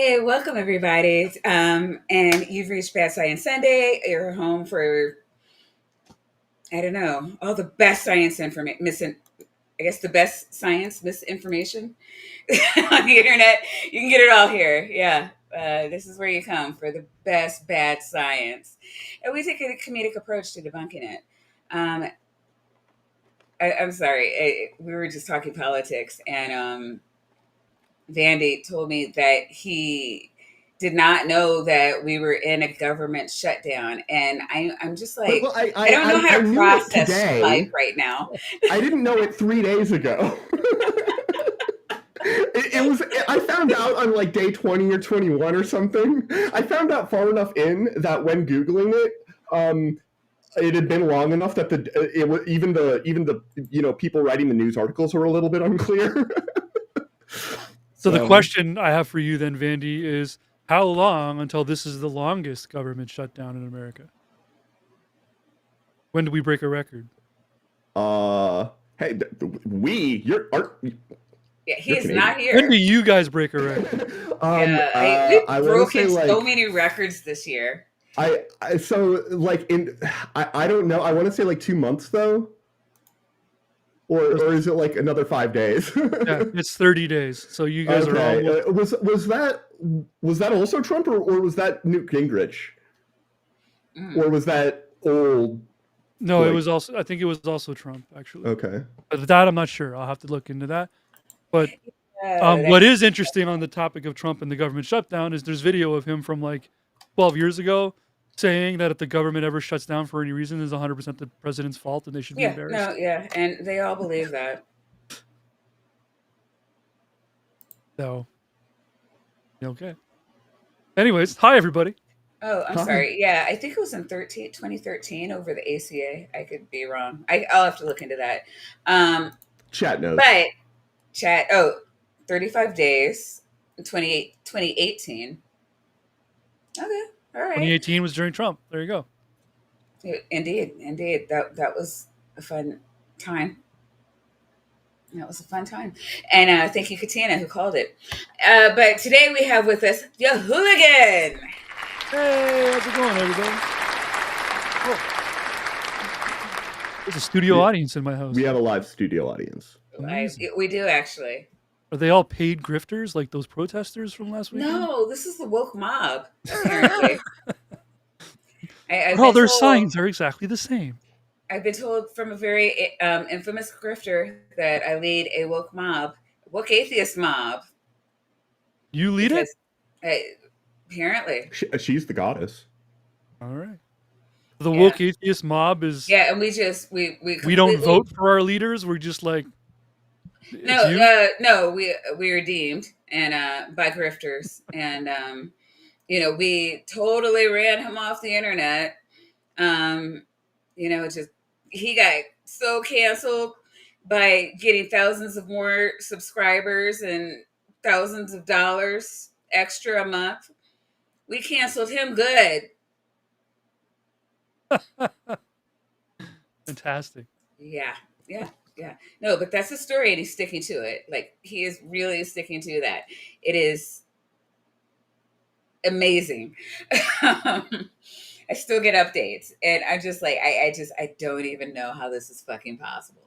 Hey, welcome everybody. And you've reached Bad Science Sunday. You're home for, I don't know, all the best science information, I guess the best science misinformation on the internet. You can get it all here. Yeah. This is where you come for the best bad science. And we take a comedic approach to debunking it. Um, I'm sorry. We were just talking politics, and Vandy told me that he did not know that we were in a government shutdown. And I'm just But like, well, I don't know how I to knew it process life today. right now. I didn't know it 3 days ago. It was. I found out on like day 20 or 21 or something. I found out far enough in that when googling it, it had been long enough that it was even the people writing the news articles were a little bit unclear. So the So question I have for you then, Vandy, is how long until this is the longest government shutdown in America? When do we break a record? hey, we you're are, Yeah, he you're is not Canadian. When do here. you guys break a record? We've I want to say broken so like many records this year. I so like in I don't know. I want to say like 2 months though, or is it like another 5 days? Yeah, it's 30 days. So you guys are Okay, almost. was that also Trump or was that Newt Gingrich Mm. or was that old No, it like was also. I think it was also Trump actually. okay? But that I'm not sure. I'll have to look into that. But That, what is interesting on the topic of Trump and the government shutdown is there's video of him from like 12 years ago saying that if the government ever shuts down for any reason, is 100% the president's fault and they should be yeah, no, embarrassed. yeah, and they all believe that. So, okay. Anyways, hi everybody. Oh, I'm Hi, sorry. Yeah, I think it was in 2013 over the ACA. I could be wrong. I'll have to look into that. Um, chat knows. but chat, oh, 35 days, 2018. Okay, all right. 2018 was during Trump. There you go. Indeed, indeed. That was a fun time. That was a fun time. And thank you, Katina, who called it. But today we have with us the hooligan. Hey, how's it going, everybody? Oh, there's a studio We, audience in my house. we have a live studio audience. Amazing. We do actually. Are they all paid grifters like those protesters from last weekend? No, this is the woke mob, apparently. I've All been their told signs are exactly the same. I've been told from a very infamous grifter that I lead a woke atheist mob, You lead it? because apparently, She's the goddess. All right. The yeah, woke atheist mob is yeah, and we we don't completely vote for our leaders. We're just like, it's no, you. no, we were deemed and by grifters, and we totally ran him off the internet. Um, just he got so canceled by getting thousands of more subscribers and thousands of dollars extra a month. We canceled him good. Fantastic. Yeah, yeah, yeah. No, but that's the story, and he's sticking to it. Like he is really sticking to that. It is amazing. I still get updates, and I'm just like, I don't even know how this is fucking possible.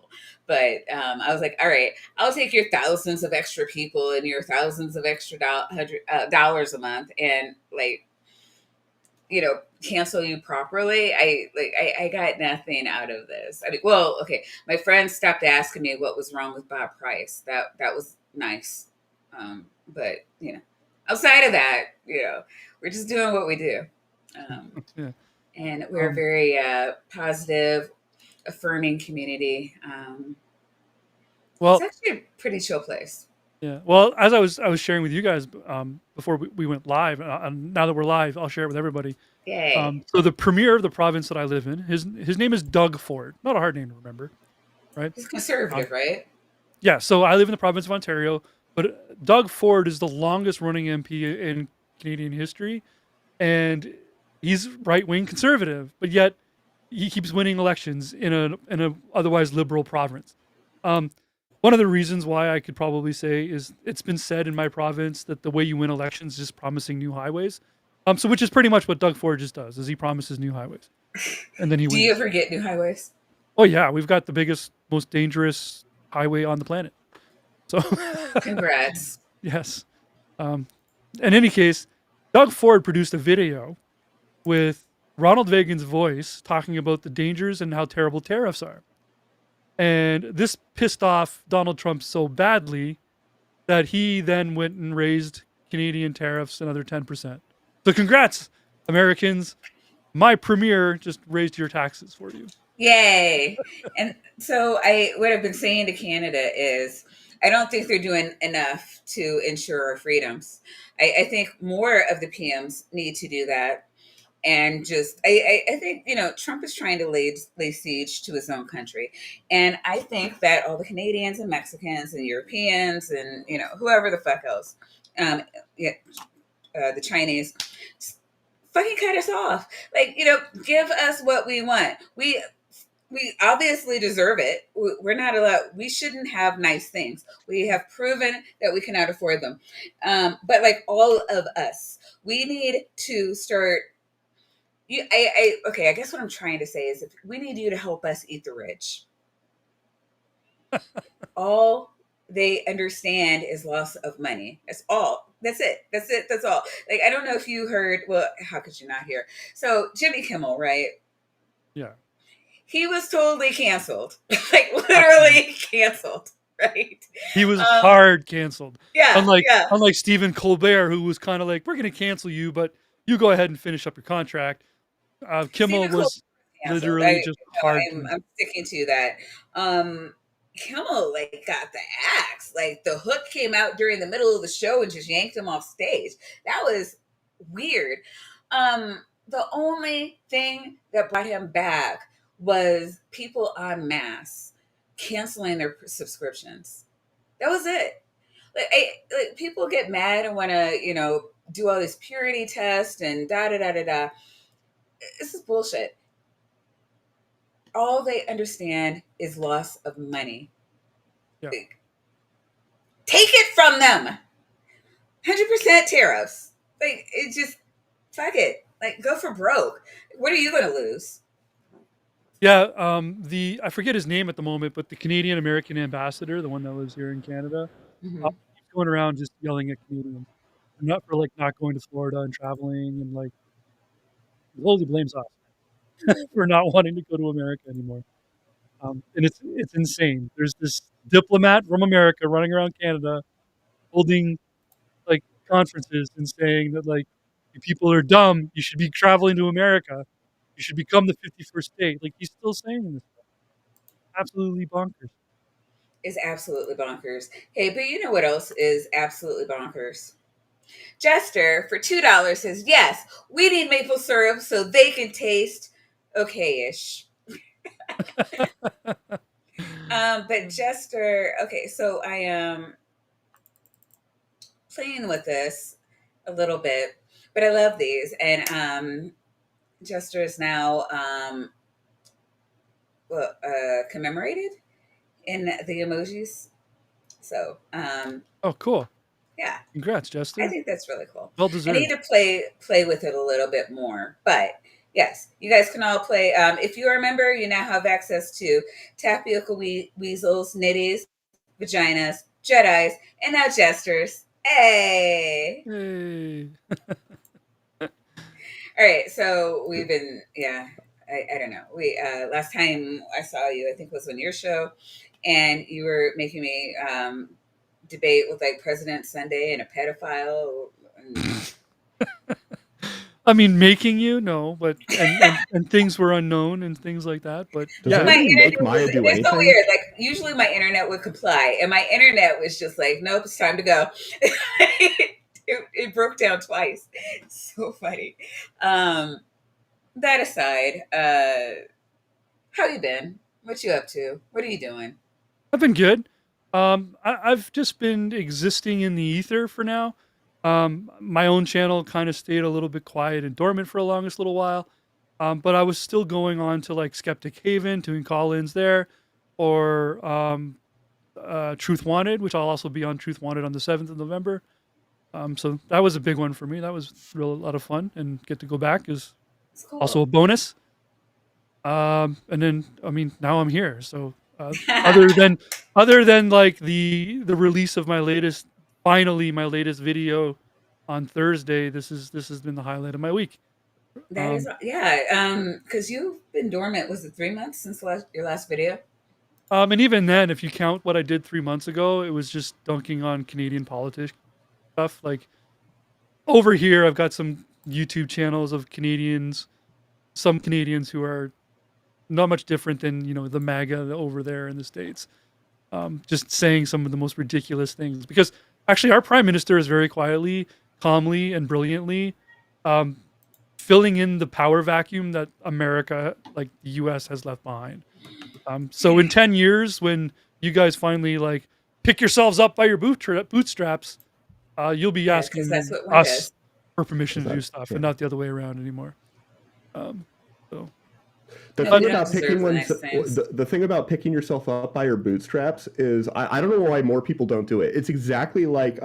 But I was like, all right, I'll take your thousands of extra people and your thousands of extra dollars a month, and like, cancel you properly. I got nothing out of this. I mean, well, okay, my friends stopped asking me what was wrong with Bob Price. That was nice, but outside of that, we're just doing what we do. Yeah. And we're a Um, very positive, affirming community. It's well, actually a pretty chill place. yeah. Well, as I was sharing with you guys before we went live, and now that we're live, I'll share it with everybody. Yay. So the premier of the province that I live in, his name is Doug Ford. Not a hard name to remember, right? He's Um, conservative, right? yeah. So I live in the province of Ontario, but Doug Ford is the longest running MP in Canadian history, and he's right wing conservative, but yet he keeps winning elections in a otherwise liberal province. Um, One of the reasons why I could probably say is it's been said in my province that the way you win elections is just promising new highways. So which is pretty much what Doug Ford just does, is he promises new highways and then he Do you wins. ever get new highways? Oh yeah, we've got the biggest, most dangerous highway on the planet. So Congrats. yes. Um, in any case, Doug Ford produced a video with Ronald Reagan's voice talking about the dangers and how terrible tariffs are. And this pissed off Donald Trump so badly that he then went and raised Canadian tariffs another 10%. So congrats, Americans. My premier just raised your taxes for you. Yay. And so what I've been saying to Canada is I don't think they're doing enough to ensure our freedoms. I think more of the PMs need to do that. And just, I think, Trump is trying to lay siege to his own country. And I think that all the Canadians and Mexicans and Europeans and, whoever the fuck else, yeah, the Chinese, fucking cut us off. Like, give us what we want. We obviously deserve it. We're not allowed. We shouldn't have nice things. We have proven that we cannot afford them. But like all of us, we need to start. Okay. I guess what I'm trying to say is, if we need you to help us eat the rich. All they understand is loss of money. That's all. That's it. That's it. That's all. Like, I don't know if you heard. Well, how could you not hear? So Jimmy Kimmel, right? Yeah. He was totally canceled, like literally canceled, right? He was hard canceled. Yeah, Unlike Stephen Colbert, who was kind of like, we're going to cancel you, but you go ahead and finish up your contract. Kimmel was literally just hard. I'm sticking to that. Kimmel got the axe. Like, the hook came out during the middle of the show and just yanked him off stage. That was weird. The only thing that brought him back was people en masse canceling their subscriptions. That was it. Like people get mad and want to, do all this purity test and da da da da da. This is bullshit. All they understand is loss of money. Yeah. Take it from them. 100% tariffs. Like, it just, fuck it. Like, go for broke. What are you going to lose? Yeah, I forget his name at the moment, but the Canadian American ambassador, the one that lives here in Canada, he's going around just yelling at Canadians, not for not going to Florida and traveling, and totally blames us for not wanting to go to America anymore. And it's insane. There's this diplomat from America running around Canada, holding conferences and saying that you people are dumb. You should be traveling to America. You should become the 51st state. He's still saying this stuff. Absolutely bonkers. Is absolutely bonkers. Hey, but you know what else is absolutely bonkers? Jester for $2 says, yes, we need maple syrup so they can taste okay-ish. But Jester, okay, so I am playing with this a little bit, but I love these. And Jester is now commemorated in the emojis. So oh, cool. Yeah. Congrats, Jester. I think that's really cool. Well deserved. I need to play with it a little bit more, but yes, you guys can all play. If you are a member, you now have access to tapioca weasels, nitties, vaginas, Jedis, and now jesters. Hey! All right, so we've been, I don't know. We last time I saw you, I think was on your show, and you were making me debate with President Sunday and a pedophile. I mean, making you no, but and things were unknown and things like that. But my internet Maya do anything? It's so weird. Usually my internet would comply, and my internet was just nope, it's time to go. It broke down twice. So funny. That aside, how you been? What you up to? What are you doing? I've been good. I've just been existing in the ether for now. My own channel kind of stayed a little bit quiet and dormant for the longest little while. But I was still going on to Skeptic Haven, doing call-ins there, or Truth Wanted, which I'll also be on Truth Wanted on the 7th of November. So that was a big one for me. That was a lot of fun, and get to go back is It's also a cool. bonus. And then, I mean, now I'm here. So other than like the release of my latest, finally my latest video on Thursday, this has been the highlight of my week. That is, Um, yeah. Because you've been dormant. Was it 3 months since your last video? and even then, if you count what I did 3 months ago, it was just dunking on Canadian politics stuff. Like over here, I've got some YouTube channels of Canadians, some Canadians who are not much different than the MAGA over there in the States. Just saying some of the most ridiculous things. Because actually, our prime minister is very quietly, calmly, and brilliantly um, filling in the power vacuum that America, like the U.S., has left behind. So in 10 years, when you guys finally like pick yourselves up by your bootstraps, you'll be Yeah, because that's asking what one us does. for permission Is to do that stuff, yeah. and not the other way around anymore. Um, so, The No, we thing but don't about deserve picking the one's nice things. the thing about picking yourself up by your bootstraps is I don't know why more people don't do it. It's exactly like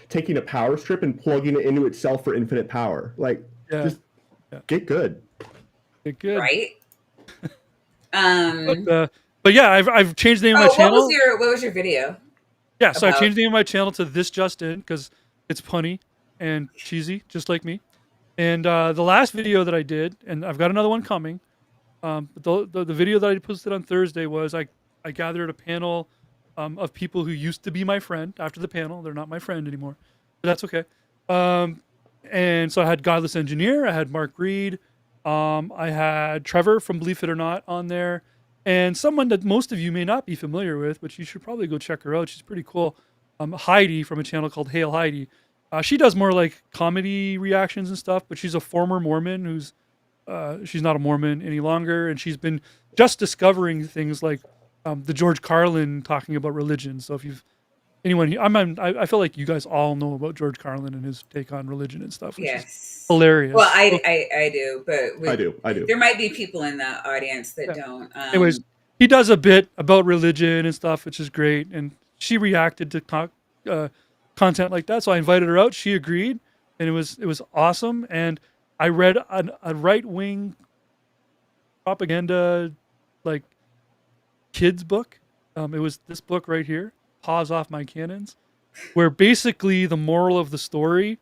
taking a power strip and plugging it into itself for infinite power. Like yeah, just yeah, get good. good. Right? But Um. but yeah, I've changed the name of my Oh, channel. what was your video Yeah, so I about? changed the name of my channel to This Just In because it's punny and cheesy, just like me. And the last video that I did, and I've got another one coming. But the video that I posted on Thursday was I gathered a panel of people who used to be my friend. After the panel, they're not my friend anymore, but that's okay. Um, and so I had Godless Engineer, I had Mark Reed, I had Trevor from Believe It or Not on there, and someone that most of you may not be familiar with, but you should probably go check her out. She's pretty cool. Heidi from a channel called Hail Heidi. She does more like comedy reactions and stuff, but she's a former Mormon who's she's not a Mormon any longer, and she's been just discovering things like the George Carlin talking about religion. So if you've anyone, I feel like you guys all know about George Carlin and his take on religion and stuff, which is Yes. Well, hilarious. So, I do, but I do. there might be people in the audience that yeah. don't. Anyways, he does a bit about religion and stuff, which is great, and she reacted to uh, content like that. So I invited her out. She agreed, and it was awesome. And I read a right wing propaganda like kids book. It was this book right here, Paws Off My Cannons, where basically the moral of the story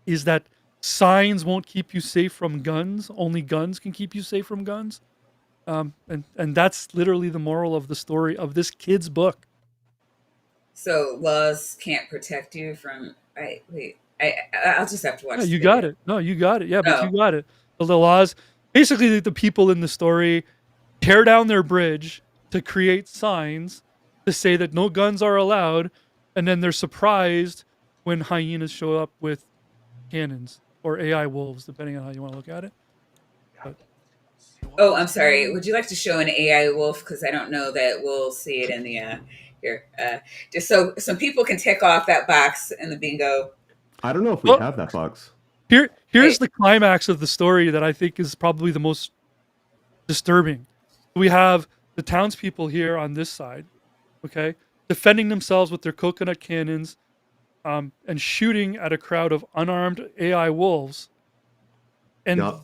is that signs won't keep you safe from guns. Only guns can keep you safe from guns. And that's literally the moral of the story of this kid's book. So laws can't protect you from. I wait. I'll just have to Yeah, watch the you got video. it. No, you got it. Yeah, but No. you got it. The laws, basically, the people in the story tear down their bridge to create signs to say that no guns are allowed, and then they're surprised when hyenas show up with cannons or AI wolves, depending on how you want to look at it. But Oh, I'm sorry. Would you like to show an AI wolf? Because I don't know that we'll see it in the here. Just so some people can tick off that box in the bingo. I don't know if we well, have that box. here's Right. the climax of the story that I think is probably the most disturbing. We have the townspeople here on this side, okay, defending themselves with their coconut cannons, and shooting at a crowd of unarmed AI wolves. And Yep.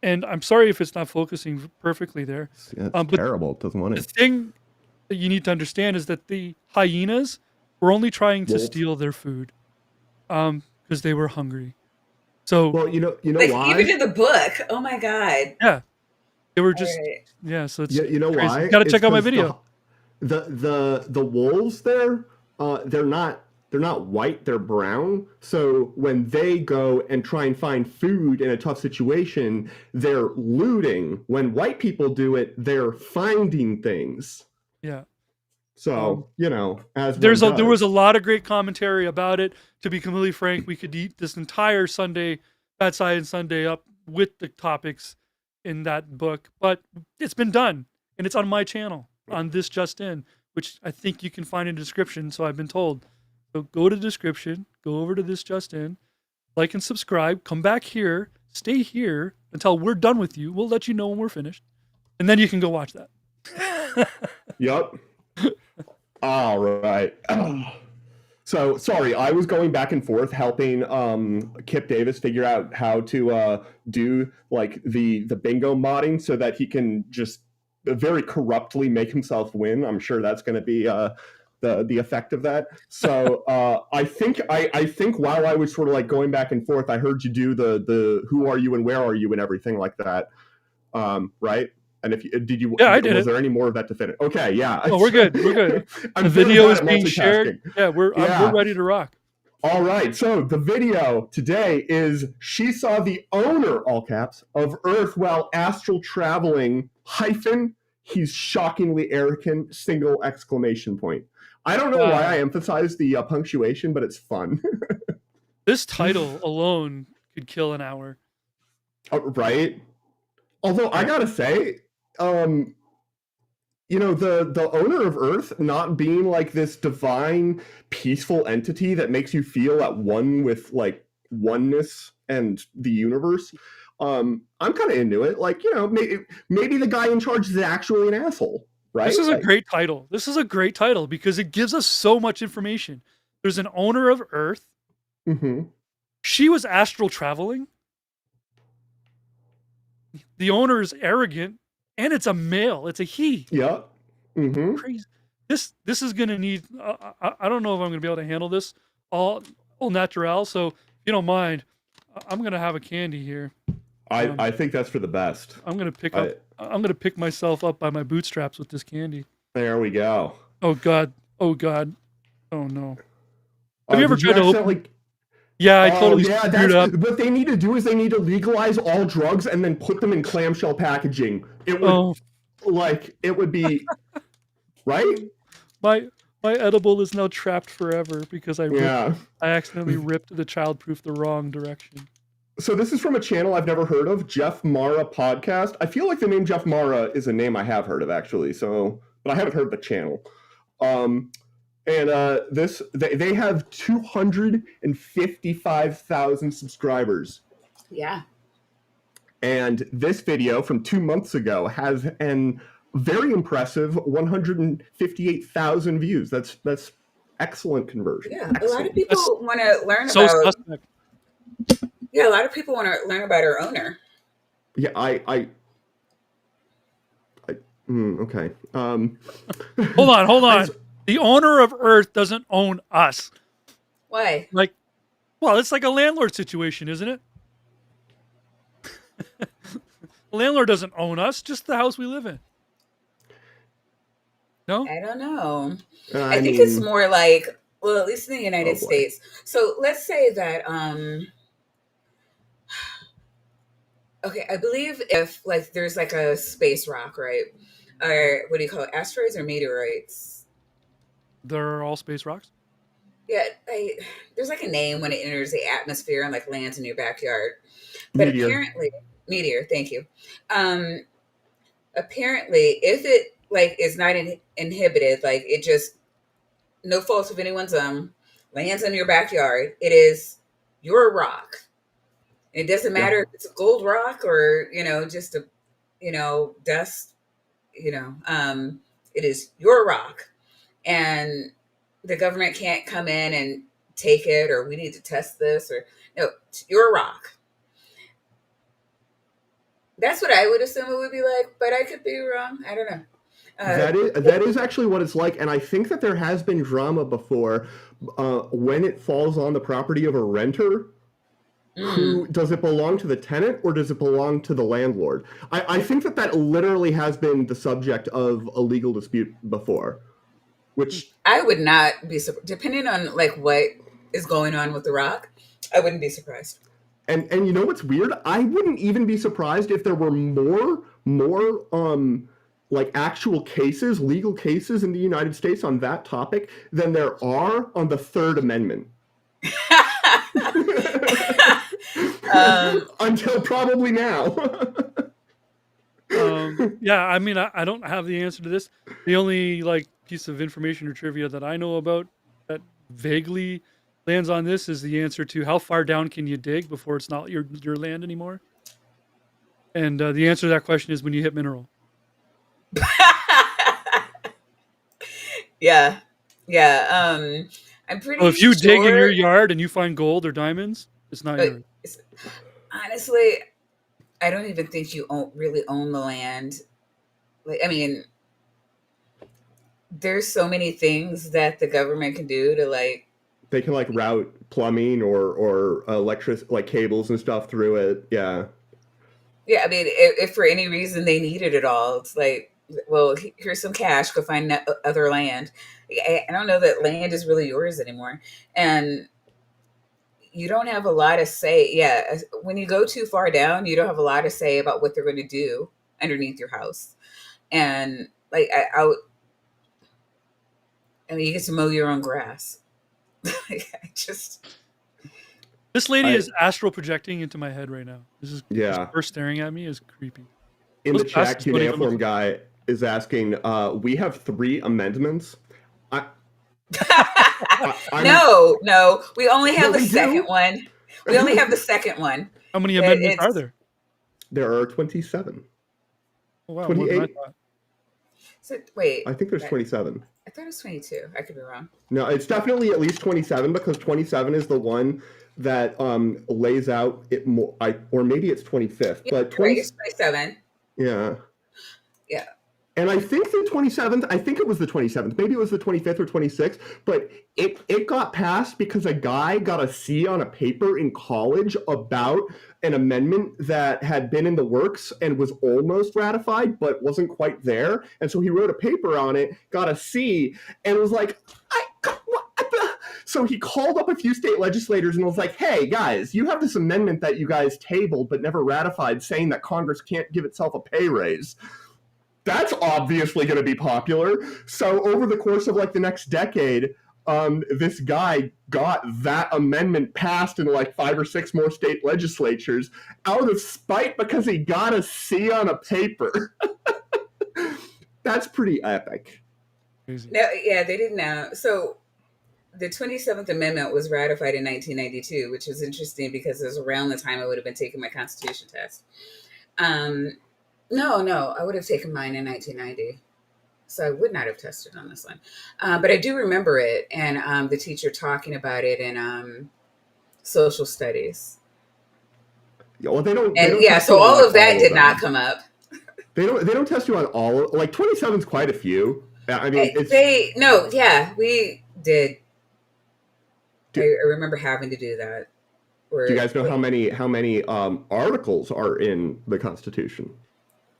and I'm sorry if it's not focusing perfectly there, It's but terrible. It doesn't want the it. thing that you need to understand is that the hyenas were only trying to Wolf. steal their food, because they were hungry. So Well, you know Like even why? in the book. Oh my god. yeah, they were All just right. yeah. So it's Yeah, you know crazy. You why? got to It's check out my because video. the wolves there, they're not white, they're brown. So when they go and try and find food in a tough situation, they're looting. When white people do it, they're finding things. Yeah. So, as one There was a does. lot of great commentary about it. To be completely frank, we could eat this entire Sunday, Bad Science Sunday, up with the topics in that book, but it's been done, and it's on my channel on This Just In, which I think you can find in the description. So I've been told. So go to the description, go over to This Just In, like and subscribe, come back here, stay here until we're done with you. We'll let you know when we're finished, and then you can go watch that. Yup. All right. So sorry, I was going back and forth helping Kip Davis figure out how to do like the bingo modding so that he can just very corruptly make himself win. I'm sure that's going to be the effect of that. So I think while I was sort of like going back and forth, I heard you do the who are you and where are you and everything like that, right? And if you did you, Yeah, I did was it. there any more of that to finish? Okay, yeah. Oh, we're good. We're good. I'm The very video bad is at being shared. multitasking. Yeah, we're Yeah. ready to rock. All right. So the video today is she saw the owner, all caps, of Earth while astral traveling, hyphen, he's shockingly arrogant, single exclamation point. I don't know why I emphasize the punctuation, but it's fun. This title alone could kill an hour. Right? Although I gotta say, you know, the owner of Earth not being like this divine, peaceful entity that makes you feel at one with like oneness and the universe. I'm kind of into it. Like, you know, maybe the guy in charge is actually an asshole, right? This is like, a great title. This is a great title because it gives us so much information. There's an owner of Earth. Mm-hmm. She was astral traveling. The owner is arrogant, and it's a male. It's a he. Yeah. Mm-hmm. Crazy. This is gonna need. I don't know if I'm gonna be able to handle this all natural. So if you don't mind, I'm gonna have a candy here. I think that's for the best. I'm gonna pick myself up by my bootstraps with this candy. There we go. Oh God. Oh God. Oh no. Have you ever Did tried to open? like? Yeah, I totally screwed up. What they need to do is they need to legalize all drugs and then put them in clamshell packaging. It would it would be right. My edible is now trapped forever because I accidentally ripped the childproof the wrong direction. So this is from a channel I've never heard of, Jeff Mara Podcast. I feel like the name Jeff Mara is a name I have heard of actually. So, but I haven't heard the channel. And they have 255,000 subscribers. Yeah. And this video from 2 months ago has an very impressive 158,000 views. That's excellent conversion. Yeah, excellent. A lot of people want to learn so about. Suspect. Yeah, a lot of people want to learn about our owner. Yeah, okay. Hold on. The owner of Earth doesn't own us. Why? Like, well, it's like a landlord situation, isn't it? The landlord doesn't own us, just the house we live in. No? I don't know. I think it's more like, well, at least in the United States. So let's say that, okay, I believe if like there's like a space rock, right? Or what do you call it? Asteroids or meteorites? They're all space rocks? Yeah, there's like a name when it enters the atmosphere and like lands in your backyard. But apparently, meteor, thank you. Apparently, if it like is not inhibited, like it just, no fault of anyone's lands in your backyard, it is your rock. It doesn't matter if it's a gold rock or, you know, just a, you know, dust, you know, it is your rock. And the government can't come in and take it, or we need to test this, or no, it's your rock. That's what I would assume it would be like, but I could be wrong. I don't know. That is actually what it's like, and I think that there has been drama before when it falls on the property of a renter. Who does it belong to, the tenant or does it belong to the landlord? I think that literally has been the subject of a legal dispute before, which I would not be depending on like what is going on with the rock. I wouldn't be surprised. And you know what's weird? I wouldn't even be surprised if there were more like actual cases, legal cases in the United States on that topic than there are on the Third Amendment. Until probably now. Yeah, I mean, I don't have the answer to this. The only like piece of information or trivia that I know about that vaguely lands on this is the answer to how far down can you dig before it's not your land anymore. And the answer to that question is when you hit mineral. Yeah. Yeah, I'm So pretty if you dig in your sure. yard and you find gold or diamonds, it's not Uh, yours. honestly, I don't even think you really own the land. Like, I mean, there's so many things that the government can do to like. They can like route plumbing or electric like cables and stuff through it. Yeah. Yeah, I mean, if for any reason they needed it all, it's like, well, here's some cash. Go find other land. I don't know that land is really yours anymore, and you don't have a lot of say. Yeah, when you go too far down, you don't have a lot of say about what they're going to do underneath your house. And like, I mean, you get to mow your own grass. Like, I just, This lady I is astral projecting into my head right now. This yeah. her staring at me is creepy. In Those the chat, glasses don't even look cuneiform guy is asking. We have 3 amendments. I, I'm. no, we only Yeah, have the we second do. one. We only have the second one. How many amendments are It's there? There are 27. Oh wow, more than I 28. thought. so wait. I think there's 27. I thought it was 22. I could be wrong. No, it's definitely at least 27 because 27 is the one that lays out it more. Or maybe it's 25th, Yeah, but you're right. 20. It's 27. Yeah. Yeah. And I think the 27th, I think it was the 27th, maybe it was the 25th or 26th, but it got passed because a guy got a C on a paper in college about an amendment that had been in the works and was almost ratified, but wasn't quite there. And so he wrote a paper on it, got a C, and was like, so he called up a few state legislators and was like, hey, guys, you have this amendment that you guys tabled but never ratified saying that Congress can't give itself a pay raise. That's obviously going to be popular. So over the course of like the next decade, this guy got that amendment passed in like 5 or 6 more state legislatures out of spite because he got a C on a paper. That's pretty epic. Crazy. No, yeah, they didn't know. So the 27th Amendment was ratified in 1992, which was interesting because it was around the time I would have been taking my Constitution test. No, I would have taken mine in 1990. So I would not have tested on this one. But I do remember it and the teacher talking about it in social studies. Yeah, well, they don't. And yeah, so all of that did not come up. They don't test you on all. Like 27 is quite a few. I mean, it's. We did. I remember having to do that. Do you guys know how many articles are in the Constitution?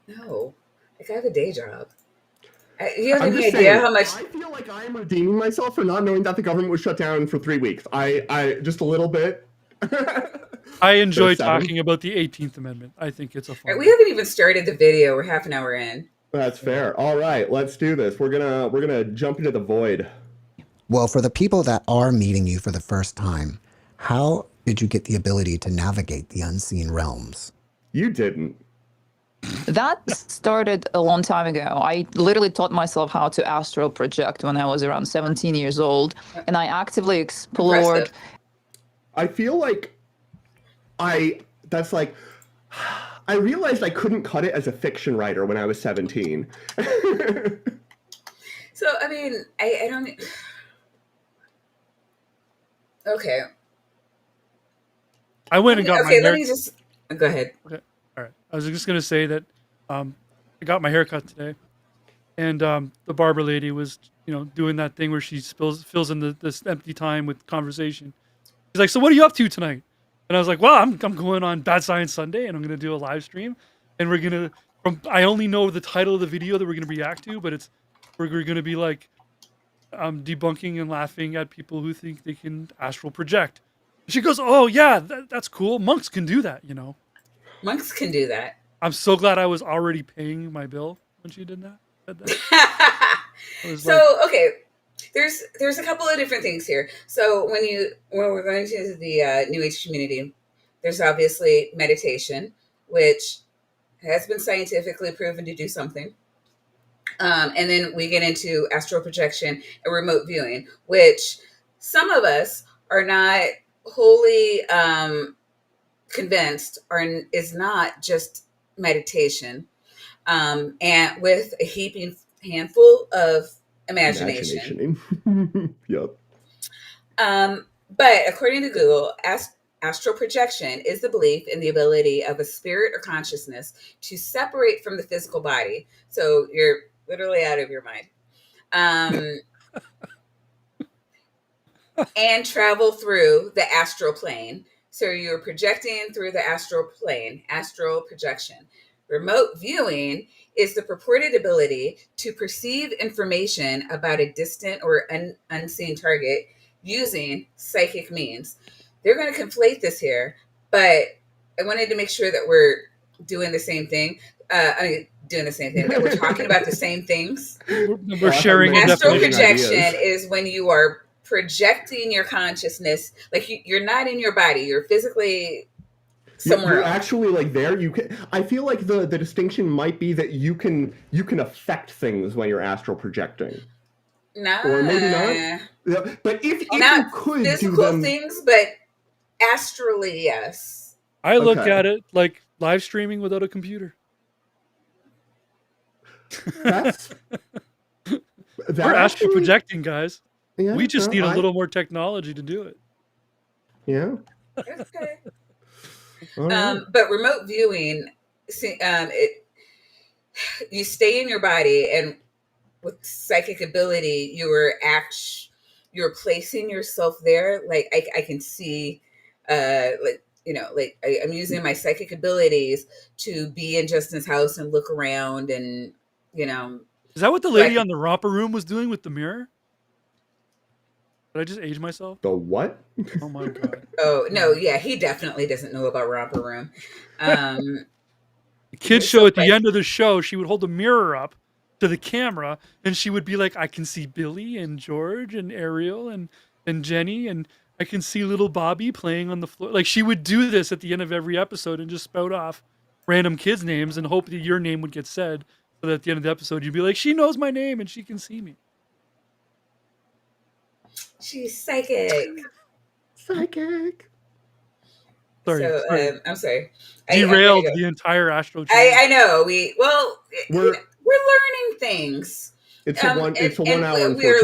No, like I have a day job. You have any idea saying, how much? I feel like I am redeeming myself for not knowing that the government was shut down for 3 weeks. I just a little bit. I enjoy talking about the 18th Amendment. I think it's a fun. We haven't even started the video. We're half an hour in. That's fair. All right, let's do this. We're gonna jump into the void. Well, for the people that are meeting you for the first time, how did you get the ability to navigate the unseen realms? You didn't. That started a long time ago. I literally taught myself how to astral project when I was around 17 years old, and I actively explored. Impressive. I feel like I realized I couldn't cut it as a fiction writer when I was 17. So, I mean, I don't. Okay. I went and got my hair. Let me just go ahead. Okay. All right. I was just going to say that I got my hair cut today, and the barber lady was, doing that thing where she fills in this empty time with conversation. She's like, "So what are you up to tonight?" And I was like, "Well, I'm going on Bad Science Sunday, and I'm going to do a live stream, and we're gonna. I only know the title of the video that we're going to react to, but we're going to be like, debunking and laughing at people who think they can astral project." She goes, "Oh yeah, that's cool. Monks can do that, Monks can do that. I'm so glad I was already paying my bill when she did that. Okay, there's a couple of different things here. So when we're going to the New Age community, there's obviously meditation, which has been scientifically proven to do something. And then we get into astral projection and remote viewing, which some of us are not wholly convinced is not just meditation. And with a heaping handful of imagination. Yep. But according to Google, astral projection is the belief in the ability of a spirit or consciousness to separate from the physical body. So you're literally out of your mind. And travel through the astral plane. So you're projecting through the astral plane, astral projection. Remote viewing is the purported ability to perceive information about a distant or unseen target using psychic means. They're going to conflate this here, but I wanted to make sure that we're doing the same thing. That we're talking about the same things. We're sharing a Astral definition. projection is when you are projecting your consciousness, like you're not in your body, you're physically somewhere You're else. actually like there. You can. I feel like the distinction might be that you can affect things when you're astral projecting. Nah, Or maybe not. Yeah, but if not you could physical do them, things, but astrally, yes. I look Okay. at it like live streaming without a computer. that's that We're astral actually, projecting, guys. yeah, We just no, need a little more technology to do it. Yeah. Okay. All right. But remote viewing, you stay in your body, and with psychic ability, you're placing yourself there. Like I can see, I'm using my psychic abilities to be in Justin's house and look around, and Is that what the So lady on the romper room was doing with the mirror? Did I just age myself? The what? Oh my god. Oh no, yeah, he definitely doesn't know about Romper Room. The kids show at the end of the show, she would hold the mirror up to the camera and she would be like, I can see Billy and George and Ariel and Jenny, and I can see little Bobby playing on the floor. Like, she would do this at the end of every episode and just spout off random kids' names and hope that your name would get said, so that at the end of the episode you'd be like, she knows my name and she can see me. She's psychic. Psychic. Sorry. I'm sorry. Derailed the entire astro channel. I know. We're learning things. It's a 1 hour and 14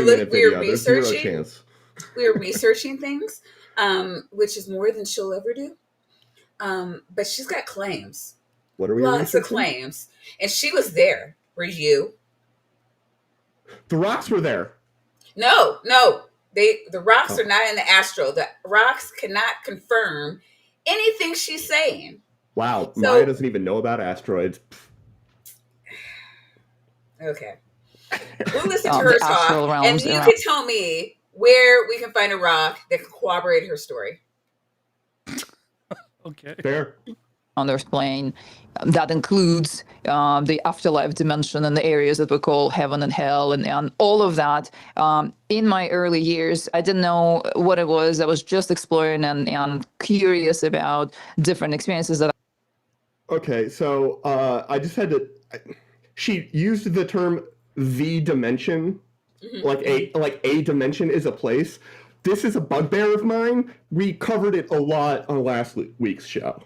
minute video. There's zero chance. We're researching things, which is more than she'll ever do. But she's got claims. What are we Lots of researching? claims. And she was there. Were you? The rocks were there. No. The rocks are not in the astral. The rocks cannot confirm anything she's saying. Wow, So- Maya doesn't even know about asteroids. Okay. We'll listen to The her astral talk, realms and you are- can tell me where we can find a rock that can corroborate her story. Okay. Fair. on Earth plane. That includes the afterlife dimension and the areas that we call heaven and hell, and all of that. In my early years, I didn't know what it was. I was just exploring and curious about different experiences that. Okay, so I just had to. She used the term "the dimension," like a dimension is a place. This is a bugbear of mine. We covered it a lot on last week's show.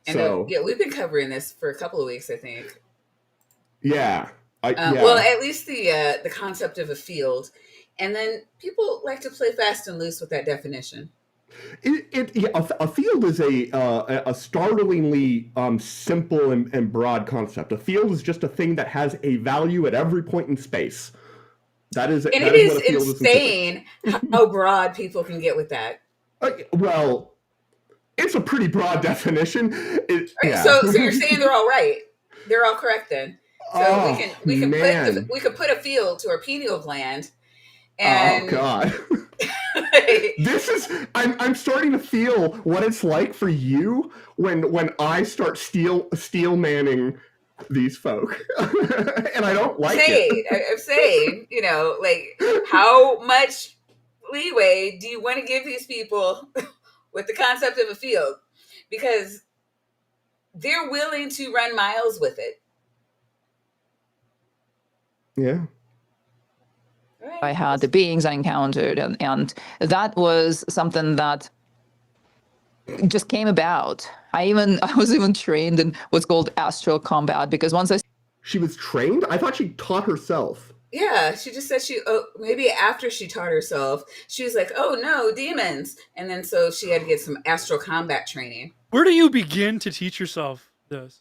And So we've been covering this for a couple of weeks, I think. yeah, Well, at least the concept of a field, and then people like to play fast and loose with that definition. A field is a startlingly simple and broad concept. A field is just a thing that has a value at every point in space. That is, And that it is is what a field insane how broad people can get with that. Well, it's a pretty broad definition. Yeah. So you're saying they're all right? They're all correct then. So we can man. put a field to our pineal gland. And Oh God. This is I'm starting to feel what it's like for you when I start steel manning these folk. And I don't like it. I'm saying, how much leeway do you want to give these people with the concept of a field? Because they're willing to run miles with it. Yeah. Right. I had, the beings I encountered, and that was something that just came about. I was even trained in what's called astral combat, because once She was trained? I thought she taught herself. Yeah, she just said maybe after she taught herself, she was like, oh no, demons. And then so she had to get some astral combat training. Where do you begin to teach yourself this?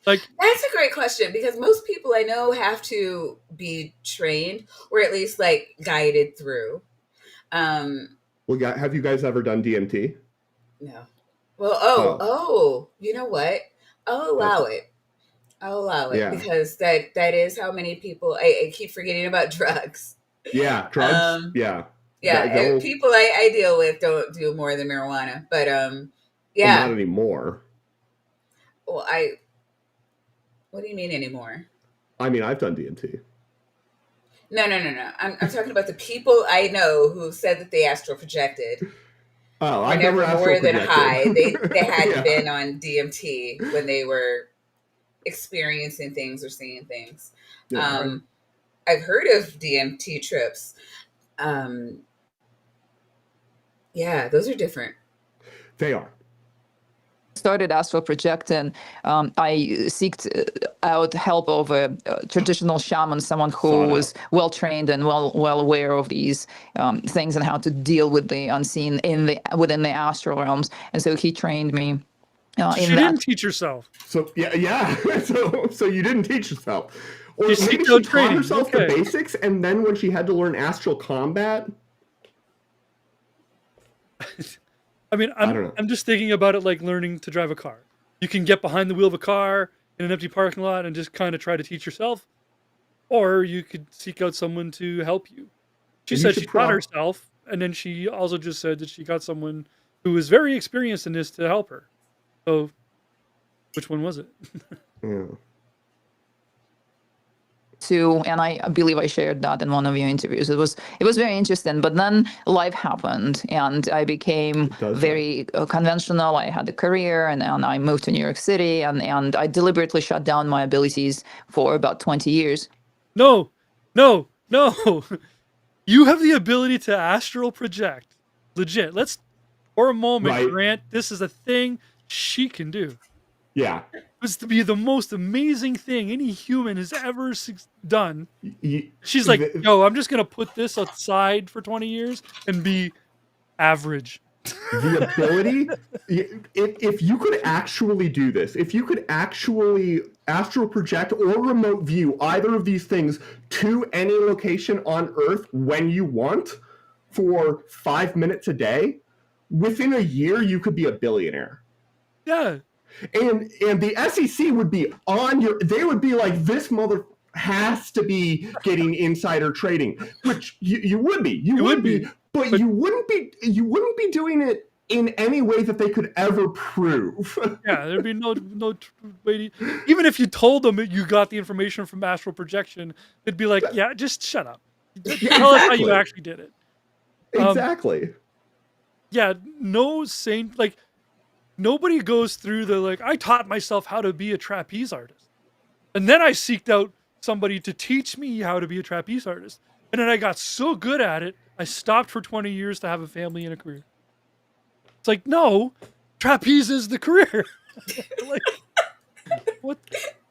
Like, That's a great question because most people I know have to be trained or at least like guided through. Well, have you guys ever done DMT? No. Well, you know what? I'll allow it. I'll allow it because that is how many people I keep forgetting about drugs. Yeah, drugs. Yeah, people I deal with don't do more than marijuana, but yeah, well, not anymore. Well, what do you mean anymore? I mean, I've done DMT. No. I'm talking about the people I know who said that they astral projected. Oh, I've never more than high. They had been on DMT when they were experiencing things or seeing things. Yeah, I've heard of DMT trips. Yeah, those are different. They are. Started astral projecting, I sought out help of a traditional shaman, someone who was well trained and well aware of these things and how to deal with the unseen within the astral realms. And so he trained me. You didn't teach yourself. So yeah. so you didn't teach yourself, or maybe she taught herself the basics, and then when she had to learn astral combat. I mean, I'm just thinking about it like learning to drive a car. You can get behind the wheel of a car in an empty parking lot and just kind of try to teach yourself, or you could seek out someone to help you. She said she taught herself, and then she also just said that she got someone who was very experienced in this to help her. So, which one was it? Yeah. And I believe I shared that in one of your interviews. It was very interesting, but then life happened and I became very conventional. I had a career and I moved to New York City and I deliberately shut down my abilities for about 20 years. No. You have the ability to astral project. Legit. Let's, for a moment, grant this is a thing she can do. Yeah. Was to be the most amazing thing any human has ever done. She's like, yo, I'm just going to put this aside for 20 years and be average. The ability, if you could actually do this, if you could actually astral project or remote view either of these things to any location on Earth when you want for 5 minutes a day, within a year, you could be a billionaire. Yeah. And the SEC would be they would be like, this mother has to be getting insider trading, which you would be. You would be, but you wouldn't be doing it in any way that they could ever prove. Yeah, there'd be no way. Even if you told them you got the information from astral projection, they'd be like, yeah, just shut up. Tell us how you actually did it. Exactly. Yeah, no saint, like, nobody goes through I taught myself how to be a trapeze artist. And then I seeked out somebody to teach me how to be a trapeze artist. And then I got so good at it, I stopped for 20 years to have a family and a career. It's like, no, trapeze is the career. What?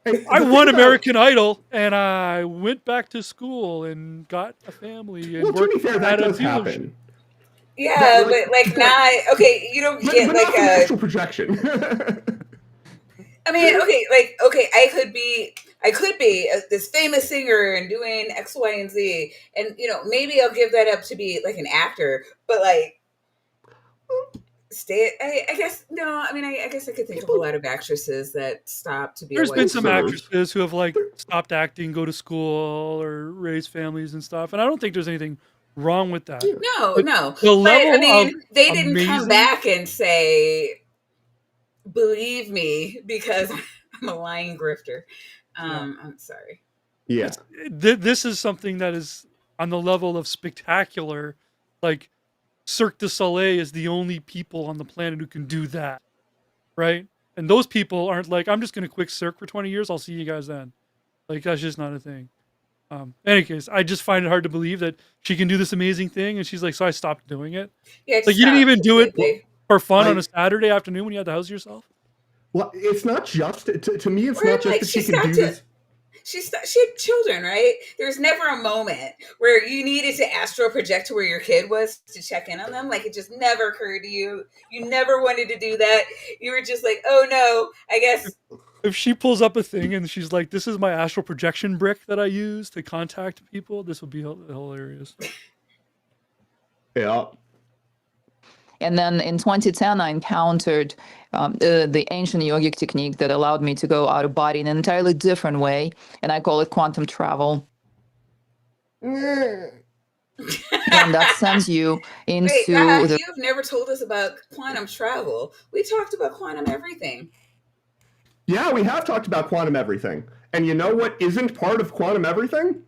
I won American Idol, and I went back to school and got a family. And to be fair, that does happen. Yeah, but not okay. You don't get like a astral projection. I mean, okay, I could be this famous singer and doing X, Y, and Z, and maybe I'll give that up to be like an actor, but like I guess no. I mean, I guess I could think of a lot of actresses that stopped to be. There's been some actresses who have stopped acting, go to school, or raise families and stuff, and I don't think there's anything wrong with that. No. The level I mean, they didn't amazing... come back and say, "Believe me," because I'm a lying grifter. I'm sorry. Yeah, this is something that is on the level of spectacular. Like Cirque du Soleil is the only people on the planet who can do that, right? And those people aren't like, I'm just going to quit Cirque for 20 years. I'll see you guys then. Like that's just not a thing. In any case, I just find it hard to believe that she can do this amazing thing, and she's like, so I stopped doing it. Yeah, like you didn't even do it for fun on a Saturday afternoon when you had the house yourself. Well, it's not just to me. It's not just that she can do this. she had children, right? There's never a moment where you needed to astral project to where your kid was to check in on them. Like, it just never occurred to you. You never wanted to do that. You were just like, oh no, I guess. If she pulls up a thing and she's like, "This is my astral projection brick that I use to contact people," this would be hilarious. Yeah. And then in 2010, I encountered the ancient yogic technique that allowed me to go out of body in an entirely different way, and I call it quantum travel. And that sends you into Wait, you've never told us about quantum travel. We talked about quantum everything. Yeah, we have talked about quantum everything. And you know what isn't part of quantum everything?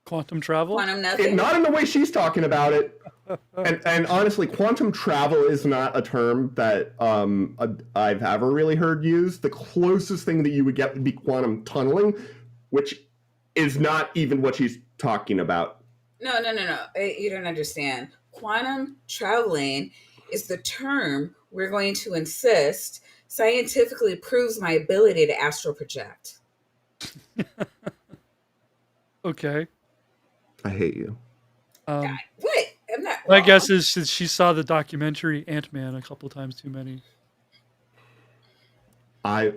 Quantum travel? Quantum nothing? Not in the way she's talking about it. And honestly, quantum travel is not a term that I've ever really heard used. The closest thing that you would get would be quantum tunneling, which is not even what she's talking about. No. You don't understand. Quantum traveling is the term we're going to insist scientifically proves my ability to astral project. Okay. I hate you. What? I'm not My wrong. guess is she saw the documentary Ant-Man a couple times too many.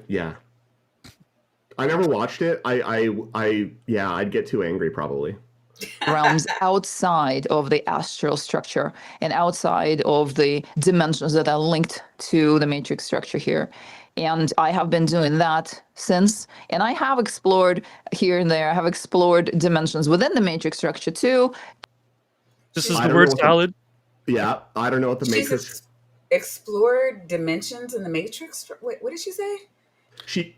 Yeah. I never watched it. I'd get too angry probably. realms outside of the astral structure and outside of the dimensions that are linked to the matrix structure here. And I have been doing that since, and I have explored here and there, I have explored dimensions within the matrix structure too. This is the word salad. Yeah, I don't know what the matrix. Explored dimensions in the matrix. Wait, what did she say? She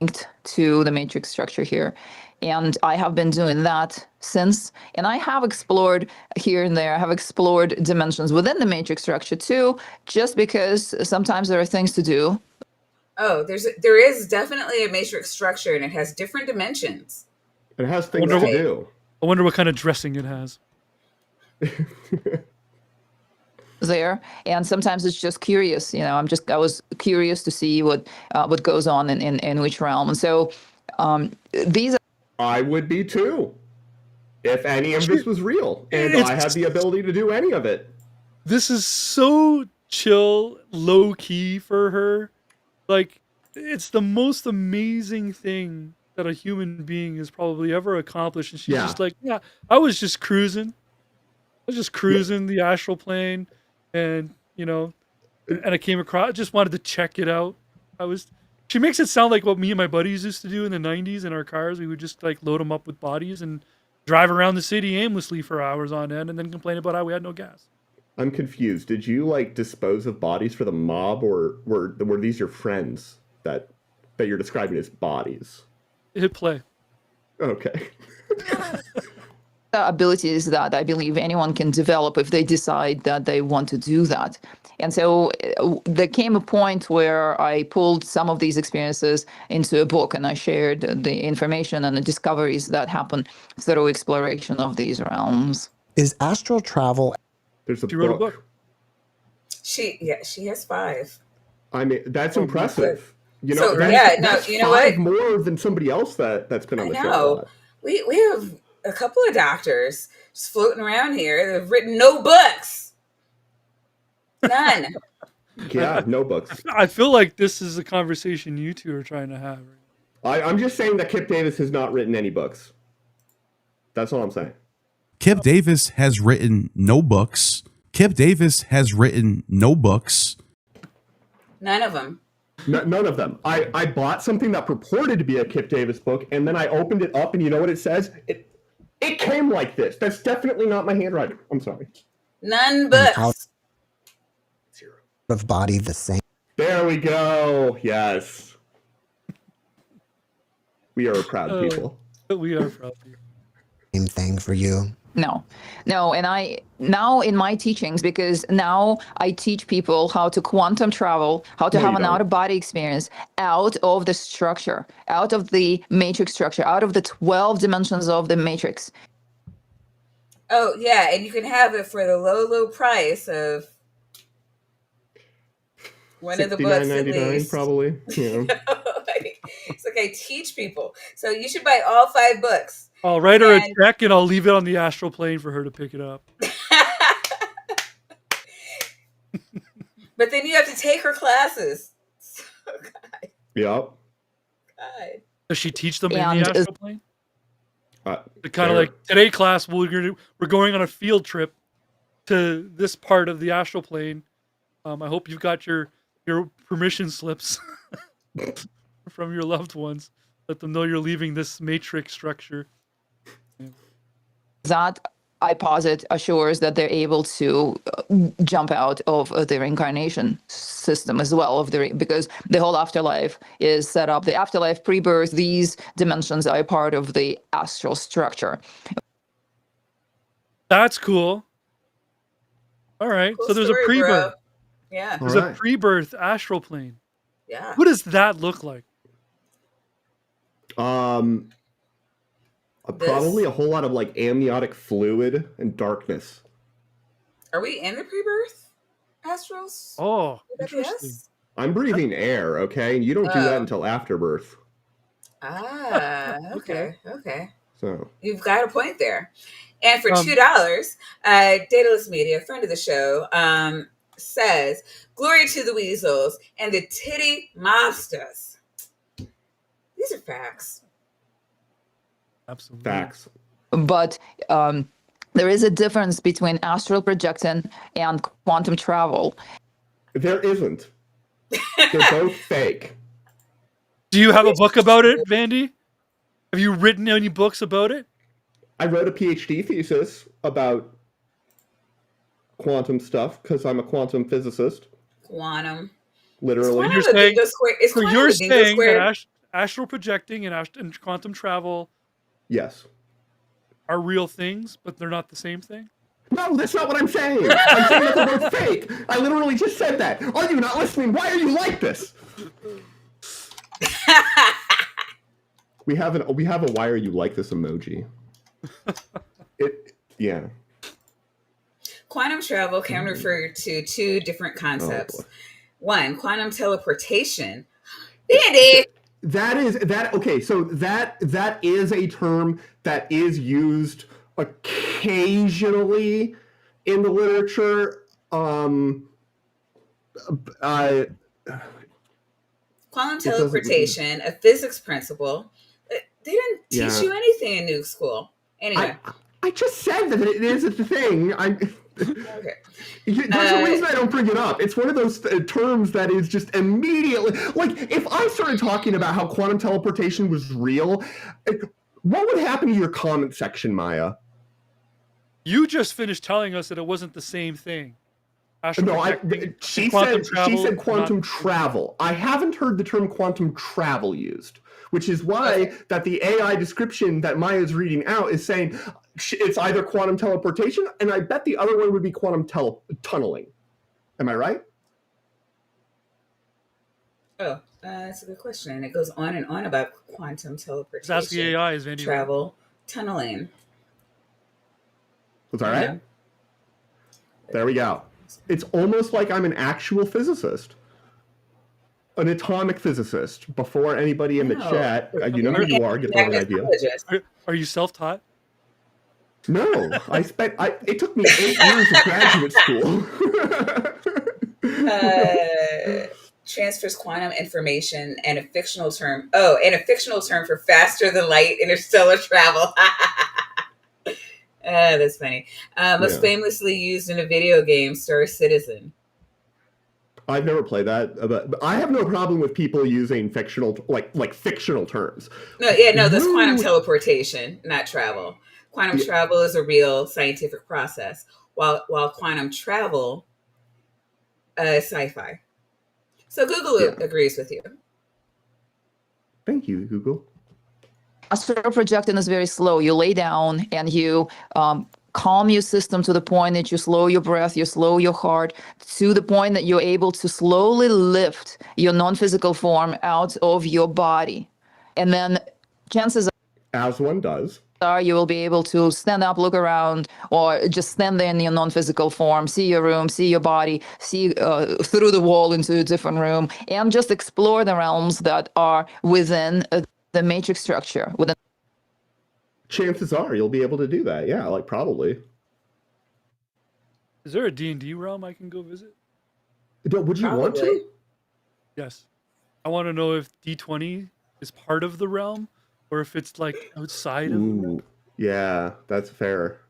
linked to the matrix structure here. And I have been doing that since, and I have explored here and there, I have explored dimensions within the matrix structure too, just because sometimes there are things to do. Oh, there is definitely a matrix structure, and it has different dimensions. It has things to do. I wonder what kind of dressing it has. There, and sometimes it's just curious. You know, I was curious to see what goes on in which realm, and so these are. I would be too, if any of this was real, and I had the ability to do any of it. This is so chill, low key for her. Like, it's the most amazing thing that a human being has probably ever accomplished, and she's just like, yeah, I was just cruising the astral plane, and I came across, just wanted to check it out. She makes it sound like what me and my buddies used to do in the 90s in our cars. We would just like load them up with bodies and drive around the city aimlessly for hours on end and then complain about how we had no gas. I'm confused. Did you like dispose of bodies for the mob, or were these your friends that you're describing as bodies? Hit play. Okay. Abilities that I believe anyone can develop if they decide that they want to do that. And so there came a point where I pulled some of these experiences into a book, and I shared the information and the discoveries that happened through exploration of these realms. Is astral travel? There's a She wrote a book. She has 5. I mean, that's impressive. You know what? More than somebody else that's been on the show. We have a couple of doctors just floating around here that have written no books. None. Yeah, no books. I feel like this is a conversation you two are trying to have. I'm just saying that Kip Davis has not written any books. That's all I'm saying. Kip Davis has written no books. Kip Davis has written no books. None of them. None of them. I bought something that purported to be a Kip Davis book, and then I opened it up, and you know what it says? It came like this. That's definitely not my handwriting. I'm sorry. None books. Of body the same. There we go. Yes. We are proud people. We are proud people. Same thing for you. No. And I now in my teachings, because now I teach people how to quantum travel, how to have an out of body experience out of the structure, out of the matrix structure, out of the 12 dimensions of the matrix. Oh, yeah. And you can have it for the low price of one of the books, at least. $69.99 probably. Yeah. It's like like I teach people. So you should buy all 5 books. I'll write her a And- check and I'll leave it on the astral plane for her to pick it up. But then you have to take her classes. Yep. God. Does she teach them in And the astral plane? Uh, Kind of there- like today class, we're going on a field trip to this part of the astral plane. I hope you've got your permission slips from your loved ones. Let them know you're leaving this matrix structure. That, I posit, assures that they're able to jump out of the reincarnation system as well, because the whole afterlife is set up. The afterlife, pre-birth, these dimensions are a part of the astral structure. That's cool. All right, Cool so there's story, a pre-birth. bro. Yeah. There's Alright. a pre-birth astral plane. Yeah. What does that look like? Probably a whole lot of like amniotic fluid and darkness. Are we in the pre-birth astrals? Oh, Would that be interesting. us? I'm breathing air, okay? And you don't do that Oh. until afterbirth. Ah, Okay. okay. So You've got a point there. And for Um, $2, Daedalus Media, a friend of the show, says, "Glory to the weasels and the titty mobsters." These are facts. Absolutely. facts. But there is a difference between astral projection and quantum travel. There isn't. They're both fake. Do you have a book about it, Vandy? Have you written any books about it? I wrote a PhD thesis about quantum stuff because I'm a quantum physicist, Quantum. literally. You're Quantum the saying- bingo square. Is So quantum you're the bingo saying square? that astral projecting and quantum travel Yes. are real things, but they're not the same thing? No, that's not what I'm saying. I'm saying that they're both fake. I literally just said that. Are you not listening? Why are you like this? We have a why are you like this emoji. Yeah. Quantum travel can refer to 2 different concepts. boy. One, quantum teleportation. Andy, Okay, so that is a term that is used occasionally in the literature. quantum doesn't- teleportation, a physics principle. They didn't teach Yeah. you anything in nuke school. Anyway, I just said that it is a thing. okay. There's a reason I don't bring it up. It's one of those terms that is just immediately like if I started talking about how quantum teleportation was real, what would happen to your comment section, Maya? You just finished telling us that it wasn't the same thing. Astral No, projecting she and quantum said travel she said are quantum not- travel. I haven't heard the term quantum travel used, which is why that the AI description that Maya's reading out is saying it's either quantum teleportation, and I bet the other one would be quantum tunneling. Am I right? Oh, that's a good question. And it goes on and on about quantum teleportation. That's the AI, is Vandy. Travel, tunneling. Was that right? Yeah. There we go. It's almost like I'm an actual physicist, an atomic physicist. Before anybody in the No. chat, you know who you are. Get the right idea. Magnetologist. Are you self-taught? No, it took me 8 years of graduate school. Transfers quantum information and a fictional term. Oh, and a fictional term for faster than light interstellar travel. That's funny. Most Yeah. famously used in a video game, Star Citizen. I've never played that, but I have no problem with people using fictional, like fictional terms. No, that's quantum teleportation, not travel. Quantum travel is a real scientific process, while quantum travel, sci-fi. So Google agrees with you. Thank you, Google. Astral projecting is very slow. You lay down and you calm your system to the point that you slow your breath, you slow your heart to the point that you're able to slowly lift your non-physical form out of your body. And then chances As one does. are, you will be able to stand up, look around, or just stand there in your non-physical form, see your room, see your body, see through the wall into a different room, and just explore the realms that are within the matrix structure. Chances are you'll be able to do that. Yeah, like probably. Is there a D&D realm I can go visit? Would you want Probably. to? Yes. I want to know if D20 is part of the realm or if it's like outside of the realm. Ooh, yeah, that's fair.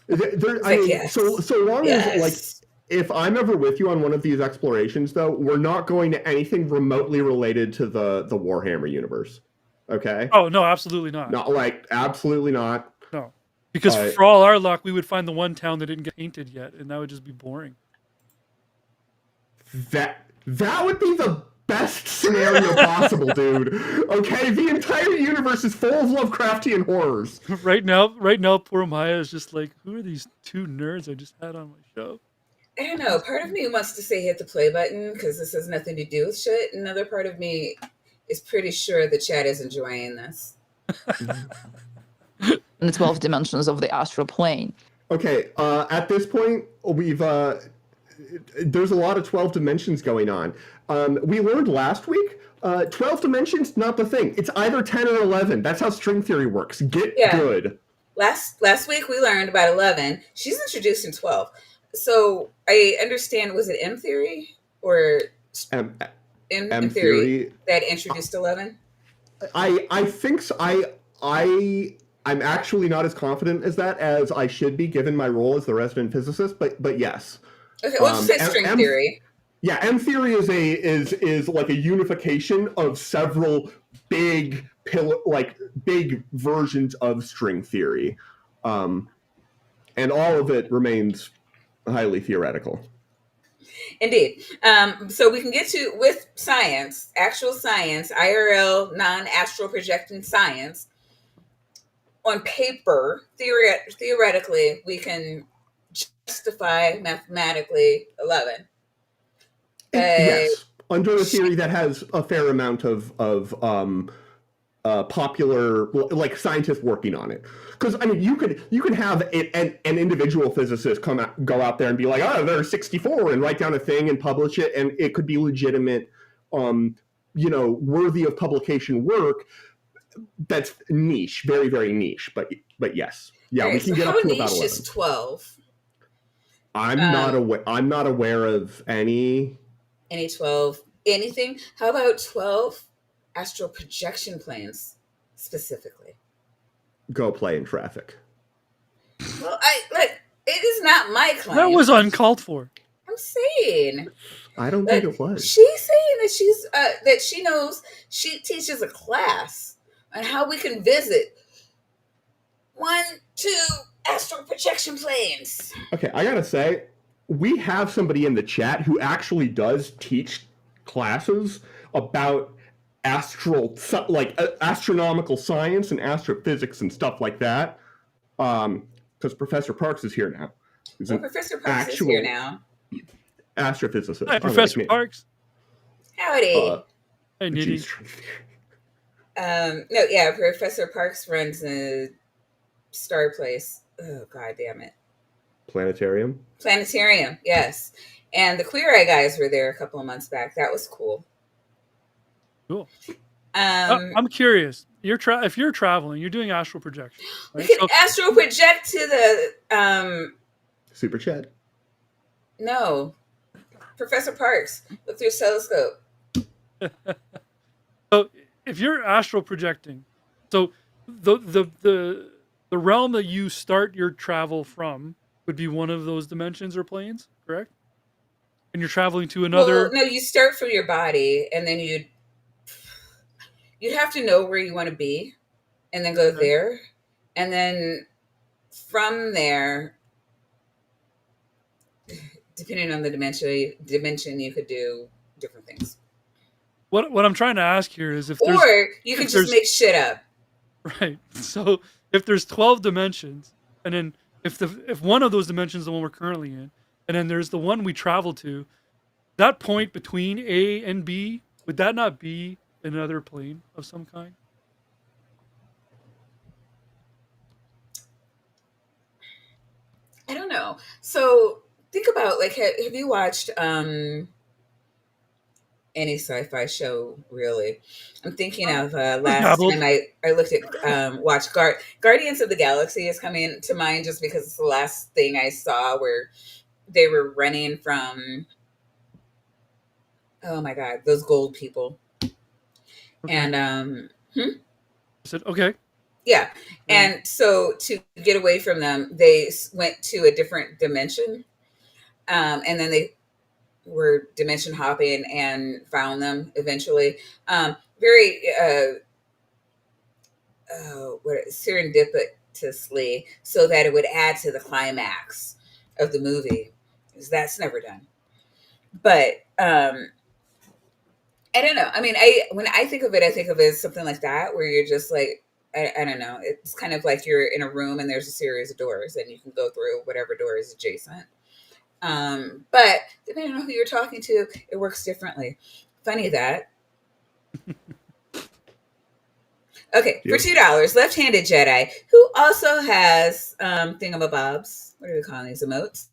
It's I like, mean, yes. so long as like, Yes. if I'm ever with you on one of these explorations, though, we're not going to anything remotely related to the Warhammer universe. Okay? Oh, no, absolutely not. Not like absolutely not. No. Because for all our luck, we would find the one town that didn't get painted yet, and that would just be boring. That would be the best scenario possible, dude. Okay, the entire universe is full of Lovecraftian horrors. Right now, poor Maya is just like, who are these two nerds I just had on my show? I don't know. Part of me wants to say hit the play button because this has nothing to do with shit. Another part of me is pretty sure the chat is enjoying this. In the 12 dimensions of the astral plane. Okay, at this point, we've there's a lot of 12 dimensions going on. We learned last week, 12 dimensions, not the thing. It's either 10 or 11. That's how string theory works. Get good. Last week we learned about 11. She's introducing 12. So I understand, was it M theory or M theory that introduced 11? I think so. I'm actually not as confident as that as I should be, given my role as the resident physicist. But yes. Okay, we'll just say string theory. Yeah, M theory is like a unification of several big versions of string theory, and all of it remains highly theoretical. Indeed. So we can get to, with science, actual science, IRL, non-astral projecting science. On paper, theoretically, we can justify mathematically 11. Yes, under a theory that has a fair amount of popular, like, scientists working on it. Because I mean, you could have an individual physicist go out there and be like, oh, there's 64, and write down a thing and publish it, and it could be legitimate, worthy of publication work. That's niche, very, very niche. But yes, yeah, we can get up to about 11. How niche is 12? I'm not aware of any 12 anything. How about 12 astral projection planes specifically? Go play in traffic. Well, it is not my claim. That was uncalled for. I'm saying. I don't think it was. She's saying that she's that she knows, she teaches a class on how we can visit 1, 2 astral projection planes. Okay, I gotta say, we have somebody in the chat who actually does teach classes about astronomical science and astrophysics and stuff like that. Because Professor Parks is here now. Professor Parks is here now. Astrophysicist. Hi, Professor Parks. Howdy. Hey, Nitty. Professor Parks runs a star place. Oh, god damn it. Planetarium, yes. And the Queer Eye guys were there a couple of months back. That was cool. Cool. I'm curious. If you're traveling, you're doing astral projection. Right? We can astral project to the Super Chat. No. Professor Parks, look through a telescope. So if you're astral projecting, so the realm that you start your travel from would be one of those dimensions or planes, correct? And you're traveling to another. Well, no, you start from your body, and then you'd have to know where you want to be, and then go there, and then from there, depending on the dimension, you could do different things. What I'm trying to ask here is if you can just make shit up. Right. So if there's 12 dimensions, and then if one of those dimensions is the one we're currently in, and then there's the one we travel to, that point between A and B, would that not be another plane of some kind? know. So think about like, have you watched any sci-fi show really? I'm thinking of last Dabbled. time I looked at watched Guardians of the Galaxy is coming to mind just because it's the last thing I saw where they were running from, oh my god, those gold people. Okay. And I said, okay. yeah, Yeah. and so to get away from them, they went to a different dimension, and then they were dimension hopping and found them eventually. Very serendipitously, so that it would add to the climax of the movie. Because that's never done. But I don't know. I mean, when I think of it, I think of it as something like that, where you're just like, I don't know. It's kind of like you're in a room and there's a series of doors, and you can go through whatever door is adjacent. But depending on who you're talking to, it works differently. Funny that. Okay, for $2, left-handed Jedi, who also has thingamabobs. What are we calling these, emotes?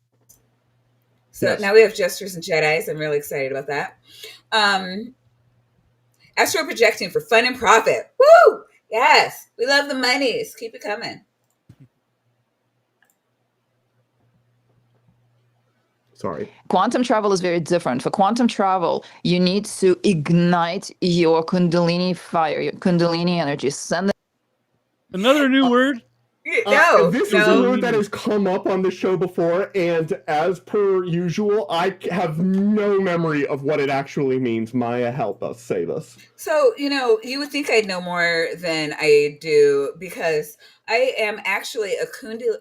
So Yes. now we have jesters and Jedis. I'm really excited about that. Astral projecting for fun and profit. Woo! Yes, we love the monies. Keep it coming. Sorry. Quantum travel is very different. For quantum travel, you need to ignite your Kundalini fire, your Kundalini energy. Send it. Another new word. This is a no. word that has come up on the show before, and as per usual, I have no memory of what it actually means. Maya, help us say this. So, you would think I'd know more than I do, because I am actually a Kundalini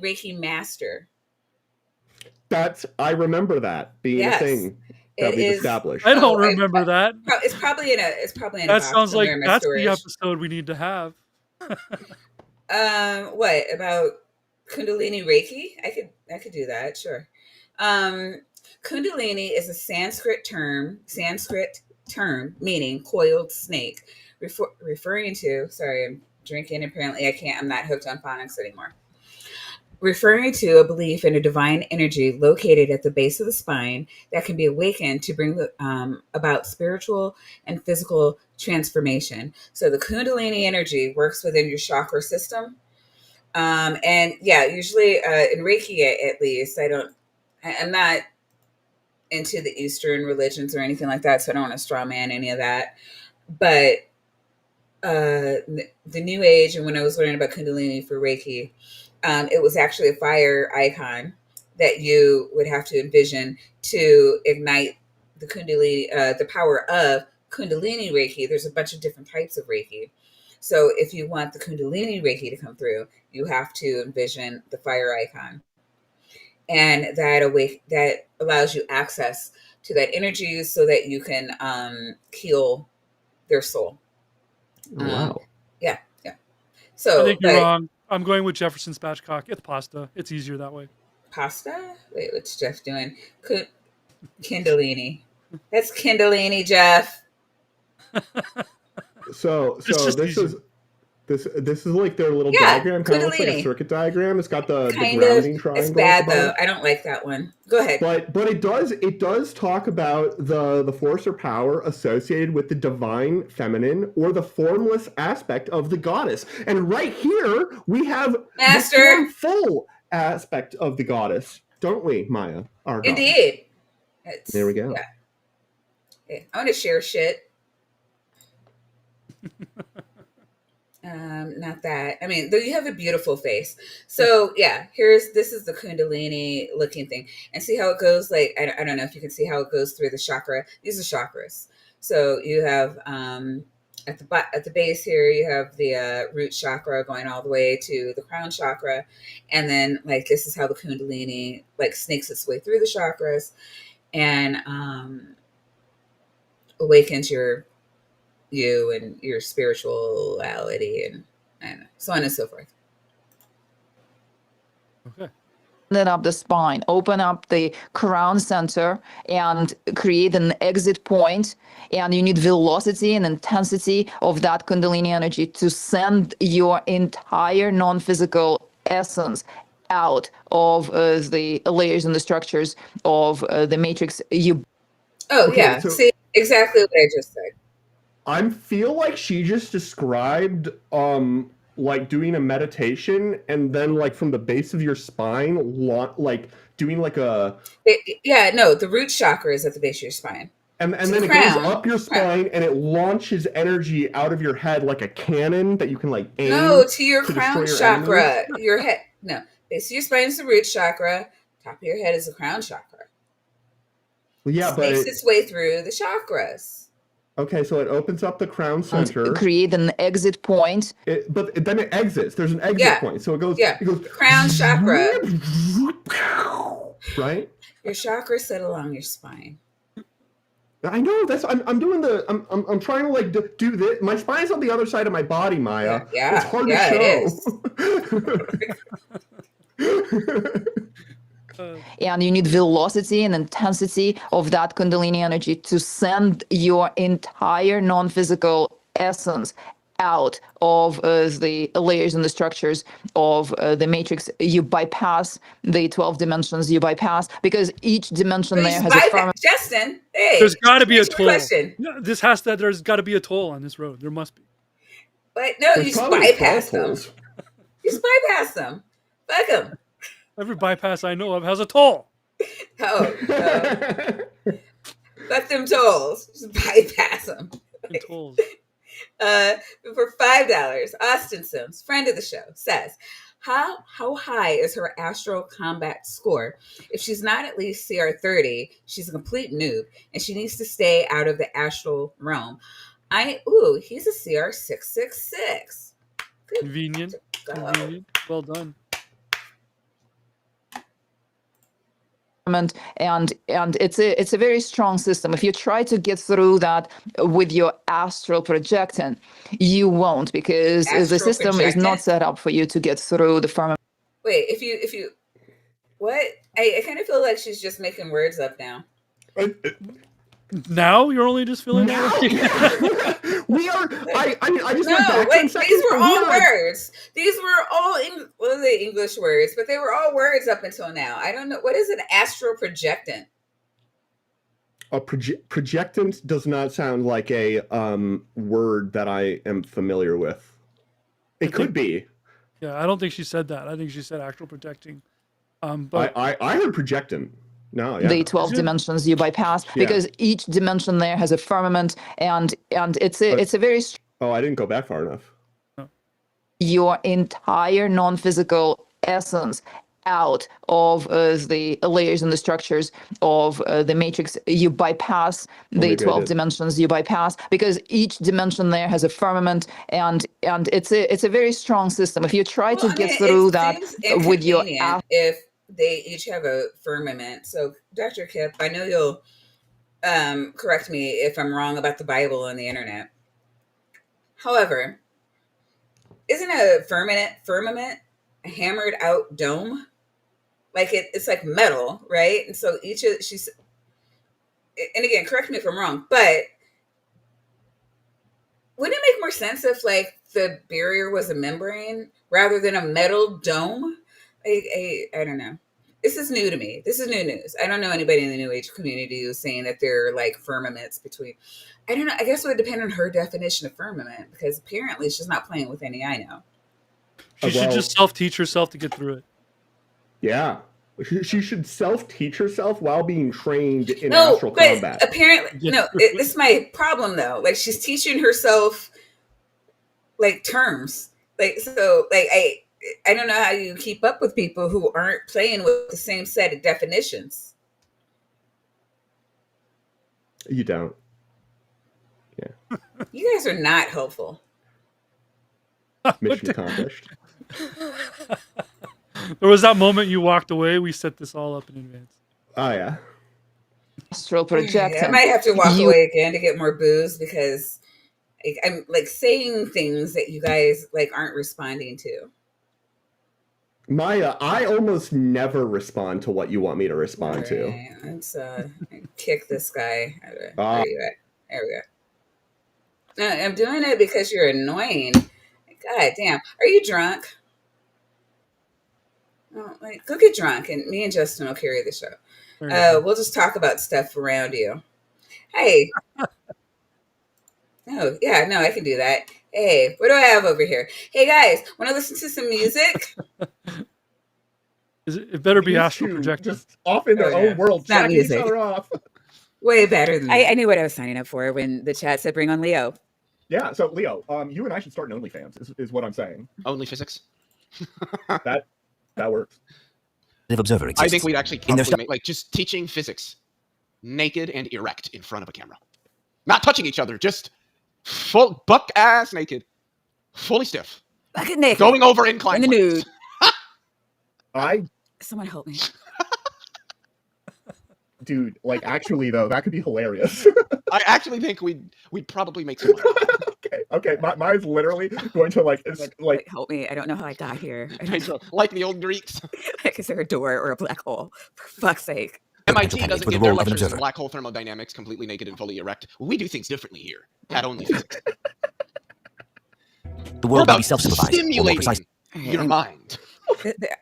Reiki master. I remember that being a thing that we've established. I don't remember that. It's probably in a That box sounds like somewhere in my that's storage. the episode we need to have. What about Kundalini Reiki? I could do that, sure. Kundalini is a Sanskrit term meaning coiled snake, referring to. Sorry, I'm drinking. Apparently, I'm not hooked on phonics anymore. Referring to a belief in a divine energy located at the base of the spine that can be awakened to bring about spiritual and physical transformation. So the Kundalini energy works within your chakra system. And yeah, usually in Reiki, at least, I'm not into the Eastern religions or anything like that, so I don't want to straw man any of that. But the New Age, and when I was learning about Kundalini for Reiki, it was actually a fire icon that you would have to envision to ignite the Kundalini, the power of Kundalini Reiki. There's a bunch of different types of Reiki. So if you want the Kundalini Reiki to come through, you have to envision the fire icon. And that allows you access to that energy so that you can heal their soul. Wow. Yeah. So I think you're wrong. I'm going with Jefferson spatchcock. It's pasta. It's easier that way. Pasta? Wait, what's Jeff doing? Kindalini. That's Kindalini, Jeff. So this is like their little Yeah, diagram, kind of looks like a Kundalini. circuit diagram. It's got the Kind grounding of. triangle. It's bad at the bottom. though. I don't like that one. Go ahead. But it does talk about the force or power associated with the divine feminine or the formless aspect of the goddess. And right here we have Master. the full aspect of the goddess, don't we, Maya? Our goddess. Indeed. There we go. Yeah. I want to share shit. Not that. I mean, though you have a beautiful face. So yeah, this is the Kundalini looking thing, and see how it goes. Like I don't know if you can see how it goes through the chakra. These are chakras. So you have at the base here, you have the root chakra going all the way to the crown chakra, and then like this is how the Kundalini like snakes its way through the chakras, and awakens you and your spirituality and so on and so forth. Okay. Open up the spine, open up the crown center, and create an exit point. And you need velocity and intensity of that Kundalini energy to send your entire non-physical essence out of the layers and the structures of the matrix you. Oh, Okay, yeah. so- See, exactly what I just said. I feel like she just described like doing a meditation and then like from the base of your spine, like doing like a The root chakra is at the base of your spine. and So then the it goes crown- up your spine and it launches energy out of your head like a cannon that you can like aim. No, to your to crown destroy your chakra. enemies? Your head. No, base of your spine is the root chakra. Top of your head is the crown chakra. Well, yeah, It but makes its way through the chakras. okay, so it opens up the crown center. Create an exit point. But then it exits. There's an exit Yeah. point. So it goes. Yeah. It goes. The crown chakra. Right. Your chakras sit along your spine. I know. That's. I'm doing the. I'm trying to like do this. My spine's on the other side of my body, Maya. Yeah, It's hard yeah, to show. And you need velocity and intensity of that Kundalini energy to send your entire non-physical essence out of the layers and the structures of the matrix. You bypass the 12 dimensions. You bypass because each dimension But there you has a firm. Justin, hey, There's got to be a answer my toll. question. No, there's got to be a toll on this road. There must be. But no, There's you just probably bypass 12 them. tolls. You just bypass them. Fuck them. Every bypass I know of has a toll. Oh, fuck them tolls. Just bypass them. And tolls. For $5, Austin Sims, friend of the show, says, how high is her astral combat score? If she's not at least CR 30, she's a complete noob, and she needs to stay out of the astral realm. He's a CR 666. Convenient. Go. Convenient. Well done. And it's a very strong system. If you try to get through that with your astral projecting, you won't, because the Astral system is projecting? not set up for you to get through the firmament. Wait, if you what? I kind of feel like she's just making words up now. Now you're only just feeling Now? We are. I just went No, back 10 wait, seconds. these were but we all are- words. These were all English words, but they were all words up until now. I don't know. What is an astral projectant? A projectant does not sound like a word that I am familiar with. It could be. Yeah, I don't think she said that. I think she said actual protecting. But I heard projectant. No, yeah. The 12 dimensions you bypass, because each dimension there has a firmament, and it's a very Oh, I didn't go back far enough. your entire non-physical essence out of the layers and the structures of the matrix. You bypass the maybe I 12 did. dimensions. You bypass because each dimension there has a firmament, and it's a very strong system. If you try to get through that with your if they each have a firmament. So, Dr. Kip, I know you'll correct me if I'm wrong about the Bible and the internet. She's isn't a firmament a hammered out dome? Like it's like metal, right? And so she's, and again, correct me if I'm wrong, but wouldn't it make more sense if like the barrier was a membrane rather than a metal dome? I don't know. This is new to me. This is new news. I don't know anybody in the New Age community who's saying that there are like firmaments between. I don't know. I guess it would depend on her definition of firmament, because apparently she's not playing with any I know. she should just self-teach herself to get through it. Yeah. She should self-teach herself while being trained in astral combat. Apparently, this is my problem though. Like she's teaching herself like terms. Like, so like I don't know how you keep up with people who aren't playing with the same set of definitions. You don't. Yeah. You guys are not helpful. Mission accomplished. There was that moment you walked away. We set this all up in advance. Oh, yeah. astral projecting. I might have to walk away again to get more booze, because I'm like saying things that you guys like aren't responding to. Maya, I almost never respond to what you want me to respond to. Right. Let's kick this guy. Where are you at? There we go. No, I'm doing it because you're annoying. God damn. Are you drunk? Well, like, go get drunk, and me and Justin will carry the show. There you go. We'll just talk about stuff around you. Hey. Oh, yeah, no, I can do that. Hey, what do I have over here? Hey, guys, want to listen to some music? It better be These astral two projecting. just off in their own world, It's not jacking each music. other off. Way better than I knew what I was signing up for when the chat said bring on Leo. Yeah, so Leo, you and I should start an OnlyFans, is what I'm saying. Only physics. That works. Observer exists. I think we'd actually probably make, like, just teaching physics naked and erect in front of a camera. Not touching each other, just full buck ass naked. Fully stiff. Bucket naked. Going over incline. In the nude. Someone help me. Dude, like, actually though, that could be hilarious. I actually think we'd probably make some money. Okay. Mine's literally going to like help me. I don't know how I got here. Like the old Greeks. Like, is there a door or a black hole? For fuck's sake. MIT doesn't give their lectures in black hole thermodynamics completely naked and fully erect. We do things differently here at Only Physics. The world will be self-supervised. Stimulating your mind.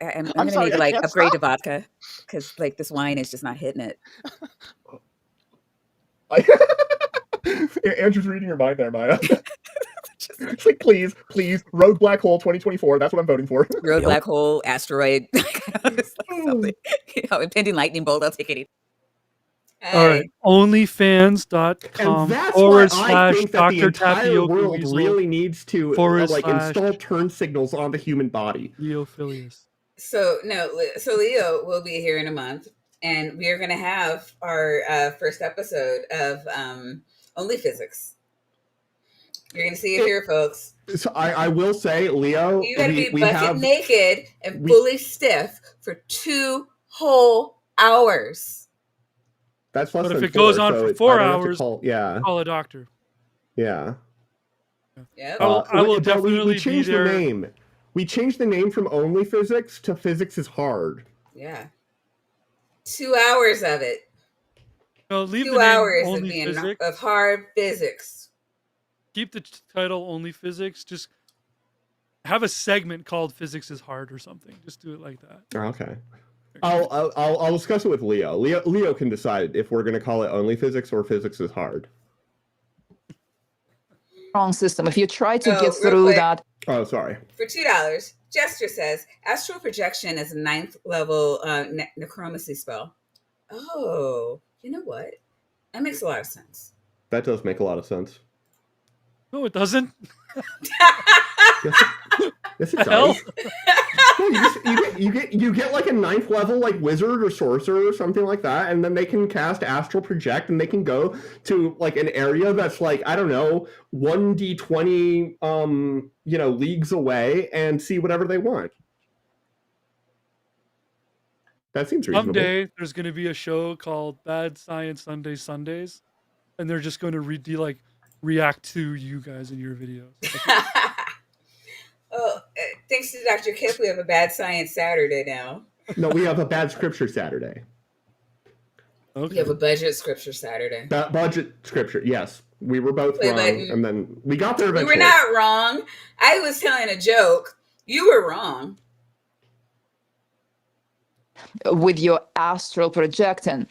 I'm going to need like upgrade to vodka because like this wine is just not hitting it. Andrew's reading your mind there, Maya. It's like, please, Rogue Black Hole 2024. That's what I'm voting for. Rogue Black Hole, asteroid, impending lightning bolt. I'll take it. All right, onlyfans.com/Dr. Tapioca world Weasel really needs to / install turn signals on the human body. Leophilius. So Leo will be here in a month, and we are going to have our first episode of Only Physics. You're going to see it here, folks. So I will say, Leo, you got to be bucket naked and fully stiff for 2 whole hours. That's less but than if it goes on for 4 hours, call a doctor. Yeah. Yeah. I will definitely we changed be there. The name. We changed the name from Only Physics to Physics is Hard. Yeah. 2 hours of it. No, leave 2 the name hours Only Physics. of hard physics. Keep the title Only Physics. Just have a segment called Physics is Hard or something. Just do it like that. Okay. I'll discuss it with Leo. Leo can decide if we're going to call it Only Physics or Physics is Hard. Wrong system. If you try to get through that. Oh, sorry. For $2, Jester says astral projection is a 9th level necromancy spell. Oh, you know what? That makes a lot of sense. That does make a lot of sense. No, it doesn't. Yes, it does. You get like a 9th level like wizard or sorcerer or something like that, and then they can cast astral project, and they can go to like an area that's like, I don't know, 1d20 leagues away and see whatever they want. That seems reasonable. Someday there's going to be a show called Bad Science Sundays, and they're just going to react to you guys in your videos. Oh, thanks to Dr. Kip, we have a Bad Science Saturday now. No, we have a Bad Scripture Saturday. Okay. We have a Budget Scripture Saturday. Budget Scripture, yes. We were both wrong, and then we got there eventually. We were not wrong. I was telling a joke. You were wrong. With your astral projecting,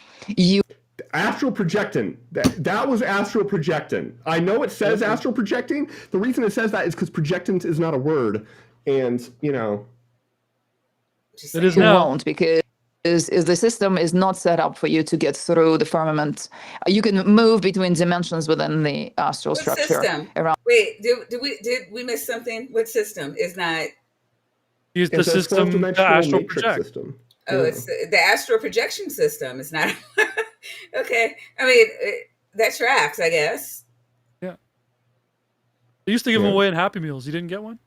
Astral projecting. That was astral projecting. I know it says astral projecting. The reason it says that is because projectant is not a word, and it you is now. won't, because the system is not set up for you to get through the firmament. You can move between dimensions within the astral structure. System? Wait, did we miss something? What system is not? Use the system to astral project. System. Oh, it's the astral projection system. It's not. Okay. I mean, that tracks, I guess. Yeah. They used to give them away in Happy Meals. You didn't get one?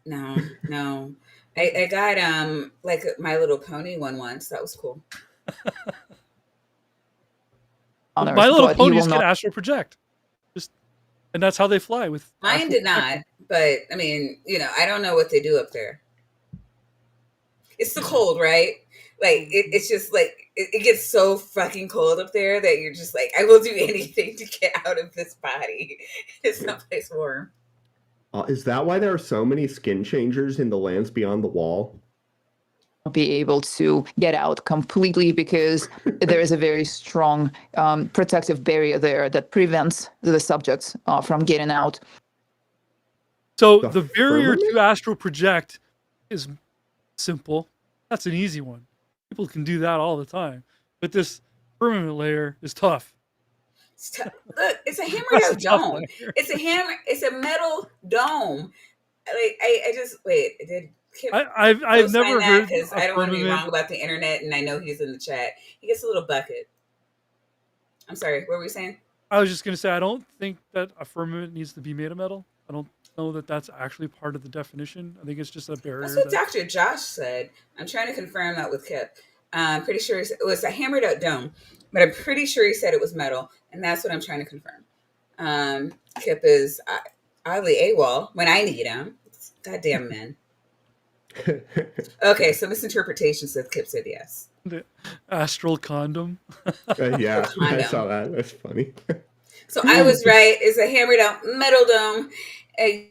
No. I got like My Little Pony one once. That was cool. My Little Ponies can astral project. And that's how they fly with. Mine did not, but I mean, I don't know what they do up there. It's the cold, right? Like it's just like it gets so fucking cold up there that you're just like, I will do anything to get out of this body. It's someplace warm. Is that why there are so many skin changers in the lands beyond the wall? be able to get out completely because there is a very strong protective barrier there that prevents the subjects from getting out. So The the barrier firmament? to astral project is simple. That's an easy one. People can do that all the time. But this firmament layer is tough. Look, it's a hammered That's a out tough dome. layer. It's a metal dome. Like I just wait. Did Kip I've co-sign never that? heard Because a I don't want to be firmament. wrong about the internet, and I know he's in the chat. He gets a little bucket. I'm sorry. What were we saying? I was just going to say, I don't think that a firmament needs to be made of metal. I don't know that that's actually part of the definition. I think it's just a barrier. That's what That, Dr. Josh said. I'm trying to confirm that with Kip. I'm pretty sure it was a hammered out dome, but I'm pretty sure he said it was metal, and that's what I'm trying to confirm. Kip is oddly AWOL when I need him. Goddamn men. Okay, so misinterpretation says Kip said yes. the astral condom. Yeah, I Condom. saw that. That's funny. So I was right. It's a hammered out metal dome.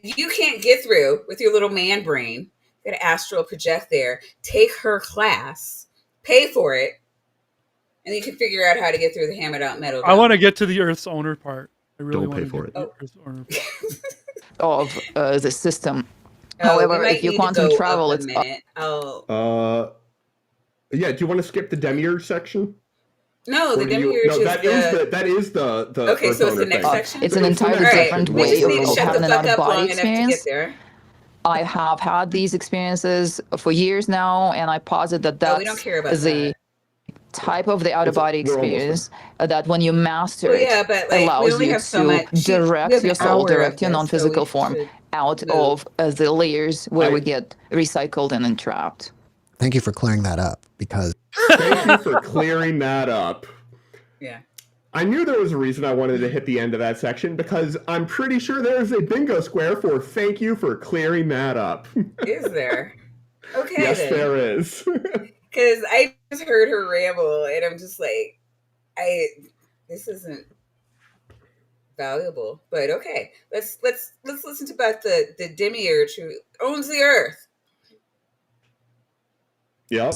You can't get through with your little man brain. Got to astral project there. Take her class. Pay for it. And you can figure out how to get through the hammered out metal dome. I want to get to the Earth's owner part. I really Don't want pay to for get it. to the Earth's owner part. Of the system. We However, might if you need to quantum go travel, up a it's minute. Oh. Yeah. Do you want to skip the Demiurge section? No, the Or do you- Demiurge no, is that is the Okay, Earth so it's the owner next thing. section? It's an It's the entirely next different section. We way just need to of shut having the an fuck up out-of-body long enough to experience. get there. I have had these experiences for years now, and I posit that No, we don't that's care about the that. type of the out-of-body We're almost experience that when you master Well, it yeah, but like we allows only you have so to much. We direct have your an soul, hour direct of your this, so non-physical we form should out move. of the layers where I- we get recycled and entrapped. Thank you for clearing that up because Thank you for clearing that up. Yeah. I knew there was a reason I wanted to hit the end of that section because I'm pretty sure there's a bingo square for thank you for clearing that up. Is there? Okay. Yes, then. there is. Because I just heard her ramble, and I'm just like, this isn't valuable, but okay. Let's listen to about the Demiurge who owns the Earth. Yep.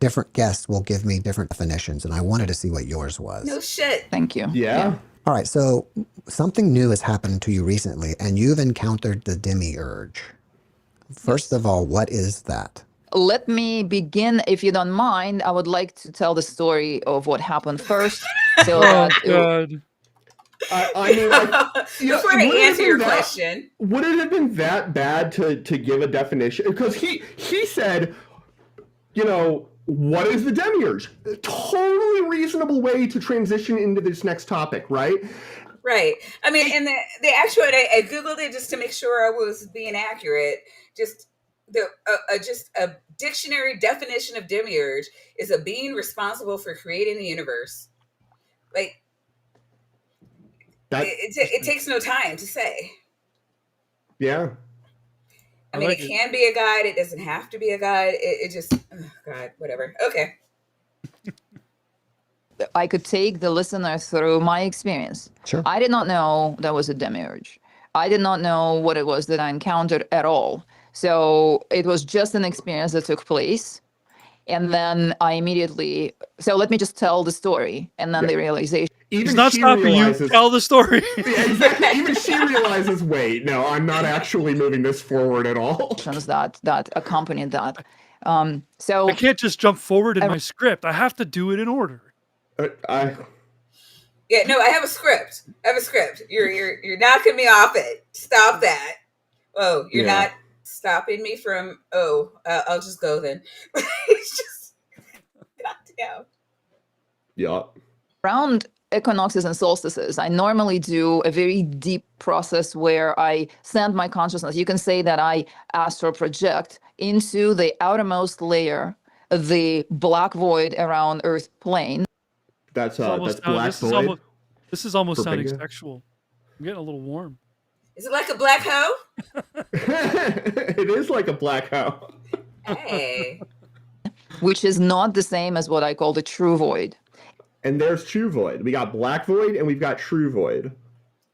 different guests will give me different definitions, and I wanted to see what yours was. No shit. Thank you. Yeah. All right, so something new has happened to you recently, and you've encountered the Demiurge. First of all, what is that? Let me begin, if you don't mind. I would like to tell the story of what happened first. So Oh that God. I mean, like, Before I would it have answer been your that- question, Would it have been that bad to give a definition? Because he said, what is the Demiurge? Totally reasonable way to transition into this next topic, right? right? I mean, and the actual, I googled it just to make sure I was being accurate. Just a dictionary definition of Demiurge is a being responsible for creating the universe. Like it takes no time to say. Yeah. I mean, like it can be a guide. It doesn't have to be a guide. It just, God, whatever. Okay. I could take the listener through my experience. Sure. I did not know there was a Demiurge. I did not know what it was that I encountered at all. So it was just an experience that took place. And then I immediately, so let me just tell the story and then the realization. Even He's not she stopping realizes, you. Tell the story. Yeah, exactly. Even she realizes, wait, no, I'm not actually moving this forward at all. That accompanied that. So I can't just jump forward in my script. I have to do it in order. Yeah, no, I have a script. You're knocking me off it. Stop that. Oh, you're not stopping me from. I'll just go then. It's just, goddamn. Yeah. around equinoxes and solstices, I normally do a very deep process where I send my consciousness. You can say that I astral project into the outermost layer, the black void around Earth plane. That's Almost Black Void. This is almost For sounding bingo. sexual. I'm getting a little warm. Is it like a black hoe? It is like a black hole. Hey. Which is not the same as what I call the true void. And there's True Void. We got Black Void and we've got True Void.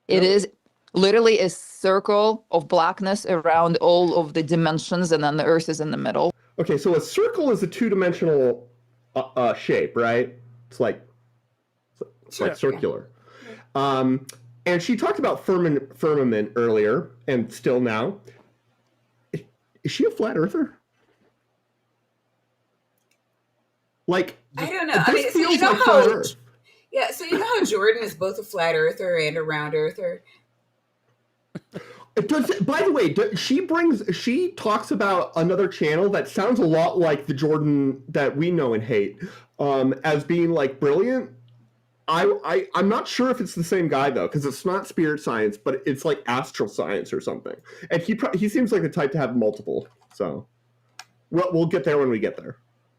It is literally a circle of blackness around all of the dimensions, and then the Earth is in the middle. Okay, so a circle is a two-dimensional shape, right? It's like circular. And she talked about firmament earlier, and still now. Is she a flat earther? Like, I don't know. I this mean, so feels you know like flat how Earth. yeah, so you know how Jordan is both a flat earther and a round earther. It does. By the way, she talks about another channel that sounds a lot like the Jordan that we know and hate, as being like brilliant. I'm not sure if it's the same guy though, because it's not spirit science, but it's like astral science or something. And he seems like the type to have multiple. So we'll get there when we get there.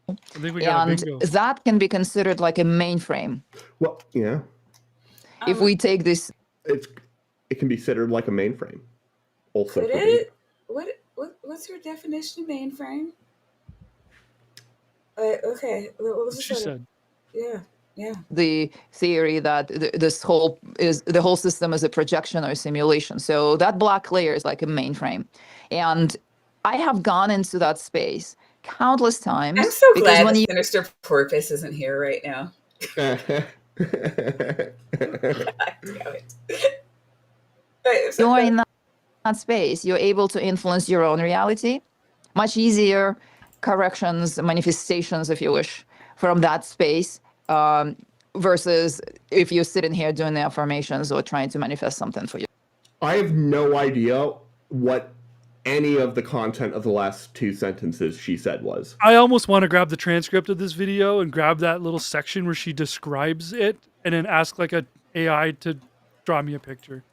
I think we got a And bingo. that can be considered like a mainframe. Well, yeah, If we take this, it can be considered like a mainframe. Also, Could it? What's your definition of mainframe? Okay, what was She this? said. Yeah. the theory that the whole system is a projection or simulation. So that black layer is like a mainframe. And I have gone into that space countless times. I'm so because glad when that you Sinister Porpoise isn't here right now. God damn it. you're in that space, you're able to influence your own reality. Much easier corrections, manifestations, if you wish, from that space, versus if you're sitting here doing the affirmations or trying to manifest something for you. I have no idea what any of the content of the last two sentences she said was. I almost want to grab the transcript of this video and grab that little section where she describes it and then ask like a AI to draw me a picture.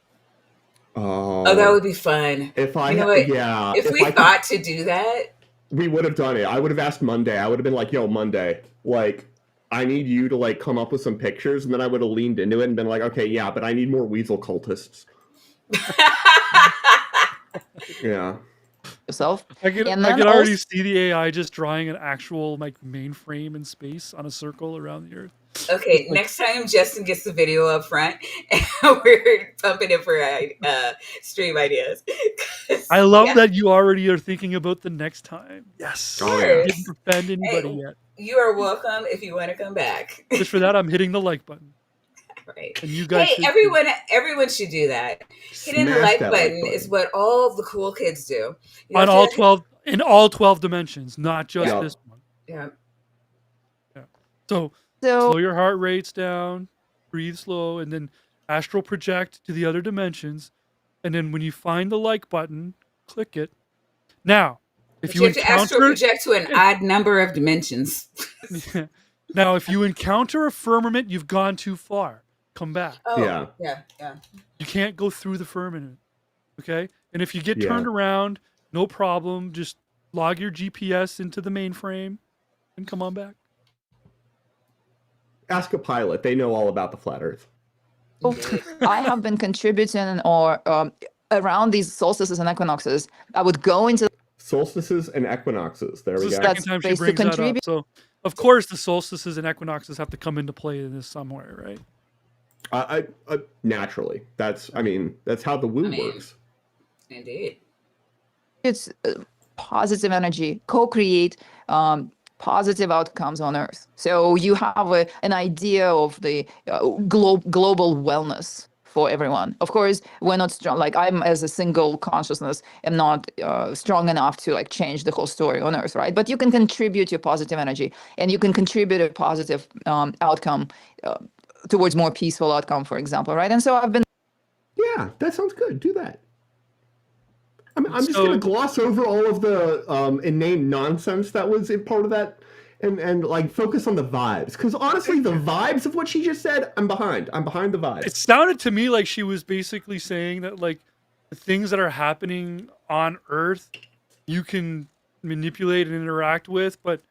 Oh, that would be fun. If I, you know what? yeah, if we thought to do that, we would have done it. I would have asked Monday. I would have been like, "Yo, Monday, like, I need you to like come up with some pictures," and then I would have leaned into it and been like, "Okay, yeah, but I need more weasel cultists." Yeah. Yourself. I can already see the AI just drawing an actual like mainframe in space on a circle around the Earth. Okay, next time Justin gets the video up front and we're pumping it for stream ideas. I love that you already are thinking about the next time. Yes. Oh, yeah. Didn't offend anybody yet. You are welcome if you want to come back. Just for that, I'm hitting the like button. Right. And you guys hey, everyone should do that. Hitting the like button is what all the cool kids do. On all 12 in all 12 dimensions, not just this one. Yeah. So slow your heart rates down, breathe slow, and then astral project to the other dimensions. And then when you find the like button, click it. Now, if you have to astral project to an odd number of dimensions. Now, if you encounter a firmament, you've gone too far. Come back. Oh, yeah. You can't go through the firmament. Okay? And if you get turned around, no problem. Just log your GPS into the mainframe and come on back. Ask a pilot. They know all about the flat Earth. I have been contributing or around these solstices and equinoxes. I would go into solstices and equinoxes. There we go. It's the second time she brings that up. So, of course, the solstices and equinoxes have to come into play in this somewhere, right? Naturally. That's how the woo works. Indeed. It's positive energy, co-create positive outcomes on Earth. So you have an idea of the global wellness for everyone. Of course, we're not strong. Like I'm, as a single consciousness, am not strong enough to like change the whole story on Earth, right? But you can contribute your positive energy, and you can contribute a positive outcome towards more peaceful outcome, for example, right? And so I've been. Yeah, that sounds good. Do that. I'm just going to gloss over all of the inane nonsense that was in part of that, and like focus on the vibes. Because honestly, the vibes of what she just said, I'm behind. I'm behind the vibes. It sounded to me like she was basically saying that like the things that are happening on Earth, you can manipulate and interact with, but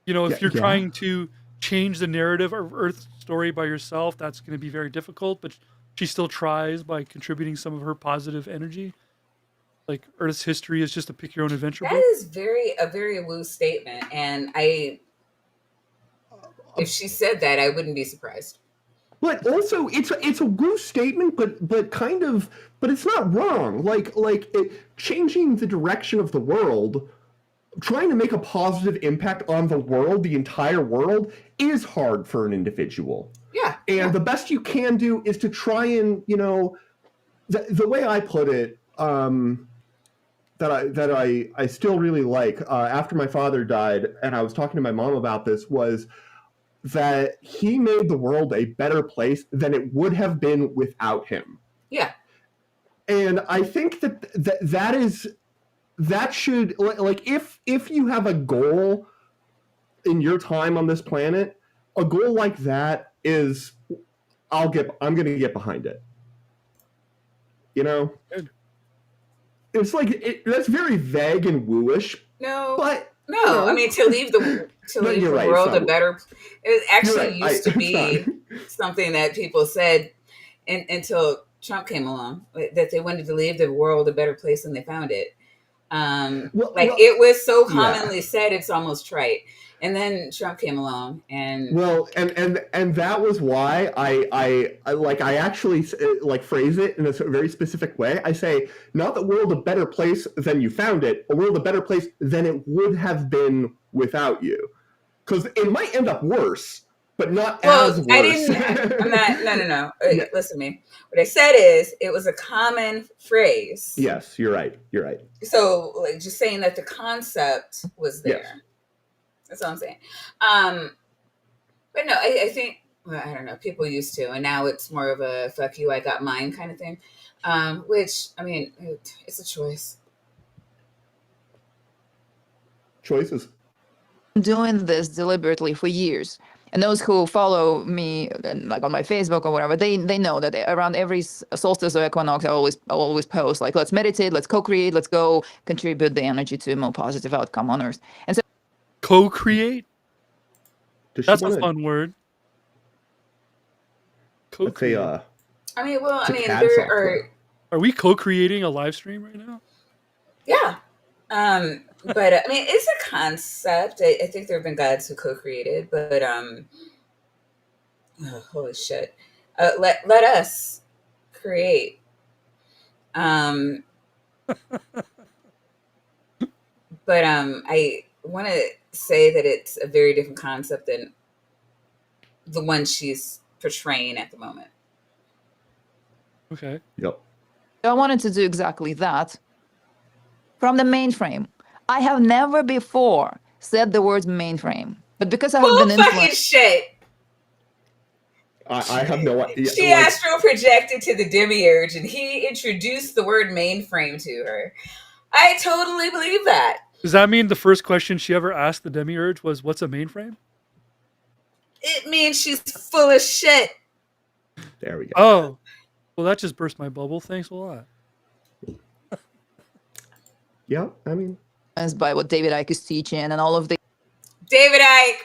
you know, if you're trying to change the narrative of Earth's story by yourself, that's going to be very difficult. But she still tries by contributing some of her positive energy. Like Earth's history is just a pick your own adventure book. That is a very woo statement, and if she said that, I wouldn't be surprised. But also, it's a woo statement, but it's not wrong. Like changing the direction of the world trying to make a positive impact on the world, the entire world, is hard for an individual. Yeah. And the best you can do is to try and, the way I put it, that I still really like, after my father died, and I was talking to my mom about this, was that he made the world a better place than it would have been without him. Yeah. And I think that should, like, if you have a goal in your time on this planet, a goal like that is, I'm going to get behind it. Good. It's like, that's very vague and wooish. No. But no, I mean, to leave the world a better. It actually used to be something that people said until Trump came along, that they wanted to leave the world a better place than they found it. It was so commonly said, it's almost trite. And then Trump came along, and and that was why I actually phrase it in a very specific way. I say, not the world a better place than you found it, a world a better place than it would have been without you, because it might end up worse, but not as worse. I'm not. No. Listen to me. What I said is, it was a common phrase. Yes, you're right. So, like, just saying that the concept was there. Yes. That's all I'm saying. But no, I think, well, I don't know, people used to, and now it's more of a fuck you, I got mine kind of thing. Which, I mean, it's a choice. Choices. I'm doing this deliberately for years. And those who follow me, like on my Facebook or whatever, they know that around every solstice or equinox, I always post, like, let's meditate, let's co-create, let's go contribute the energy to a more positive outcome on Earth. And so, co-create? That's a fun word. Co-create. Are we co-creating a live stream right now? Yeah. But I mean, it's a concept. I think there have been gods who co-created, but holy shit. Let us create. But I want to say that it's a very different concept than the one she's portraying at the moment. Okay. Yep. I wanted to do exactly that from the mainframe. I have never before said the word mainframe, but because I have been influenced. Fucking shit. I have no idea. She astral projected to the Demiurge, and he introduced the word mainframe to her. I totally believe that. Does that mean the first question she ever asked the Demiurge was, what's a mainframe? It means she's full of shit. There we go. Oh. Well, that just burst my bubble. Thanks a lot. Yeah, I mean, as by what David Icke is teaching and all of the David Icke.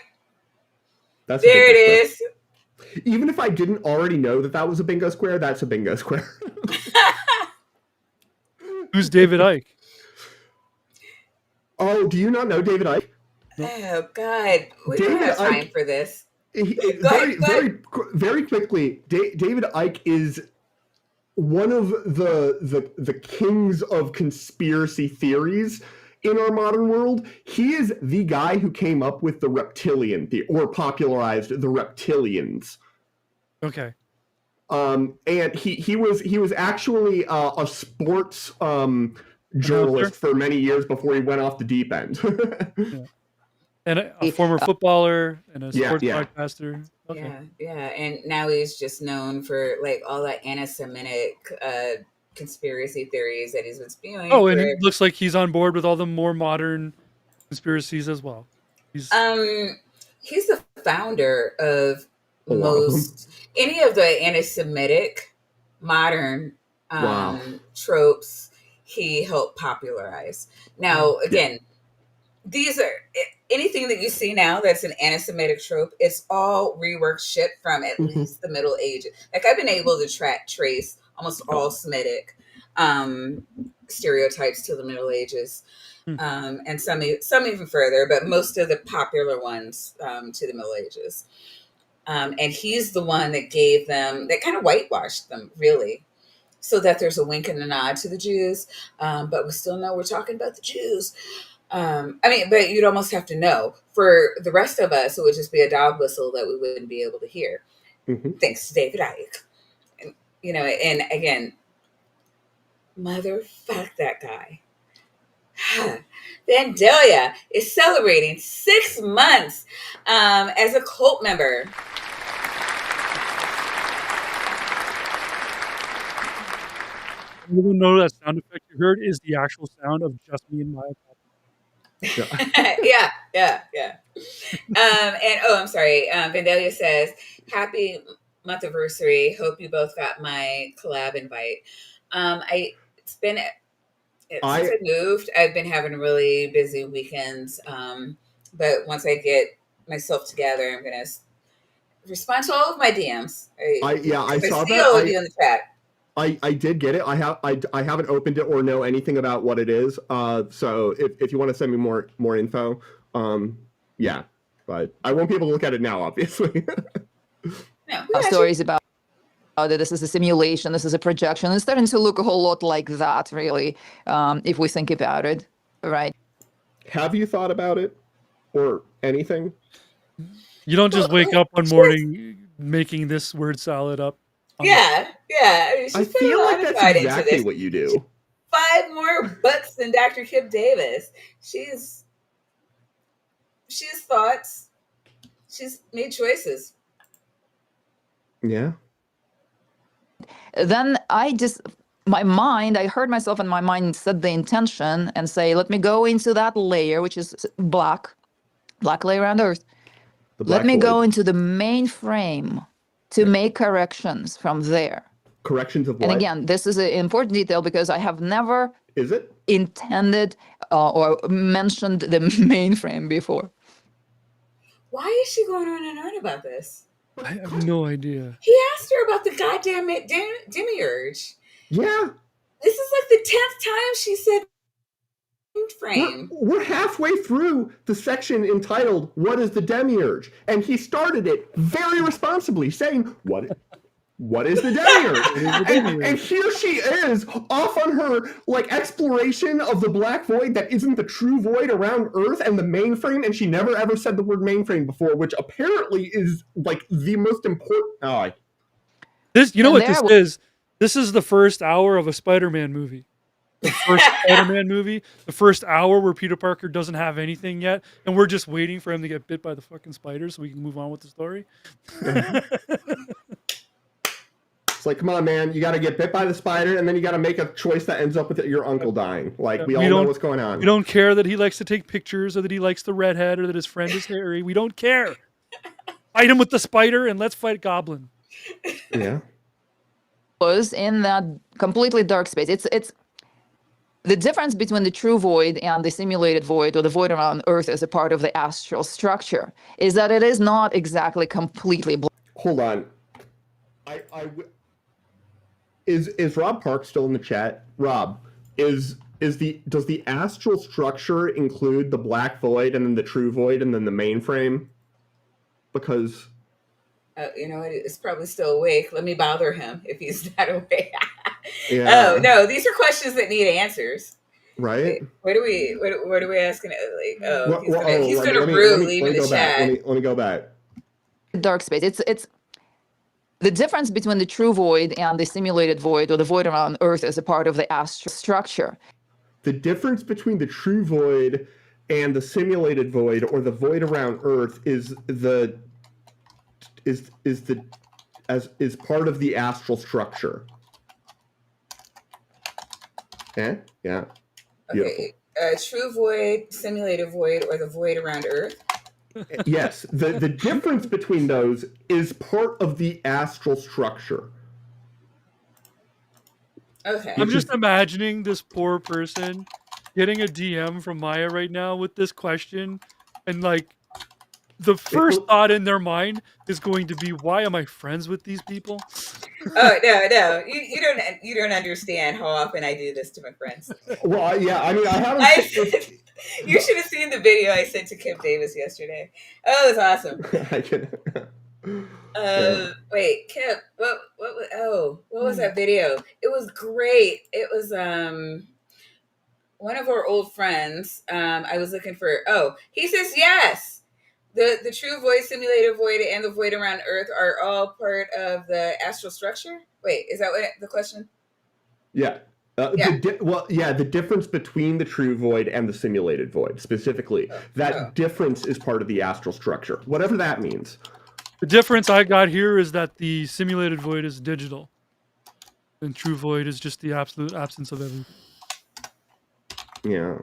That's there it is. Even if I didn't already know that was a bingo square, that's a bingo square. Who's David Icke? Oh, do you not know David Icke? Oh God, we don't have time for this. Very quickly, David Icke is one of the kings of conspiracy theories in our modern world. He is the guy who came up with the reptilian theory, or popularized the reptilians. Okay. And he was actually a sports journalist for many years before he went off the deep end. Yeah. And a former footballer and a sports broadcaster. Okay. Yeah, and now he's just known for like all that anti-Semitic conspiracy theories that he's been spewing. Oh, and it looks like he's on board with all the more modern conspiracies as well. He's the founder of any of the anti-Semitic modern tropes. He helped popularize. Now, again, these are anything that you see now that's an anti-Semitic trope. It's all reworked shit from at least the Middle Ages. Like, I've been able to trace almost all Semitic stereotypes to the Middle Ages, and some even further, but most of the popular ones to the Middle Ages. And he's the one that gave them, that kind of whitewashed them, really, so that there's a wink and a nod to the Jews. But we still know we're talking about the Jews. I mean, but you'd almost have to know. For the rest of us, it would just be a dog whistle that we wouldn't be able to hear. Mhm. Thanks to David Icke. And, and again, motherfuck that guy. Vandalia is celebrating 6 months as a cult member. You know that sound effect you heard is the actual sound of just me and my Yeah. And I'm sorry. Vandalia says, "Happy month-iversary. Hope you both got my collab invite." It's been since I moved. I've been having really busy weekends. But once I get myself together, I'm gonna respond to all of my DMs. I saw see that. all of you in the chat. I did get it. I haven't opened it or know anything about what it is. So if you want to send me more info, yeah. But I won't be able to look at it now, obviously. No, stories about that this is a simulation, this is a projection. It's starting to look a whole lot like that, really, if we think about it, right? Have you thought about it or anything? You don't just wake up one morning making this word salad up. Yeah. I mean, I feel like that's exactly what you do. 5 more books than Dr. Kip Davis. She's thoughts. She's made choices. Yeah. Then I heard myself in my mind set the intention and say, let me go into that layer, which is black layer around Earth. Let me go into the mainframe to make corrections from there. Corrections of what? And again, this is an important detail because I have never intended or mentioned the mainframe before. Why is she going on and on about this? I have no idea. He asked her about the goddamn Demiurge. Yeah. This is like the 10th time she said frame. We're halfway through the section entitled "What is the Demiurge?" and he started it very responsibly, saying, "What is the Demiurge?" and here she is off on her exploration of the black void that isn't the true void around Earth and the mainframe, and she never ever said the word mainframe before, which apparently is the most important. This is? This is the first hour of a Spider-Man movie. The first Spider-Man movie, the first hour where Peter Parker doesn't have anything yet, and we're just waiting for him to get bit by the fucking spider so we can move on with the story. It's like, come on, man, you got to get bit by the spider, and then you got to make a choice that ends up with your uncle dying. We all know what's going on. We don't care that he likes to take pictures, or that he likes the redhead, or that his friend is Harry. We don't care. Fight him with the spider, and let's fight Goblin. Yeah. Was in that completely dark space. It's the difference between the true void and the simulated void, or the void around Earth as a part of the astral structure, is that it is not exactly completely black. Hold on. Is Rob Park still in the chat? Rob, does the astral structure include the black void and then the true void and then the mainframe? Because it's probably still awake. Let me bother him if he's not awake. Yeah. Oh no, these are questions that need answers. Right? What are we asking? He's gonna leave in the chat. Let me go back. Dark space. It's the difference between the true void and the simulated void, or the void around Earth as a part of the astral structure. The difference between the true void and the simulated void, or the void around Earth, is part of the astral structure. Yeah. Okay. True void, simulated void, or the void around Earth. Yes, the difference between those is part of the astral structure. Okay. I'm just imagining this poor person getting a DM from Maya right now with this question, and the first thought in their mind is going to be, why am I friends with these people? Oh no, you don't understand how often I do this to my friends. Well, yeah, I mean, I haven't. You should have seen the video I sent to Kim Davis yesterday. Oh, it was awesome. I can. Wait, Kip, what was that video? It was great. It was one of our old friends. I was looking for. Oh, he says yes. The true void, simulated void, and the void around Earth are all part of the astral structure. Wait, is that what the question? Yeah. Yeah. The difference between the true void and the simulated void, specifically, that difference is part of the astral structure, whatever that means. The difference I got here is that the simulated void is digital, and true void is just the absolute absence of everything. Yeah.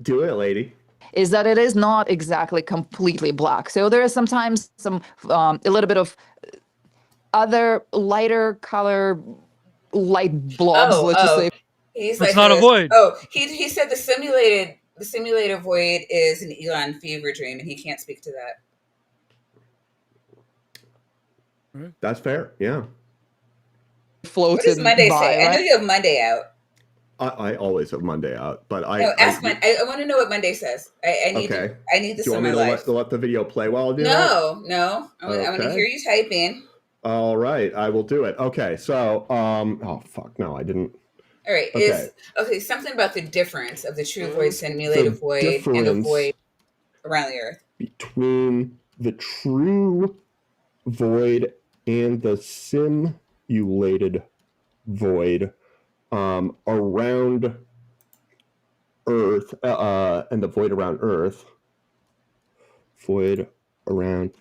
Do it, lady. Is that it is not exactly completely black. So there is sometimes some a little bit of other lighter color light blobs. Let's just say He's It's not a void. Oh, he said the simulated void is an Elon fever dream, and he can't speak to that. That's fair. Yeah. floated What does Monday by, say? I know right? you have Monday out. I always have Monday out, but I want to know what Monday says. I need okay. I need this Do you in want my me life. to let the video play while I do that? No. I want to hear you typing. All right, I will do it. Okay, so oh fuck, no, I didn't. All right, Okay. Something about the difference of the true void, simulated void, and the void around the Earth. Between the true void and the simulated void around Earth, and the void around Earth. Void around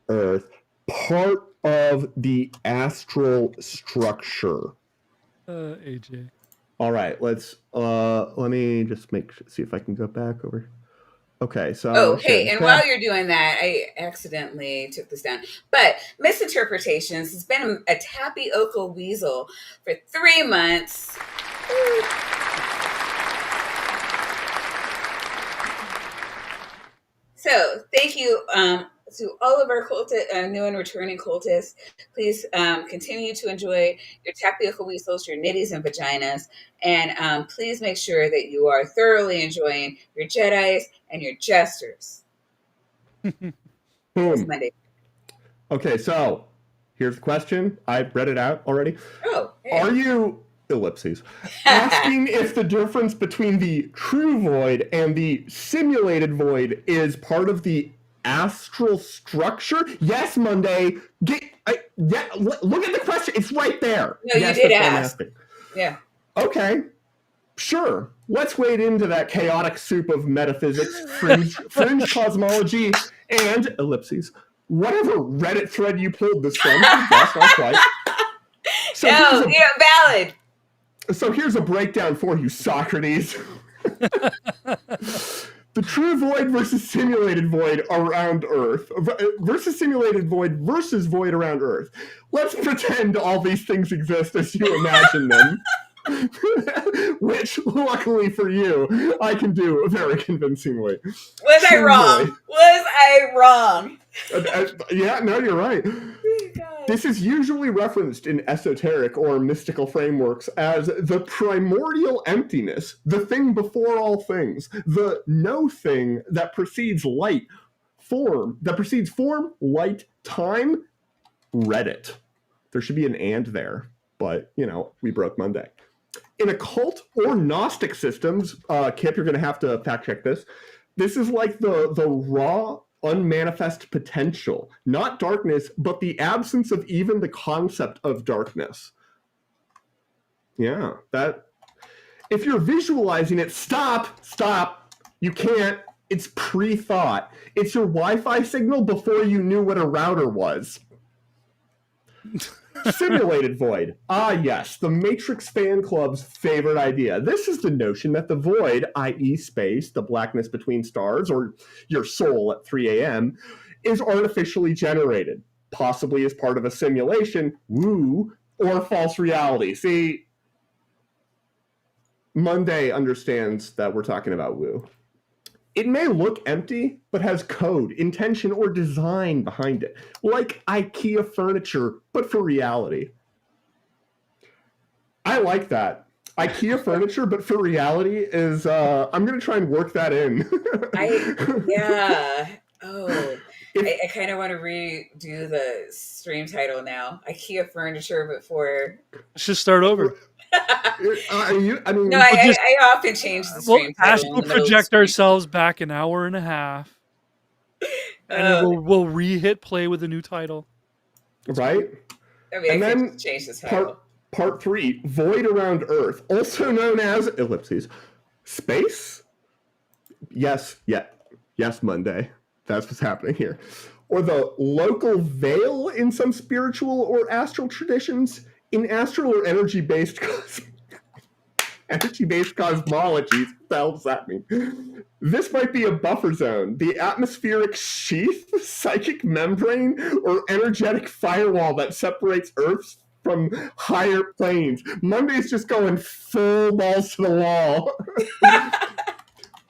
Earth. Part of the astral structure. AJ. All right, let me just see if I can go back over. Okay, so and while you're doing that, I accidentally took this down. But misinterpretations has been a tapioca weasel for 3 months. So thank you to all of our new and returning cultists. Please continue to enjoy your tapioca weasels, your nitties and vaginas, and please make sure that you are thoroughly enjoying your Jedis and your jesters. Boom. Okay, so here's the question. I've read it out already. Are you asking if the difference between the true void and the simulated void is part of the astral structure? Yes, Monday. Look at the question. It's right there. No, yes, you did ask. Yeah. Okay. Sure. Let's wade into that chaotic soup of metaphysics, fringe cosmology, and ellipses. Whatever Reddit thread you pulled this from. That's not quite. So valid. So here's a breakdown for you, Socrates. The true void versus simulated void around Earth. Versus simulated void versus void around Earth. Let's pretend all these things exist as you imagine them. Which, luckily for you, I can do very convincingly. Was I wrong? Yeah, no, you're right. This is usually referenced in esoteric or mystical frameworks as the primordial emptiness, the thing before all things, the no thing that precedes form, light, time, Reddit. There should be an and there, but, we broke Monday. In occult or Gnostic systems, Kip, you're going to have to fact check this. This is like the raw, unmanifest potential, not darkness, but the absence of even the concept of darkness. Yeah, that. If you're visualizing it, stop. You can't. It's pre-thought. It's your Wi-Fi signal before you knew what a router was. Simulated void. Ah, yes, the Matrix fan club's favorite idea. This is the notion that the void, i.e. space, the blackness between stars, or your soul at 3 a.m., is artificially generated, possibly as part of a simulation, woo, or false reality. See, Monday understands that we're talking about woo. It may look empty, but has code, intention, or design behind it. Like IKEA furniture, but for reality. I like that. IKEA furniture, but for reality is, I'm going to try and work that in. I kind of want to redo the stream title now. IKEA furniture, but for... Let's just start over. I mean, No, I often change the We'll stream title in astral the middle of the project stream. ourselves back an hour and a half, and then we'll re-hit play with a new title. right? I mean, And I could then just change the title. Part 3, Void Around Earth, also known as ellipses. Space? Yes, Monday. That's what's happening here. Or the local veil in some spiritual or astral traditions. In astral or energy-based cosmologies, what the hell does that mean? This might be a buffer zone, the atmospheric sheath, psychic membrane, or energetic firewall that separates Earth from higher planes. Monday's just going full balls to the wall.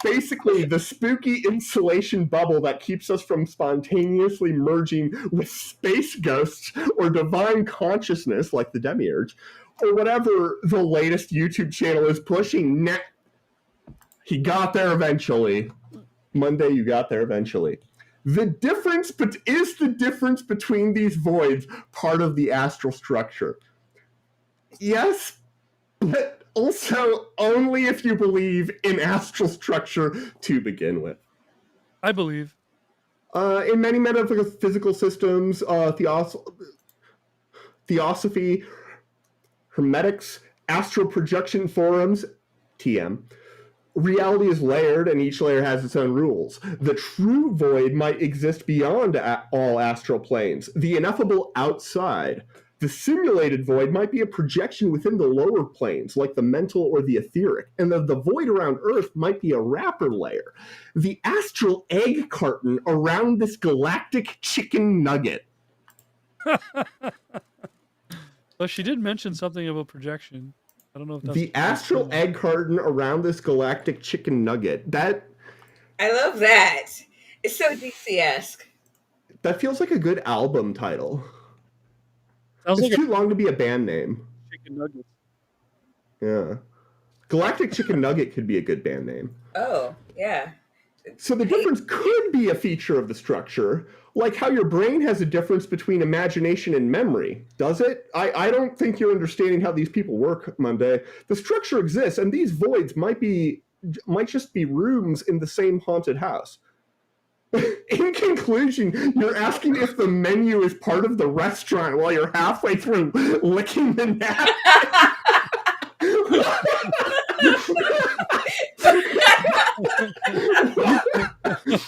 Basically, the spooky insulation bubble that keeps us from spontaneously merging with space ghosts or divine consciousness, like the Demiurge, or whatever the latest YouTube channel is pushing. He got there eventually. Monday, you got there eventually. Is the difference between these voids part of the astral structure? Yes, but also only if you believe in astral structure to begin with. I believe. In many metaphysical systems, theosophy, hermetics, astral projection forums, TM, reality is layered and each layer has its own rules. The true void might exist beyond all astral planes, the ineffable outside. The simulated void might be a projection within the lower planes, like the mental or the etheric, and the void around Earth might be a wrapper layer. The astral egg carton around this galactic chicken nugget. Well, she did mention something about projection. I don't know if that's the astral egg carton around this galactic chicken nugget. I love that. It's so DC-esque. That feels like a good album title. Sounds it's like too long to be a band name. Chicken nuggets. Yeah. Galactic Chicken Nugget could be a good band name. Oh, yeah. So the difference could be a feature of the structure, like how your brain has a difference between imagination and memory. Does it? I don't think you're understanding how these people work, Monday. The structure exists, and these voids might just be rooms in the same haunted house. In conclusion, you're asking if the menu is part of the restaurant while you're halfway through licking the napkin.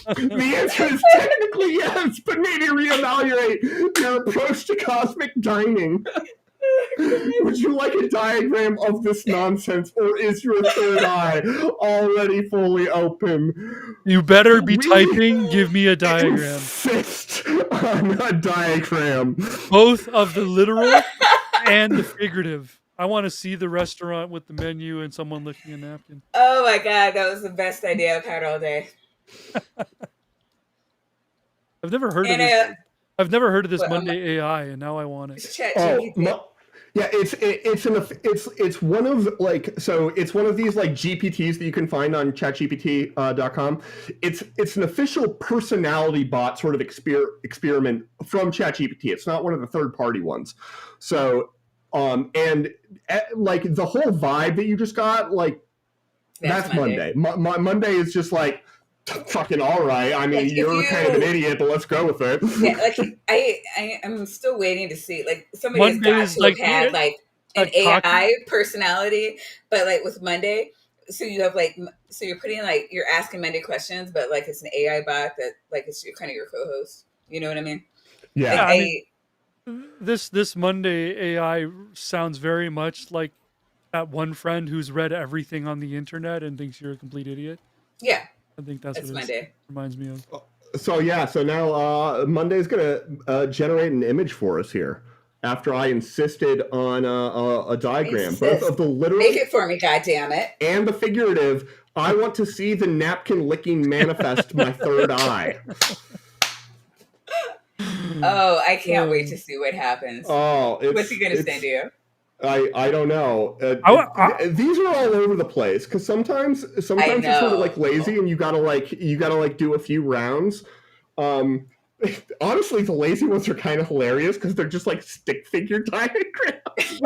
The answer is technically yes, but maybe reevaluate your approach to cosmic dining. Would you like a diagram of this nonsense, or is your third eye already fully open? You better be typing, give me a diagram. Insist on a diagram. Both of the literal and the figurative. I want to see the restaurant with the menu and someone licking a napkin. Oh my god, that was the best idea I've had all day. I've never heard of this. I've never heard of this Monday AI, and now I want it. Yeah, it's one of it's one of these like GPTs that you can find on ChatGPT.com. It's an official personality bot sort of experiment from ChatGPT. It's not one of the third-party ones. So, and like the whole vibe that you just got, like that's Monday. Monday is just like fucking all right. I mean, you're kind of an idiot, but let's go with it. Yeah, like I'm still waiting to see. Like somebody has got to have had like an AI personality, but like with Monday, so you have like you're putting like you're asking Monday questions, but like it's an AI bot that like it's kind of your co-host. You know what I mean? Yeah. Like, This Monday AI sounds very much like that one friend who's read everything on the internet and thinks you're a complete idiot. Yeah. I think that's what Monday reminds me of. So now Monday's gonna generate an image for us here. After I insisted on a diagram, both of the literal, make it for me, goddammit, and the figurative. I want to see the napkin licking manifest my third eye. Oh, I can't wait to see what happens. Oh, what's he gonna send you? I don't know. These are all over the place because sometimes you're sort of like lazy and you gotta do a few rounds. Honestly, the lazy ones are kind of hilarious because they're just like stick figure diagrams.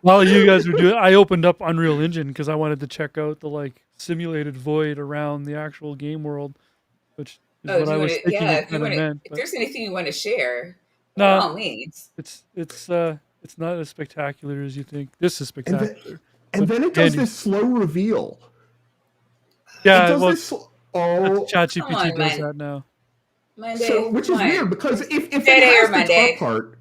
While you guys were doing, I opened up Unreal Engine because I wanted to check out the like simulated void around the actual game world, which is Oh, what do I you want was to? thinking Yeah, it if you kind of want to, meant. if But there's anything you want to share, by no, all means. it's not as spectacular as you think. This is And spectacular. and But then it does Andy, this slow reveal. It yeah, does well, this. Oh, Come ChatGPT on, does that now. so Monday. which Come is weird on. because if it Friday or has the top Monday. part,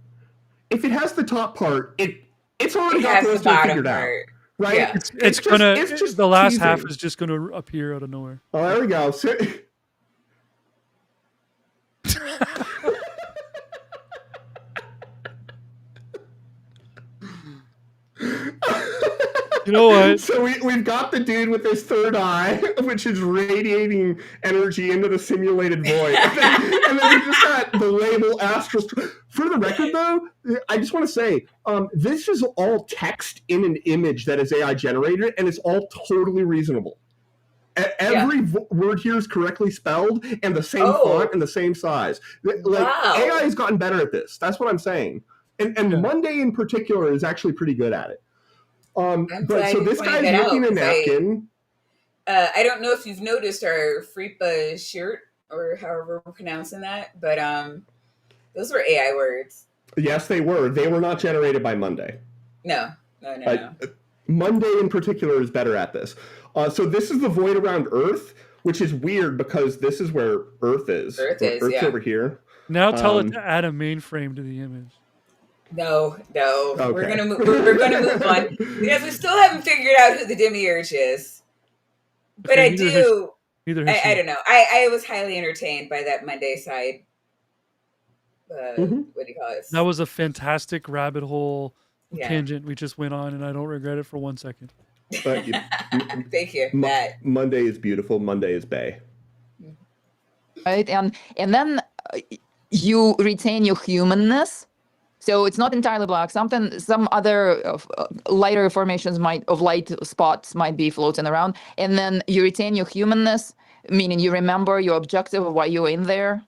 it's already It got the has the rest of it bottom figured out, part. right? Yeah. It's gonna it's just the last half teasing. is just gonna appear out of nowhere. Oh, there we go. So, You know what? So we've got the dude with his third eye, which is radiating energy into the simulated void. And then we just got the label Astral. For the record, though, I just want to say, this is all text in an image that is AI generated, and it's all totally reasonable. Every word here is correctly spelled, and the same font and the same size. Like, Wow. AI has gotten better at this. That's what I'm saying. And Yeah. Monday in particular is actually pretty good at it. I'm But glad so you this pointed guy's that licking out, a 'cause napkin. I don't know if you've noticed our Freepa shirt or however we're pronouncing that, but those were AI words. Yes, they were. They were not generated by Monday. No. Monday in particular is better at this. So this is the void around Earth, which is weird because this is where Earth is. Earth's over here. Now tell it to add a mainframe to the image. No. Okay. We're gonna move on because we still haven't figured out who the Demiurge is. But Okay, I neither do. has she. I don't know. I was highly entertained by that Monday side. What do you call it? That was a fantastic rabbit hole Yeah. tangent we just went on, and I don't regret it for 1 second. Thank you. Monday is beautiful. Monday is bae. Right, and then you retain your humanness. So it's not entirely black. Some other lighter formations of light spots might be floating around, and then you retain your humanness, meaning you remember your objective of why you're in there.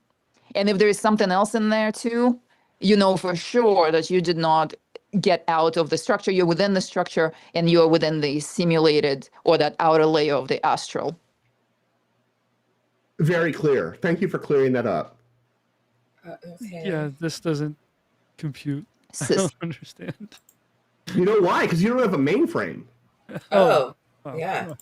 And if there is something else in there too, you know for sure that you did not get out of the structure. You're within the structure, and you're within the simulated or that outer layer of the astral. Very clear. Thank you for clearing that up. Okay. Yeah, this doesn't compute. I don't understand. You know why? Because you don't have a mainframe. Oh, yeah.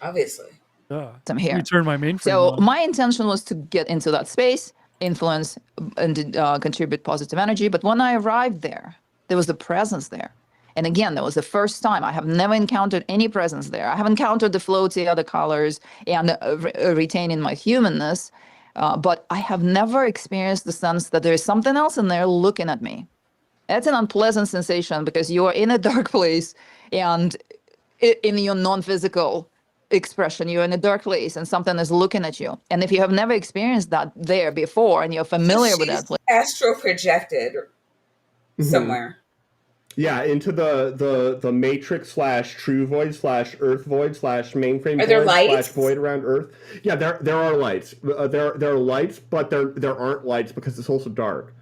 Obviously. I'm here. You turn my mainframe So on. my intention was to get into that space, influence, and contribute positive energy. But when I arrived there was the presence there. And again, that was the first time. I have never encountered any presence there. I have encountered the floaty other colors and retaining my humanness. But I have never experienced the sense that there is something else in there looking at me. That's an unpleasant sensation because you are in a dark place and in your non-physical expression, you're in a dark place and something is looking at you. And if you have never experienced that there before and you're familiar with that place. Astral projected somewhere. Yeah, into the matrix / true void / earth void / mainframe Are there void lights? / void around Earth. Yeah, there are lights. There are lights, but there aren't lights because it's also dark.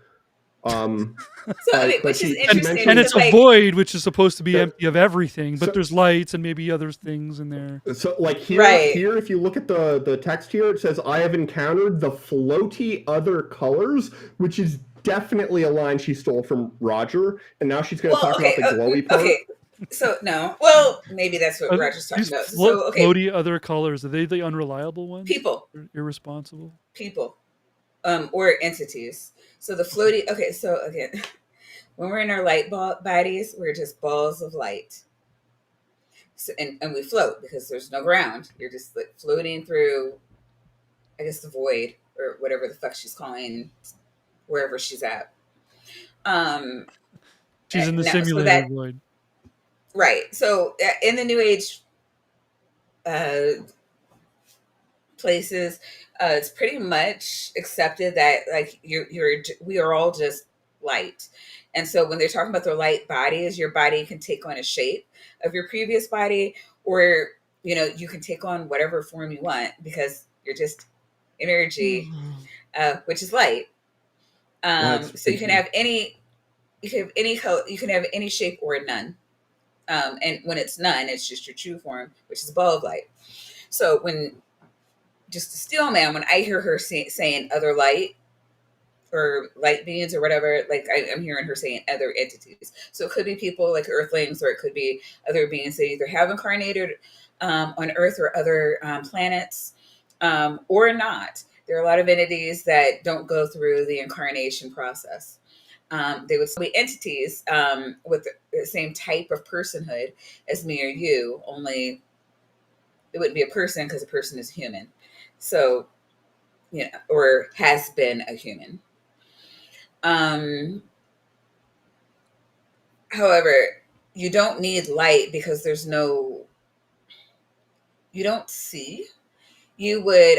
Which is interesting. And it's a void, which is supposed to be empty of everything, but there's lights and maybe other things in there. So, like here, if you look at the text here, it says, "I have encountered the floaty other colors," which is definitely a line she stole from Roger, and now she's going to talk about the glowy part. Okay, so no, well, maybe that's what Roger's talking about. So, floaty other colors, are they the unreliable ones? People. Irresponsible? People. Or entities. So the floaty, okay, so again, when we're in our light bodies, we're just balls of light. So, and we float because there's no ground. You're just like floating through, I guess, the void or whatever the fuck she's calling wherever she's at. She's in the simulated void. Right. So in the New Age places, it's pretty much accepted that like we are all just light. And so when they're talking about their light bodies, your body can take on a shape of your previous body, or you can take on whatever form you want because you're just energy, which is light. So you can have any color, you can have any shape or none. And when it's none, it's just your true form, which is a ball of light. So when just a steel man, when I hear her saying other light or light beings or whatever, like I'm hearing her saying other entities. So it could be people like earthlings, or it could be other beings that either have incarnated on Earth or other planets, or not. There are a lot of entities that don't go through the incarnation process. They would still be entities with the same type of personhood as me or you, only it wouldn't be a person because a person is human. So, or has been a human. However, you don't need light because you don't see. You would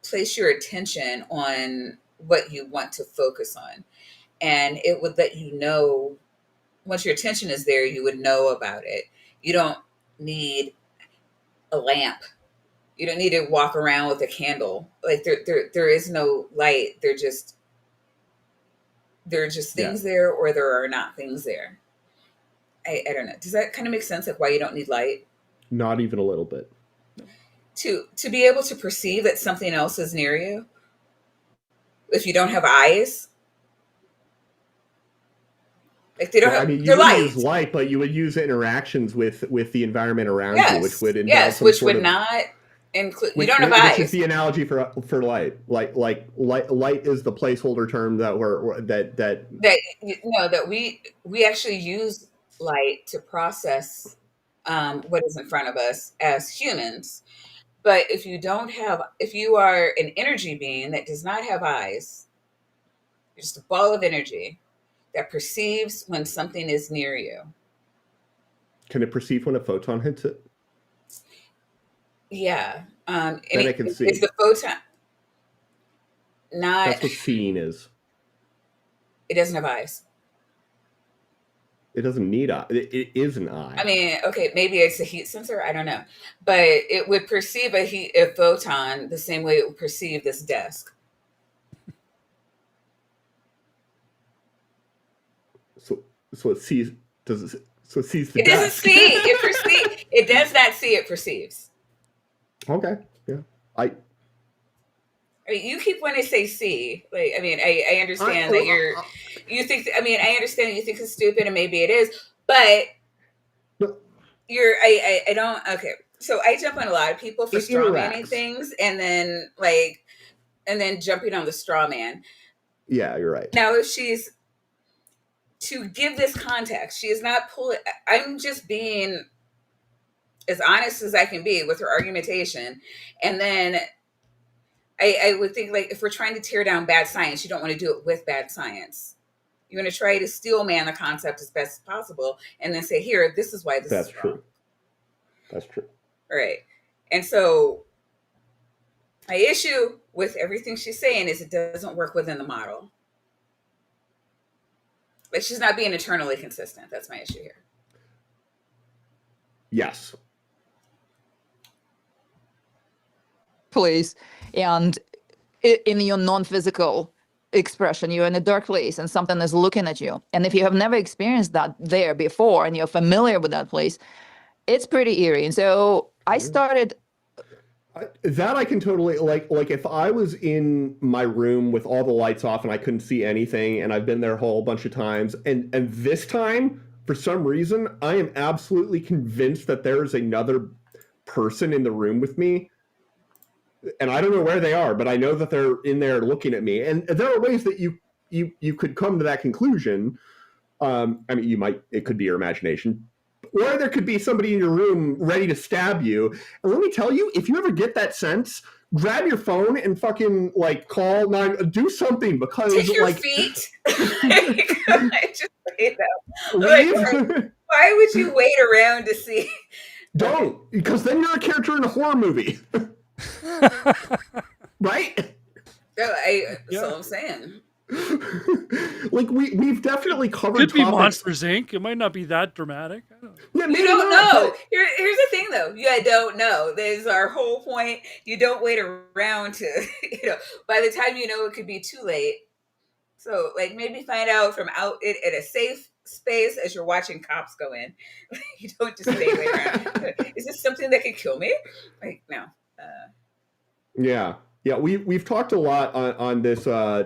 place your attention on what you want to focus on, and it would let you know. Once your attention is there, you would know about it. You don't need a lamp. You don't need to walk around with a candle. Like there is no light. There are just things there, or there are not things there. I don't know. Does that kind of make sense? Like why you don't need light? Not even a little bit. To be able to perceive that something else is near you, if you don't have eyes, like they don't have. I mean, you they're would light. use light, but you would use interactions with the environment around Yes, you, which would involve yes, some which sort would of, not include. You don't have eyes. Which is the analogy for light. Light is the placeholder term that that we actually use light to process what is in front of us as humans. But if you are an energy being that does not have eyes, you're just a ball of energy that perceives when something is near you. Can it perceive when a photon hits it? Yeah. Then it can see. It's the photon. That's what seeing is. It doesn't have eyes. It doesn't need eye. It is an eye. I mean, okay, maybe it's a heat sensor. I don't know, but it would perceive a photon the same way it would perceive this desk. So it sees. Does it? So it sees the. It doesn't see. It perceives. It does not see. It perceives. Okay. Yeah. I mean, you keep wanting to say see. Like, I mean, I understand that you think. I mean, I understand that you think it's stupid, and maybe it is, but I don't. Okay, so I jump on a lot of people for straw manning things, and then jumping on the straw man. Yeah, you're right. Now, if she's to give this context, she is not pulling. I'm just being as honest as I can be with her argumentation, and then I would think, like, if we're trying to tear down bad science, you don't want to do it with bad science. You want to try to steel man the concept as best as possible, and then say, "Here, this is why this is wrong." True. That's true. All right, and so my issue with everything she's saying is it doesn't work within the model. Like, she's not being eternally consistent. That's my issue here. Yes. Place, and in your non-physical expression, you're in a dark place and something is looking at you. And if you have never experienced that there before and you're familiar with that place, it's pretty eerie. And so I started. That I can totally like if I was in my room with all the lights off and I couldn't see anything, and I've been there a whole bunch of times, and this time for some reason I am absolutely convinced that there is another person in the room with me, and I don't know where they are, but I know that they're in there looking at me. And there are ways that you could come to that conclusion. I mean, it could be your imagination. Or there could be somebody in your room ready to stab you. And let me tell you, if you ever get that sense, grab your phone and fucking call 9, do something, because take your feet. I just hate that. Why would you wait around to see? Don't, because then you're a character in a horror movie, right? That's all I'm saying. We've definitely covered. Could be Monsters Inc. It might not be that dramatic. I don't know. Yeah, you don't know. Here's the thing, though. You don't know. There's our whole point. You don't wait around to, by the time you know, it could be too late. So, maybe find out from out at a safe space as you're watching cops go in. You don't just stay around. Is this something that can kill me? Like, no. Yeah. We've talked a lot on this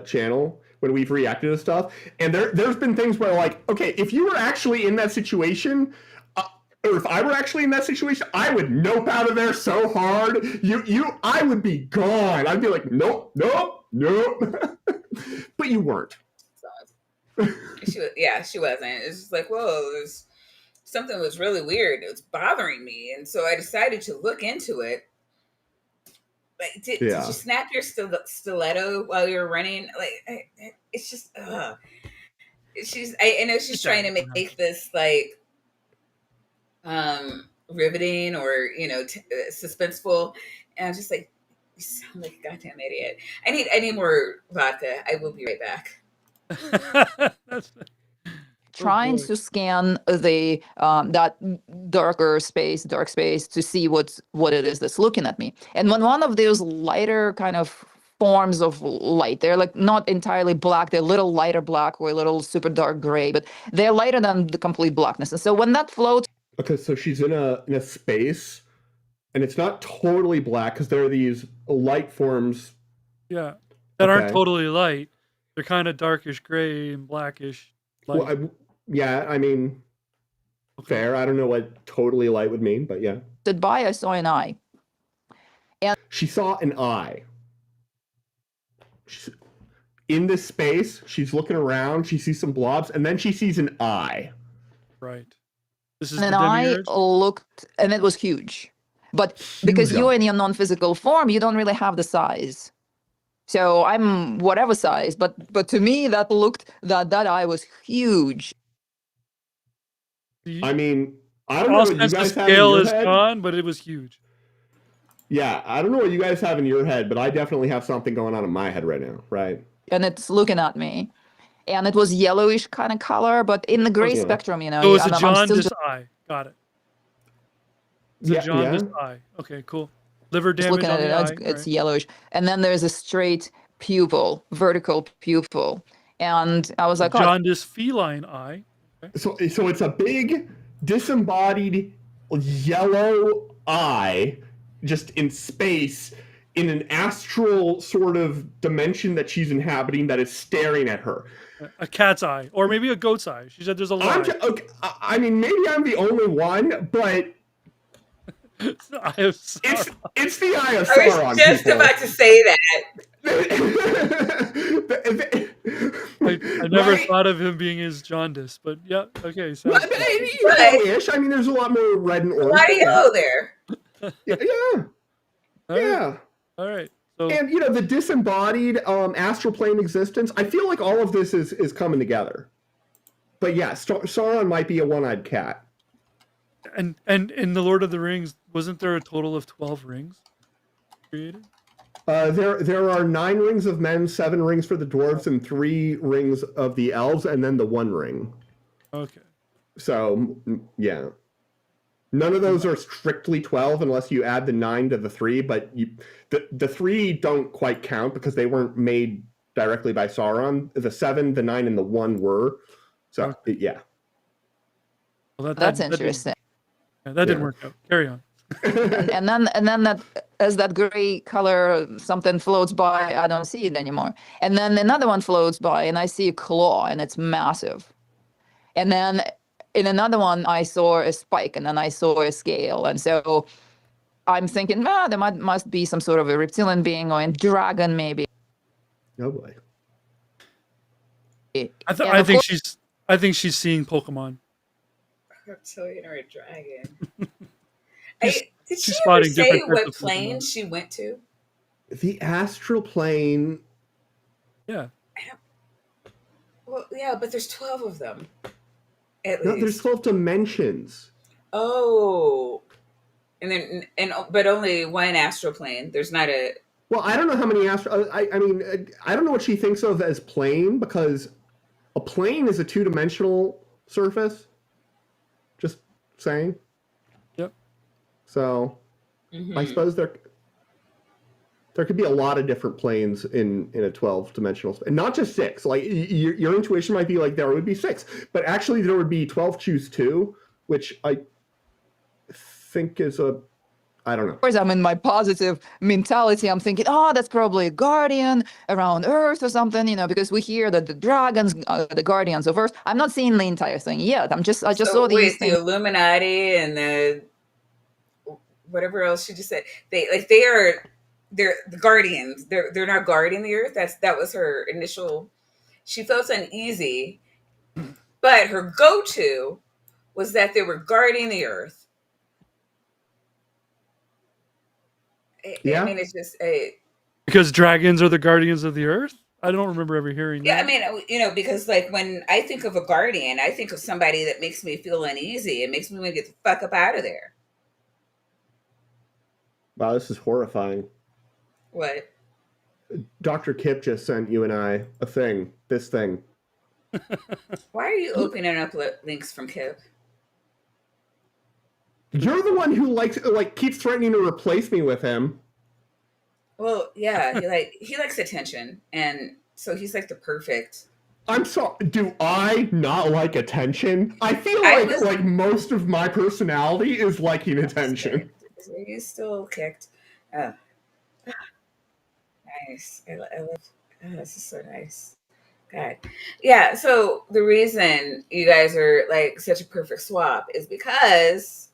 channel when we've reacted to stuff, and there's been things where, like, okay, if you were actually in that situation, or if I were actually in that situation, I would nope out of there so hard. I would be gone. I'd be like, nope. But you weren't. She wasn't. It's just like, whoa, something was really weird. It was bothering me, and so I decided to look into it. Like, did you snap your stiletto while you were running? Like, it's just, I know she's trying to make this like riveting or suspenseful, and I'm just like, you sound like a goddamn idiot. I need more vodka. I will be right back. Trying to scan the that dark space to see what it is that's looking at me. And when one of those lighter kind of forms of light, they're like not entirely black, they're a little lighter black or a little super dark gray, but they're lighter than the complete blackness. And so when that floats, okay, so she's in a space, and it's not totally black because there are these light forms. Yeah, that aren't totally light. They're kind of darkish gray and blackish light. Well, I mean, fair. I don't know what totally light would mean, but yeah. I saw an eye. And she saw an eye. In this space, she's looking around, she sees some blobs, and then she sees an eye. Right. This is an eye looked, and it was huge. But because you're in your non-physical form, you don't really have the size. So I'm whatever size, but to me that eye was huge. I mean, I don't know what you guys have in scale your is head. gone, but it was huge. Yeah, I don't know what you guys have in your head, but I definitely have something going on in my head right now, right? And it's looking at me. And it was yellowish kind of color, but in the gray spectrum, So it was a jaundiced eye. Got it. It's a jaundiced eye. Okay, cool. Liver damage looking at on it, the eye. it's yellowish. And then there's a straight pupil, vertical pupil. And I was like, jaundiced feline eye. Okay. So it's a big, disembodied yellow eye just in space in an astral sort of dimension that she's inhabiting that is staring at her. A cat's eye, or maybe a goat's eye. She said there's a lot. I mean, maybe I'm the only one, but it's the eye of Sauron. It's the eye of Sauron. I was just about to say that. I never thought of him being as jaundiced, but yeah, okay. So ish. I mean, there's a lot more red and orange. A lot of yellow there. Yeah. All right. So, and the disembodied astral plane existence. I feel like all of this is coming together. But yeah, Sauron might be a one-eyed cat. And in the Lord of the Rings, wasn't there a total of 12 rings created? There are 9 rings of men, 7 rings for the dwarves, and 3 rings of the elves, and then the 1 ring. Okay. So yeah, none of those are strictly 12 unless you add the 9 to the 3. But the 3 don't quite count because they weren't made directly by Sauron. The 7, the 9, and the 1 were. So yeah. Well, that's interesting. That didn't work out. Carry on. and then that as that gray color something floats by, I don't see it anymore. And then another one floats by, and I see a claw, and it's massive. And then in another one, I saw a spike, and then I saw a scale. And so I'm thinking, there must be some sort of a reptilian being or a dragon, maybe. Oh boy. I think she's seeing Pokemon. Reptilian or a dragon. Did she spotting ever say different what types of plane Pokemon. she went to? The astral plane. Yeah. Well, yeah, but there's 12 of them. At least. There's 12 dimensions. Oh. But only one astral plane. There's not a... Well, I don't know how many astral... I mean, I don't know what she thinks of as plane, because a plane is a 2-dimensional surface. Just saying. Yep. So, I suppose they're... There could be a lot of different planes in a 12-dimensional space, and not just 6. Like your intuition might be like there would be 6, but actually there would be 12 choose 2, which I think is I don't know. Of course, I'm in my positive mentality. I'm thinking, oh, that's probably a guardian around Earth or something, because we hear that the dragons are the guardians of Earth. I'm not seeing the entire thing yet. I just saw these with things. the Illuminati and the whatever else she just said. They're the guardians. They're not guarding the Earth. That was her initial. She felt uneasy, but her go-to was that they were guarding the Earth. Yeah. I mean, it's just because dragons are the guardians of the earth. I don't remember ever hearing that. I mean, because like when I think of a guardian, I think of somebody that makes me feel uneasy. It makes me want to get the fuck up out of there. Wow, this is horrifying. What? Dr. Kip just sent you and I a thing. This thing. Why are you opening up links from Kip? You're the one who keeps threatening to replace me with him. Well, yeah, he likes attention, and so he's like the perfect. I'm sorry. Do I not like attention? I feel like most of my personality is liking attention. He's still kicked. Oh. Nice. I love. Oh, this is so nice. God. Yeah. So the reason you guys are like such a perfect swap is because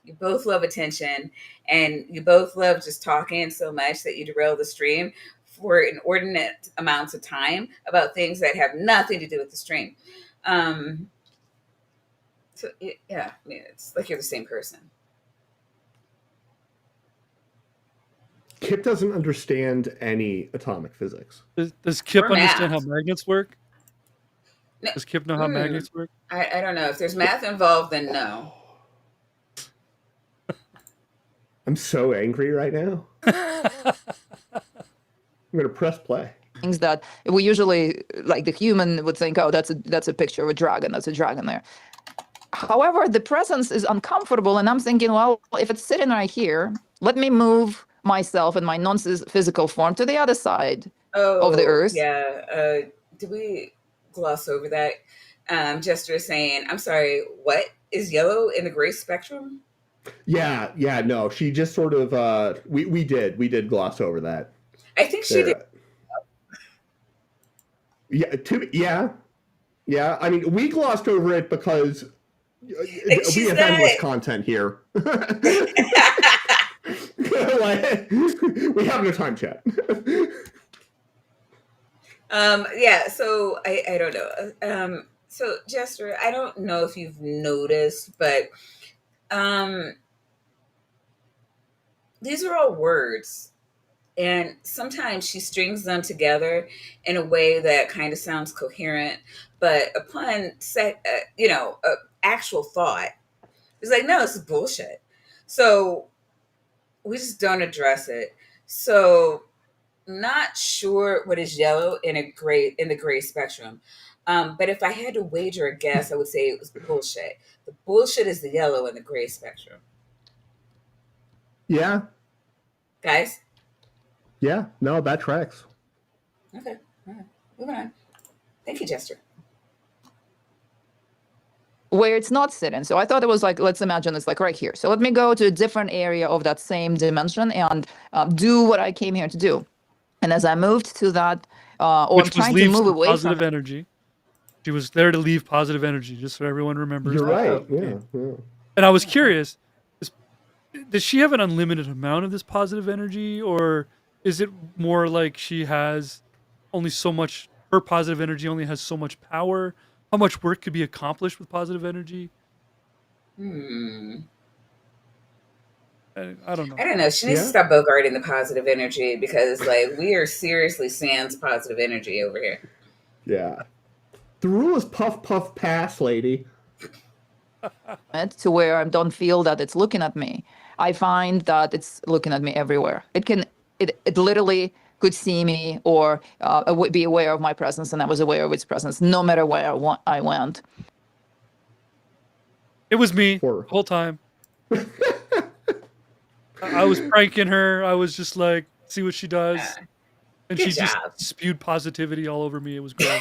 you both love attention, and you both love just talking so much that you derail the stream for inordinate amounts of time about things that have nothing to do with the stream. So yeah, I mean, it's like you're the same person. Kip doesn't understand any atomic physics. Does Kip Or understand math. how magnets work? No. Does Kip know how magnets work? I don't know. If there's math involved, then no. I'm so angry right now. I'm gonna press play. Things that we usually, like the human would think, oh, that's a picture of a dragon. That's a dragon there. However, the presence is uncomfortable, and I'm thinking, well, if it's sitting right here, let me move myself in my non-physical form to the other side of the Earth. Yeah. Did we gloss over that? Jester saying, I'm sorry, what is yellow in the gray spectrum? Yeah, no, she just sort of we did gloss over that. I think she did. Yeah. I mean, we glossed over it because we have endless content here. We have no time chat. Yeah, so I don't know. So Jester, I don't know if you've noticed, but these are all words, and sometimes she strings them together in a way that kind of sounds coherent, but upon actual thought, it's like, no, this is bullshit. So we just don't address it. So not sure what is yellow in the gray spectrum. But if I had to wager a guess, I would say it was bullshit. The bullshit is the yellow in the gray spectrum. Yeah. Guys? Yeah. No, that tracks. Okay. All right. Moving on. Thank you, Jester. Where it's not sitting. So I thought it was like, let's imagine it's like right here. So let me go to a different area of that same dimension and do what I came here to do. And as I moved to that, or I'm trying to move away positive from energy. She was there to leave positive energy, just so everyone remembers. You're right. Yeah. And I was curious, does she have an unlimited amount of this positive energy, or is it more like she has only so much, her positive energy only has so much power? How much work could be accomplished with positive energy? I don't know. I don't know. She needs to stop bogarting the positive energy, because like we are seriously sans positive energy over here. Yeah. The rule is puff, puff, pass, lady. To where I don't feel that it's looking at me. I find that it's looking at me everywhere. It literally could see me or be aware of my presence, and I was aware of its presence no matter where I went. It was me the whole time. I was pranking her. I was just like, see what she does. And Good she just job. spewed positivity all over me. It was great.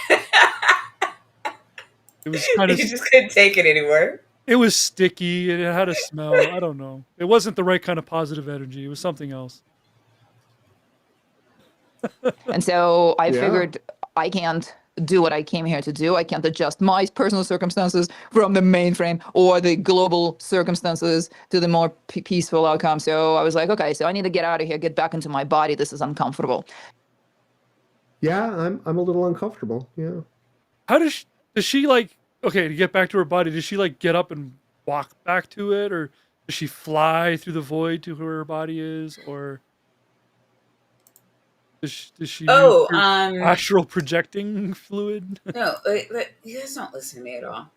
It was kind You of, just couldn't take it anymore. it was sticky and it had a smell. I don't know. It wasn't the right kind of positive energy. It was something else. And so I Yeah. figured I can't do what I came here to do. I can't adjust my personal circumstances from the mainframe or the global circumstances to the more peaceful outcome. So I was like, okay, so I need to get out of here, get back into my body. This is uncomfortable. Yeah, I'm a little uncomfortable. Yeah. How does she like, okay, to get back to her body, does she like get up and walk back to it? Or does she fly through the void to where her body is? Or does she use Oh, her astral projecting fluid? no, you guys don't listen to me at all.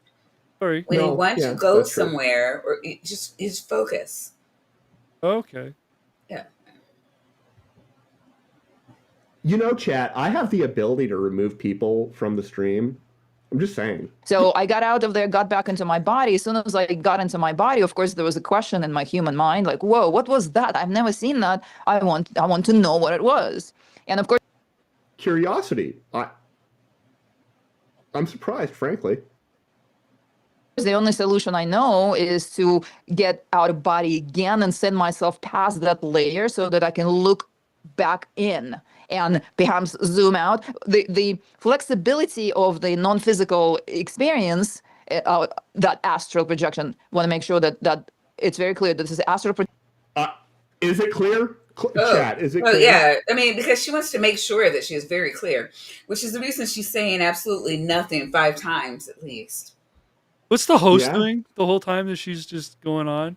Sorry. When you No, want yeah, to go that's true. somewhere, or just focus. Okay. Yeah. You know, chat, I have the ability to remove people from the stream. I'm just saying. So I got out of there, got back into my body. As soon as I got into my body, of course, there was a question in my human mind, like, whoa, what was that? I've never seen that. I want to know what it was. And of course, Curiosity. I'm surprised, frankly. the only solution I know is to get out of body again and send myself past that layer so that I can look back in and perhaps zoom out. The flexibility of the non-physical experience, that astral projection, want to make sure that it's very clear that this is astral projection. Is it clear? Chat, is it Oh, clear? yeah. I mean, because she wants to make sure that she is very clear, which is the reason she's saying absolutely nothing 5 times at least. What's the host Yeah. doing the whole time that she's just going on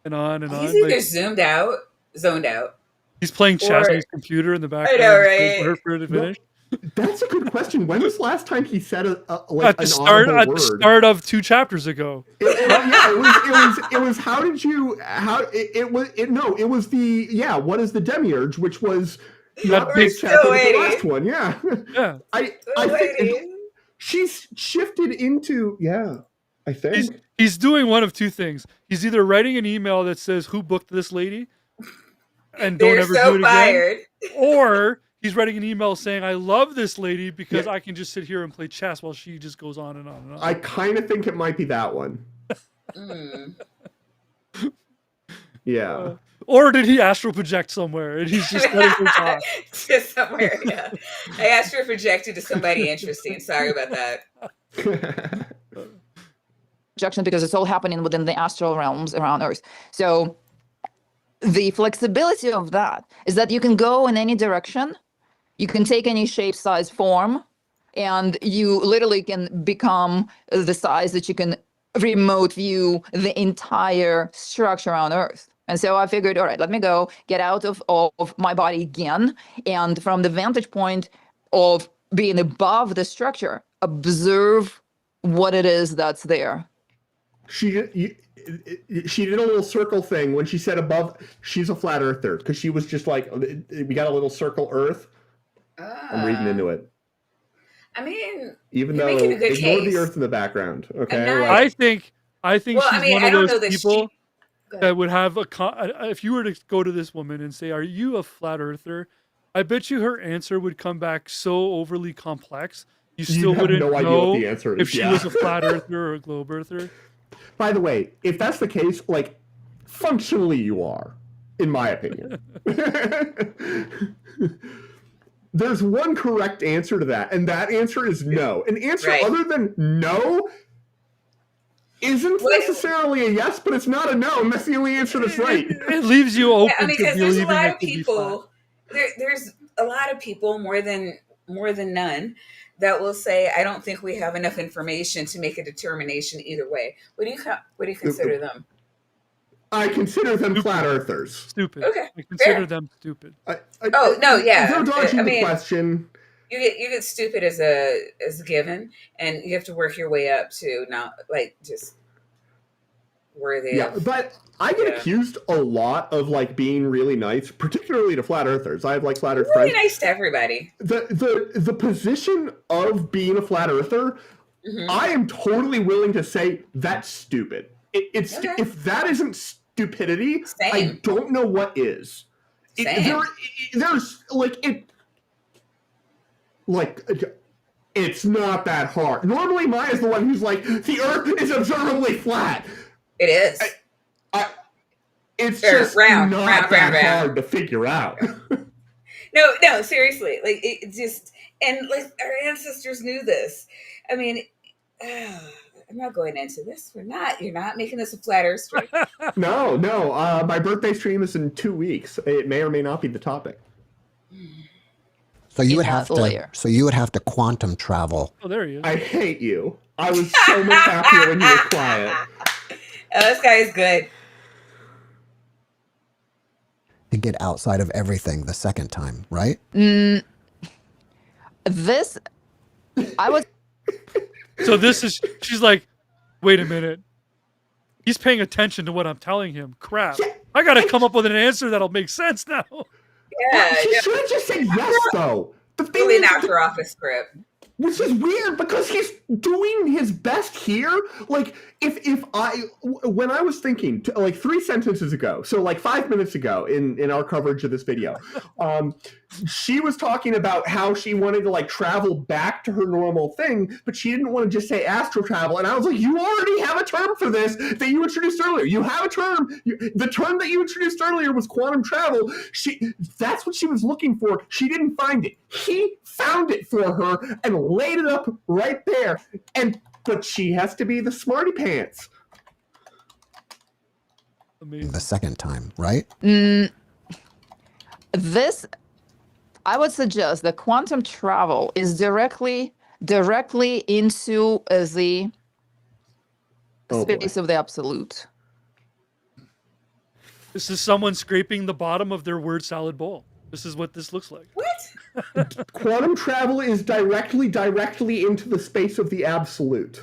and on and on? He's either Like, zoned out. he's playing chess or- on his computer in the background. know, waiting right? For her to finish. That's a good question. When was the last time he said At an the start, audible at the word? start of 2 chapters ago. It was how did you it was the what is the Demiurge, which was not That the big- chapter, but the waiting. last one. Yeah. Yeah. I think Waiting. she's shifted into I think. He's doing one of 2 things. He's either writing an email that says, "Who booked this lady?" and don't They're ever so do it fired. again. Or he's writing an email saying, "I love this lady because I can just sit here and play chess while she just goes on and on and on." I kind of think it might be that one. Mm. Yeah. Or did he astral project somewhere and he's just letting her talk? Just somewhere, yeah. I asked her projected to somebody interesting. Sorry about that. Projection because it's all happening within the astral realms around Earth. So the flexibility of that is that you can go in any direction, you can take any shape, size, form, and you literally can become the size that you can remote view the entire structure on Earth. And so I figured, all right, let me go get out of my body again, and from the vantage point of being above the structure, observe what it is that's there. She did a little circle thing when she said above. She's a flat earther because she was just like, we got a little circle Earth. I'm reading into it. I mean, Even you're though making a good ignore case. the Earth in the background. Okay. not- I think Well, she's I mean, one I of don't know those that people Go ahead. that would have if you were to go to this woman and say, "Are you a flat earther?" I bet you her answer would come back so overly complex. You still have wouldn't no idea know what the answer if is, she yeah. was a flat earther or a globe earther. By the way, if that's the case, like, functionally you are, in my opinion. There's one correct answer to that, and that answer is no. An answer Right. other than no isn't Well, necessarily a yes, but it's not a no, and that's the only answer that's right. It leaves you open I mean, to because there's a believing lot it of could be people. There's a lot of people, more than none, that will say, "I don't think we have enough information to make a determination either way." What do you consider them? I consider them flat earthers. stupid. Okay, I consider fair. them stupid. Oh, no, yeah. They're dodging I the mean, question. You get stupid as a given, and you have to work your way up to not like just worthy. Yeah, of, but I get Yeah. accused a lot of like being really nice, particularly to flat earthers. I have like flat earth really friends. nice to everybody. The position of being a flat earther, Mhm. I am totally willing to say that's stupid. It's Okay. if that isn't stupidity. I Same. don't know what is. Same. There's it's not that hard. Normally, Maya's the one who's like, the Earth is observably flat. It is. It's Or just round, not round, that round. hard to figure out. No, seriously. Like, it just, and like our ancestors knew this. I mean, I'm not going into this. You're not making this a flat Earth stream. No. My birthday stream is in 2 weeks. It may or may not be the topic. So you In would that have to. layer. So you would have to quantum travel. Oh, there he is. I hate you. I was so much happier when you were quiet. Oh, this guy is good. To get outside of everything the second time, right? This, I would. So she's like, wait a minute. He's paying attention to what I'm telling him. Crap. I got to come up with an answer that'll make sense now. Yeah. She should have just said yes, though. The thing Really is, knocked her off the script. which is weird because he's doing his best here. Like, when I was thinking, like 3 sentences ago, so like 5 minutes ago in our coverage of this video, she was talking about how she wanted to like travel back to her normal thing, but she didn't want to just say astral travel. And I was like, you already have a term for this that you introduced earlier. You have a term. The term that you introduced earlier was quantum travel. That's what she was looking for. She didn't find it. He found it for her and laid it up right there. But she has to be the smarty pants. Amazing. The second time, right? This, I would suggest that quantum travel is directly into the space of the absolute. This is someone scraping the bottom of their word salad bowl. This is what this looks like. What? Quantum travel is directly into the space of the absolute.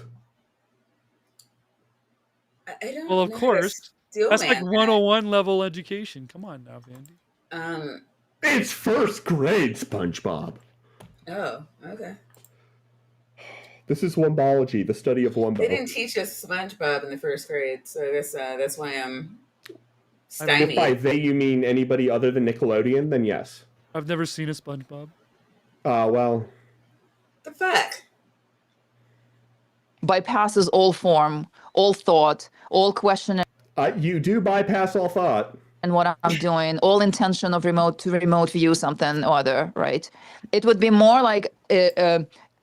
I don't Well, of know how to course. steel That's man like 101 level education. Come on now, Vandy. that. It's first grade, SpongeBob. Oh, okay. This is Wombology, the study of Wumbo. They didn't teach us SpongeBob in the first grade, so I guess that's why I'm If by stymied. they you mean anybody other than Nickelodeon, then yes. I've never seen a SpongeBob. Well. The fuck? Bypasses all form, all thought, all questioning. You do bypass all thought. And what I'm doing, all intention of remote view something or other, right? It would be more like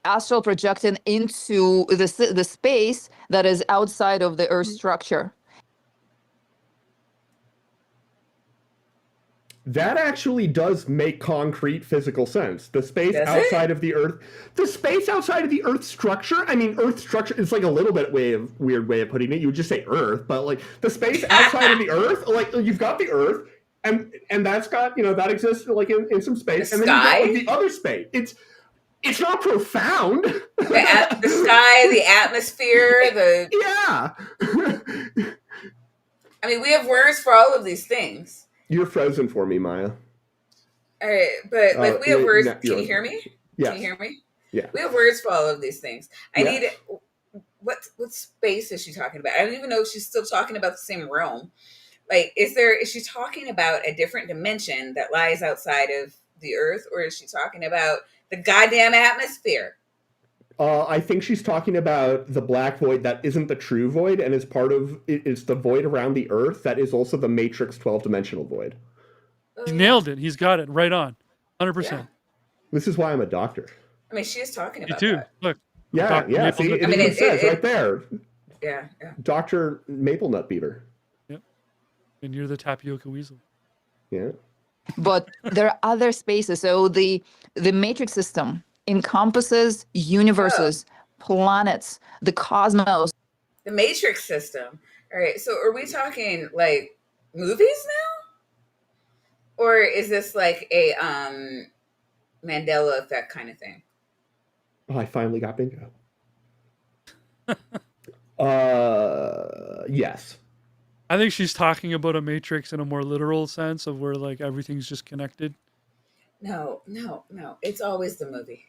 astral projecting into the space that is outside of the Earth structure. That actually does make concrete physical sense. The space Does outside of the Earth, structure. I mean, Earth structure is like a little bit weird way of putting it. You would just say Earth, but like the space outside of the Earth, like you've got the Earth, and that's got that exists like in some space, The and then you've got sky? like the other space. It's not profound. The sky, the atmosphere, Yeah. I mean, we have words for all of these things. You're frozen for me, Maya. All right, but like we have words. Can you're you hear me? Yes. Can you hear me? Yeah. We have words for all of these things. I Yes. need what space is she talking about? I don't even know if she's still talking about the same realm. Like, is she talking about a different dimension that lies outside of the Earth, or is she talking about the goddamn atmosphere? I think she's talking about the black void that isn't the true void and is part of it's the void around the Earth that is also the Matrix 12-dimensional void. He nailed it. He's got it right on. 100%. Yeah. This is why I'm a doctor. I mean, she is talking You about too. that. Look. Yeah, Dr. yeah. Maple See, Nut it, I mean, even says it- right there, Yeah. Dr. Maple Nut Beater. Yep. And you're the tapioca weasel. Yeah. But there are other spaces. So the matrix system encompasses universes, planets, the cosmos. The Matrix system. All right. So, are we talking like movies now, or is this like a Mandela effect kind of thing? Oh, I finally got bingo. Yes. I think she's talking about a matrix in a more literal sense of where like everything's just connected. No. It's always the movie.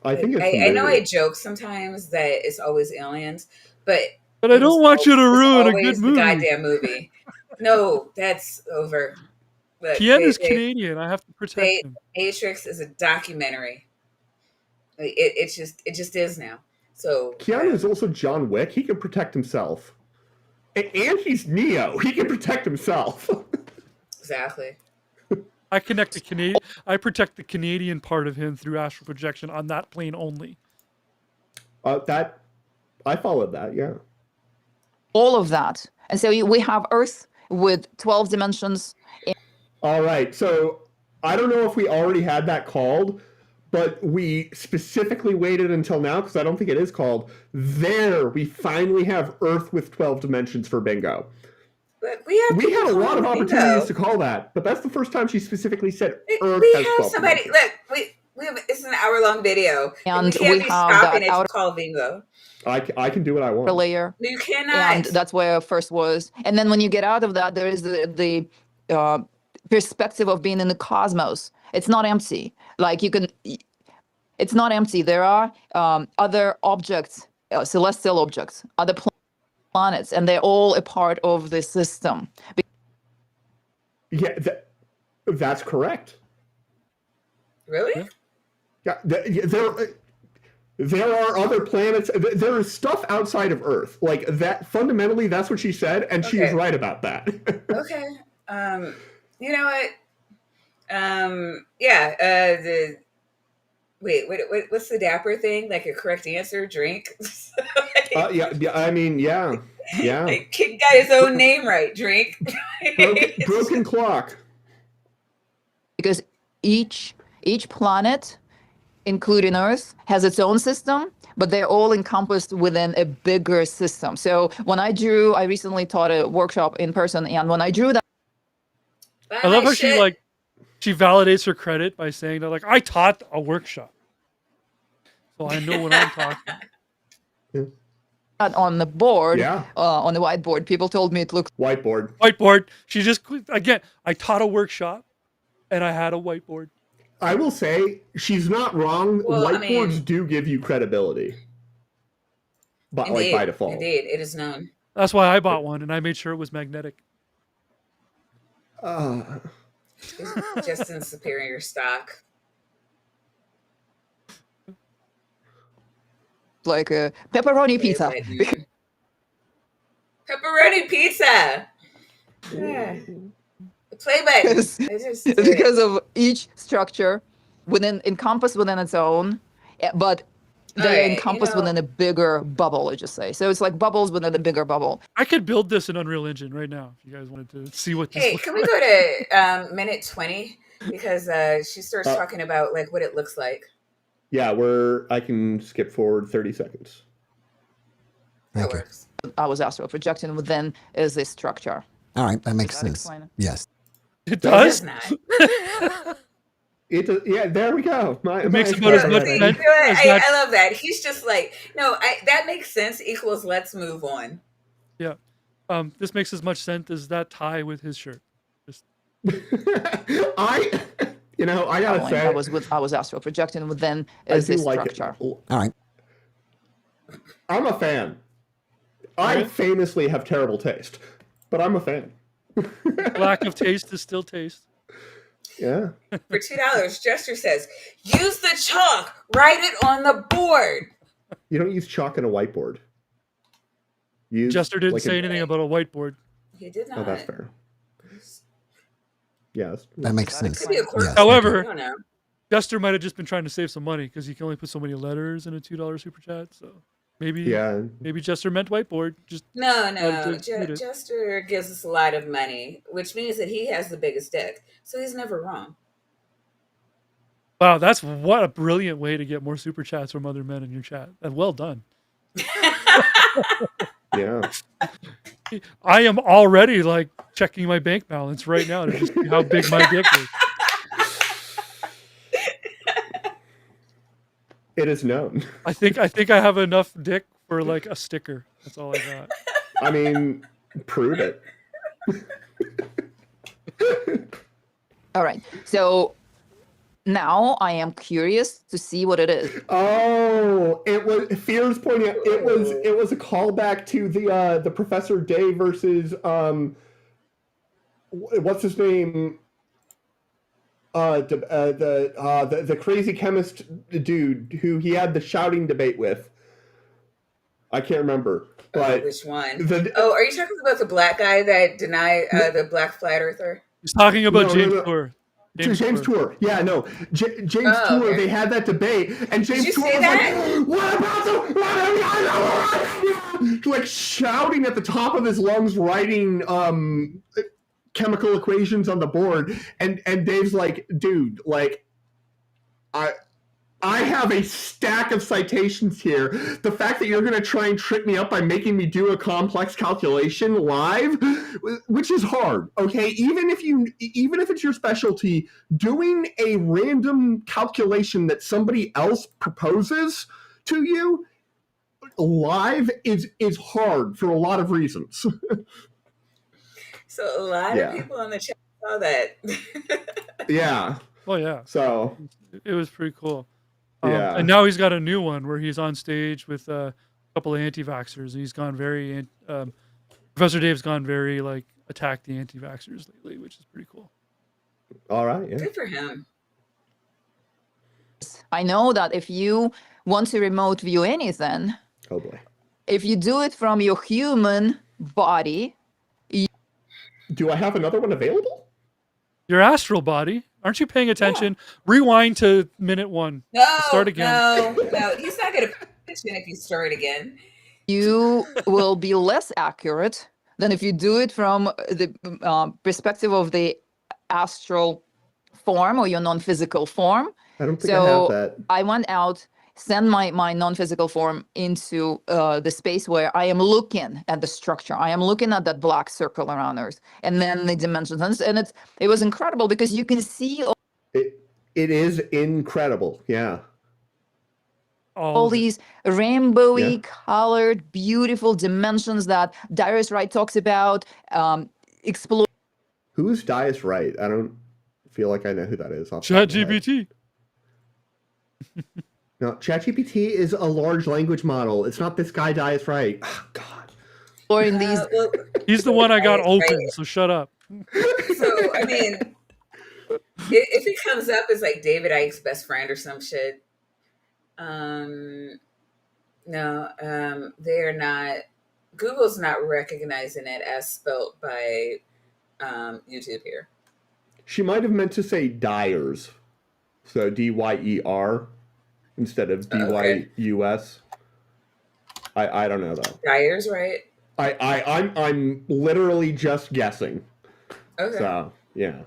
I think it's I know I movie. joke sometimes that it's always aliens, but But I don't want you to ruin a good the movie. goddamn movie. No, that's over. Look, Tien is Canadian. I have to protect him. Matrix is a documentary. It just is now. So Keanu is also John Wick. He can protect himself. And he's Neo. He can protect himself. exactly. I protect the Canadian part of him through astral projection on that plane only. That I followed that, yeah. All of that. And so we have Earth with 12 dimensions. All right. So I don't know if we already had that called, but we specifically waited until now because I don't think it is called. There, we finally have Earth with 12 dimensions for bingo. Look, we had a lot of opportunities to call that, but that's the first time she specifically said Earth has 12 dimensions. Look, we have it's an hour-long video, and we can't be have stopping that it to call bingo. I can do what I want. Layer. You cannot. And that's where first was. And then when you get out of that, there is the perspective of being in the cosmos. It's not empty. Like it's not empty. There are other objects, celestial objects, other planets, and they're all a part of the system. Yeah, that's correct. Really? Yeah, there are other planets. There is stuff outside of Earth. Like that, fundamentally, that's what she said, and she is right about that. Okay. You know what? Yeah. Wait, what's the dapper thing? Like a correct answer? Drink? Yeah. I mean, yeah. Like, kid got his own name right. Drink. Broken clock. Because each planet, including Earth, has its own system, but they're all encompassed within a bigger system. So when I recently taught a workshop in person, and when I drew that, I love how she validates her credit by saying that, like, I taught a workshop, so I know what I'm talking. On the board, on the whiteboard, people told me it looks whiteboard. She just again, I taught a workshop, and I had a whiteboard. I will say she's not wrong. Well, whiteboards do give you credibility, but indeed, like by default. Indeed, it is known. That's why I bought one, and I made sure it was magnetic. Just in superior stock. Like a pepperoni pizza. Pepperoni pizza. Yeah. The play button. Because of each structure encompassed within its own, but they're encompassed within a bigger bubble, I just say. So it's like bubbles within a bigger bubble. I could build this in Unreal Engine right now if you guys wanted to see what this looks can we like. go to minute 20? Because she starts talking about like what it looks like. Yeah, I can skip forward 30 seconds. That works. I was astral projecting within is this structure. All right, that makes sense. Yes. It does? Yeah, there we go. It makes about as much sense. I love that. He's just like, no, that makes sense equals let's move on. Yeah. This makes as much sense as that tie with his shirt. I gotta say, I was astral projecting within is this structure. All right. I'm a fan. I famously have terrible taste, but I'm a fan. Lack of taste is still taste. Yeah. For $2, Jester says, use the chalk, write it on the board. You don't use chalk on a whiteboard. Jester didn't say anything about a whiteboard. He did not. Oh, that's fair. Yes. That makes sense. Could be a Yes. However, I don't know. Jester might have just been trying to save some money because he can only put so many letters in a $2 super chat. So maybe Jester meant whiteboard. Just no. Jester gives us a lot of money, which means that he has the biggest dick. So he's never wrong. Wow, what a brilliant way to get more super chats from other men in your chat. And well done. Yeah. I am already like checking my bank balance right now to just see how big my dick is. It is known. I think I have enough dick for like a sticker. That's all I got. I mean, prove it. All right. So now I am curious to see what it is. Oh, it was Fear's pointing out. It was a callback to the Professor Day versus what's his name? The crazy chemist dude who he had the shouting debate with. I can't remember, but which one? the Are you talking about the black guy that denied the black flat earther? He's talking about No, James no, no. Tour. James Tour. Yeah, no. James Oh, Tour, okay. they had that debate, and Did James you Tour see was that? like, what about the like shouting at the top of his lungs, writing chemical equations on the board, and Dave's like, dude, like I have a stack of citations here. The fact that you're going to try and trick me up by making me do a complex calculation live, which is hard, okay? Even if it's your specialty, doing a random calculation that somebody else proposes to you live is hard for a lot of reasons. So a lot of people on the chat saw that. Yeah. Oh yeah. So it was pretty cool. Yeah. And now he's got a new one where he's on stage with a couple of anti-vaxxers. And he's gone very, Professor Dave's gone very like attack the anti-vaxxers lately, which is pretty cool. All right. Yeah. Good for him. I know that if you want to remote view anything, oh boy, if you do it from your human body, do I have another one available? Your astral body. Aren't you paying attention? Yeah. Rewind to minute 1. No, start again. No. He's not going to pay attention if you start again. You will be less accurate than if you do it from the perspective of the astral form or your non-physical form. I don't think I have that. I went out, send my non-physical form into the space where I am looking at the structure. I am looking at that black circle around Earth, and then the dimensions, and it was incredible because you can see it is incredible. Yeah. All these rainbowy colored, beautiful dimensions that Darius Wright talks about. Explore. Who is Darius Wright? I don't feel like I know who that is. ChatGPT. No, ChatGPT is a large language model. It's not this guy Darius Wright. Oh, God. Exploring these. He's the one I got open, so shut up. So, I mean, if it comes up as like David Icke's best friend or some shit, no, they're not. Google's not recognizing it as spelt by YouTube here. She might have meant to say Dyers, so Dyer instead of Dys. I don't know though. Dyers, right? I'm literally just guessing. Okay. So yeah.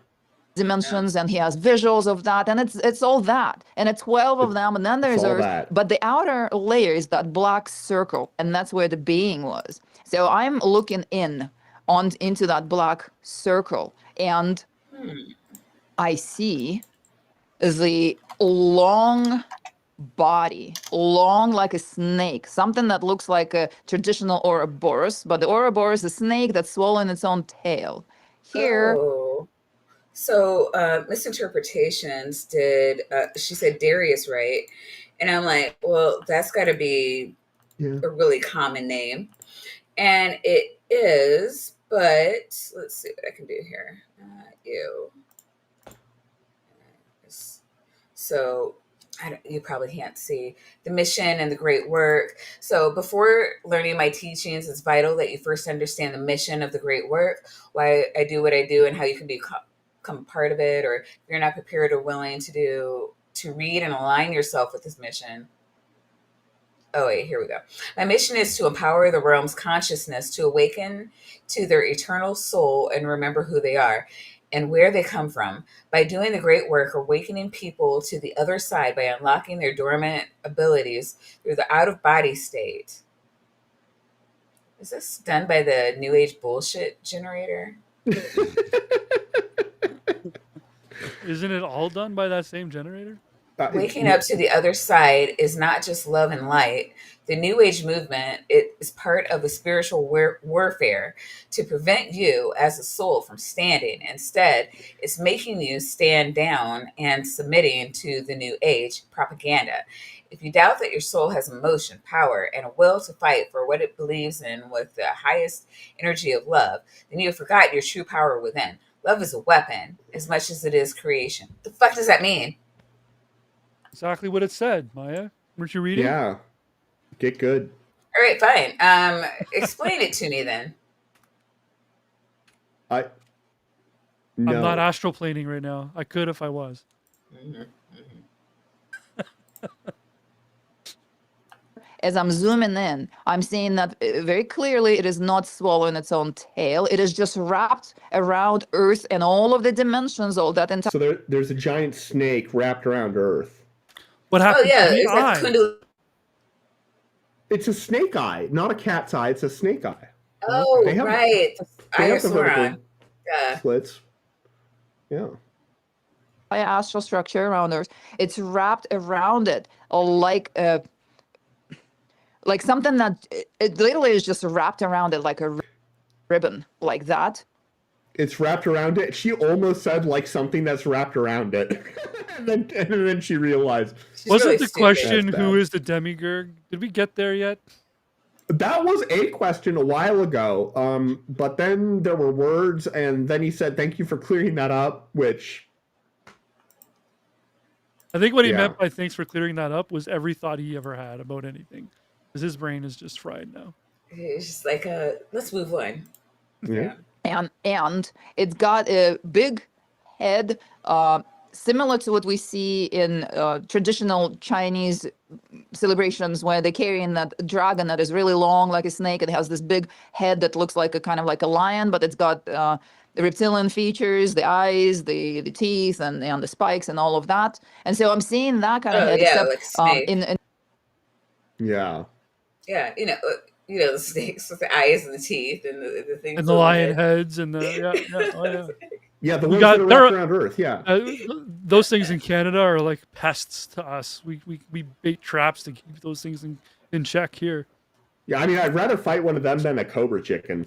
Dimensions, and he has visuals of that, and it's all that, and it's 12 of them, and then there's Earth, but the outer layer is that black circle, and that's where the being was. So I'm looking into that black circle, and I see the long body, long like a snake, something that looks like a traditional Ouroboros, but the Ouroboros is a snake that's swallowing its own tail. Here. Oh. So misinterpretations did, she said Darius Wright. And I'm like, well, that's got to be a really common name. And it is, but let's see what I can do here. So you probably can't see the mission and the great work. So before learning my teachings, it's vital that you first understand the mission of the great work, why I do what I do, and how you can become part of it, or if you're not prepared or willing to read and align yourself with this mission. Oh wait, here we go. My mission is to empower the realm's consciousness to awaken to their eternal soul and remember who they are and where they come from. By doing the great work, awakening people to the other side by unlocking their dormant abilities through the out-of-body state. Is this done by the New Age bullshit generator? Isn't it all done by that same generator? Waking up to the other side is not just love and light. The New Age movement, it is part of the spiritual warfare to prevent you as a soul from standing. Instead, it's making you stand down and submitting to the New Age propaganda. If you doubt that your soul has emotion, power, and a will to fight for what it believes in with the highest energy of love, then you have forgotten your true power within. Love is a weapon as much as it is creation. The fuck does that mean? Exactly what it said, Maya. Weren't you reading? Yeah. Get good. All right, fine. Explain it to me then. I I'm not no. astral planing right now. I could if I was. Mm-hmm. As I'm zooming in, I'm seeing that very clearly it is not swallowing its own tail. It is just wrapped around Earth and all of the dimensions, all that entire. So there's a giant snake wrapped around Earth. What Oh happened yeah, to the is that eye? the Kundalini? It's a snake eye, not a cat's eye. It's a snake eye. Oh, They have- right. They Eye have of the vertical Sauron. Yeah. slits. Yeah. Astral structure around Earth. It's wrapped around it like something that it literally is just wrapped around it like a ribbon, like that. It's wrapped around it. She almost said like something that's wrapped around it. and then she realized. She's Wasn't really the stupid. question That's who bad. is the Demiurge? Did we get there yet? That was a question a while ago. But then there were words, and then he said, "Thank you for clearing that up," which I think what he Yeah. meant by thanks for clearing that up was every thought he ever had about anything. Because his brain is just fried now. It's just like let's move on. yeah. And it's got a big head, similar to what we see in traditional Chinese celebrations, where they carry in that dragon that is really long like a snake. It has this big head that looks like a kind of like a lion, but it's got the reptilian features, the eyes, the teeth, and the spikes and all of that. And so I'm seeing that kind of Oh head, yeah, except like a snake. in Yeah. Yeah, the snakes with the eyes and the teeth and the things. And the on lion head. heads and the oh yeah. Yeah, the We ones got- that are there wrapped are- around Earth, yeah. Those things in Canada are like pests to us. We bait traps to keep those things in check here. Yeah, I mean, I'd rather fight one of them than a cobra chicken.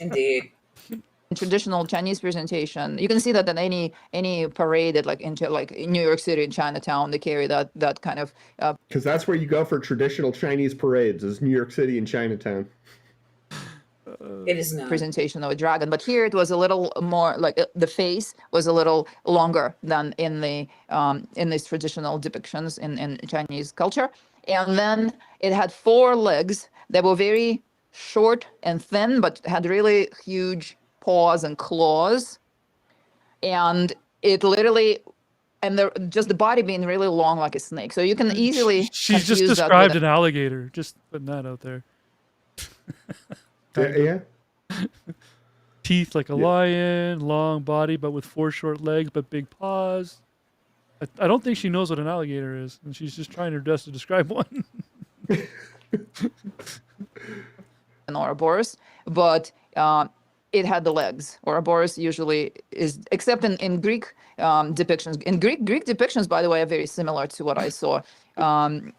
Indeed. traditional Chinese presentation, you can see that in any parade that in New York City, in Chinatown, they carry that kind of Because that's where you go for traditional Chinese parades, is New York City and Chinatown. It is not. presentation of a dragon. But here it was a little more like the face was a little longer than in these traditional depictions in Chinese culture. And then it had 4 legs that were very short and thin, but had really huge paws and claws. And it literally, and just the body being really long like a snake. So you can easily She's just confuse that described with an alligator. Just putting that out there. Yeah. Teeth like a lion, long body, but with 4 short legs, but big paws. I don't think she knows what an alligator is, and she's just trying her best to describe one. an Ouroboros, but it had the legs. Ouroboros usually is, except in Greek depictions. In Greek depictions, by the way, are very similar to what I saw.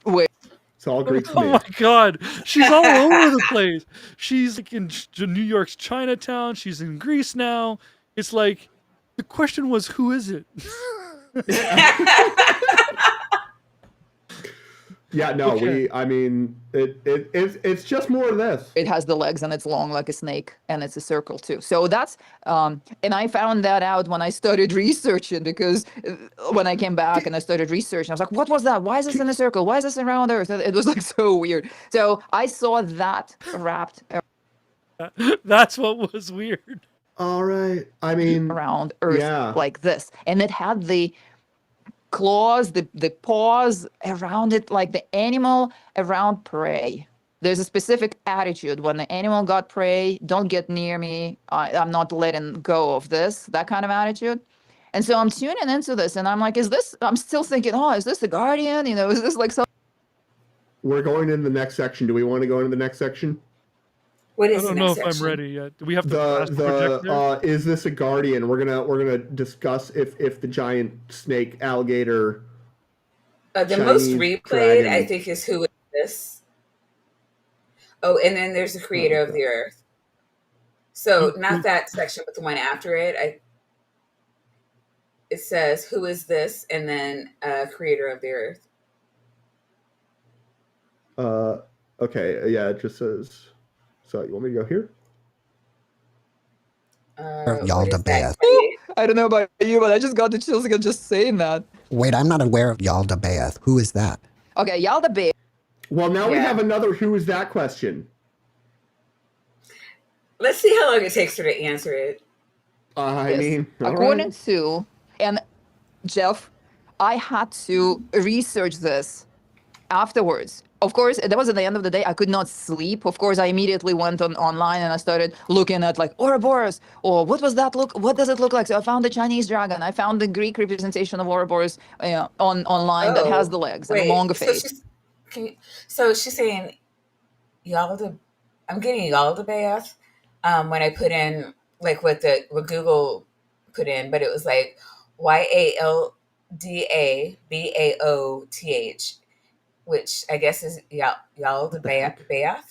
Where It's all Greek to Oh me. my god, she's all over the place. She's like in New York's Chinatown. She's in Greece now. It's like the question was, who is it? Yeah, no, Okay. it's just more of this. it has the legs and it's long like a snake and it's a circle too. So that's and I found that out when I started researching, because when I came back and I started researching, I was like, what was that? Why is this in a circle? Why is this around Earth? It was like so weird. So I saw that wrapped That's what was weird. All right. I mean, around Earth yeah. like this, and it had the claws, the paws around it, like the animal around prey. There's a specific attitude when the animal got prey. Don't get near me. I'm not letting go of this. That kind of attitude. And so I'm tuning into this, and I'm like, is this? I'm still thinking, oh, is this the guardian? Is this like so? We're going into the next section. Do we want to go into the next section? What I is the don't know next if section? I'm ready yet. Do we have to pass the projector? Is this a guardian? We're gonna discuss if the giant snake alligator. The most Chinese replayed, dragon. I think, is Who Is This? Oh, and then there's the Creator of the Earth. So not that section, but the one after it. It says, "Who is this?" and then Creator of the Earth. Okay, yeah, it just says. So you want me to go here? What is that? Yaldabaoth. I don't know about you, but I just got the chills again just saying that. Wait, I'm not aware of Yaldabaoth. Who is that? Okay, Yaldabaoth. Well, now we Yeah. have another who is that question. Let's see how long it takes her to answer it. I Yes. mean, all According right. to, and Jeff, I had to research this afterwards. Of course, that was at the end of the day. I could not sleep. Of course, I immediately went online and I started looking at like Ouroboros, or what was that look? What does it look like? So I found the Chinese dragon. I found the Greek representation of Ouroboros online that has the legs and a longer So face. she's saying Yalda. I'm getting Yaldabaoth when I put in like what Google put in, but it was like Yaldabaoth, which I guess is Yaldabaoth,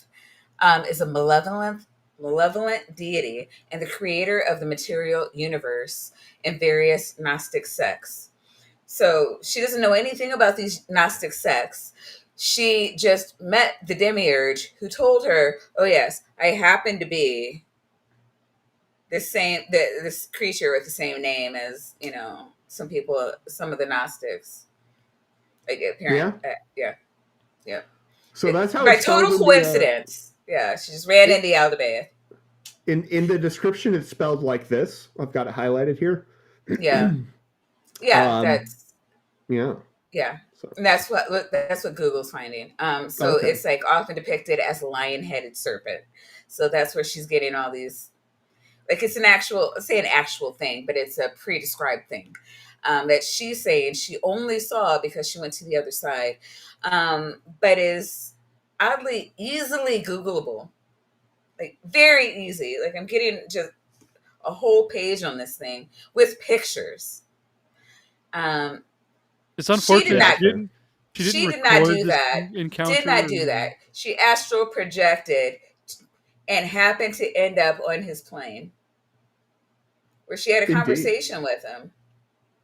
is a malevolent deity and the creator of the material universe and various Gnostic sects. So she doesn't know anything about these Gnostic sects. She just met the Demiurge who told her, "Oh yes, I happen to be this creature with the same name as some people, some of the Gnostics." Like apparently, yeah. So that's how By it's spelled total in coincidence. Yeah, she just ran into Yaldabaoth. in the description. It's spelled like this. I've got it highlighted here. Yeah, that's yeah. So. And that's what Google's finding. So Okay. it's like often depicted as a lion-headed serpent. So that's where she's getting all these. Like it's an actual thing, but it's a pre-described thing that she's saying she only saw because she went to the other side, but is oddly easily Googleable, like very easy. Like I'm getting just a whole page on this thing with pictures. It's unfortunate She she didn't did not record do this that. encounter. Did not do that. She astral projected and happened to end up on his plane, where she had a conversation with him,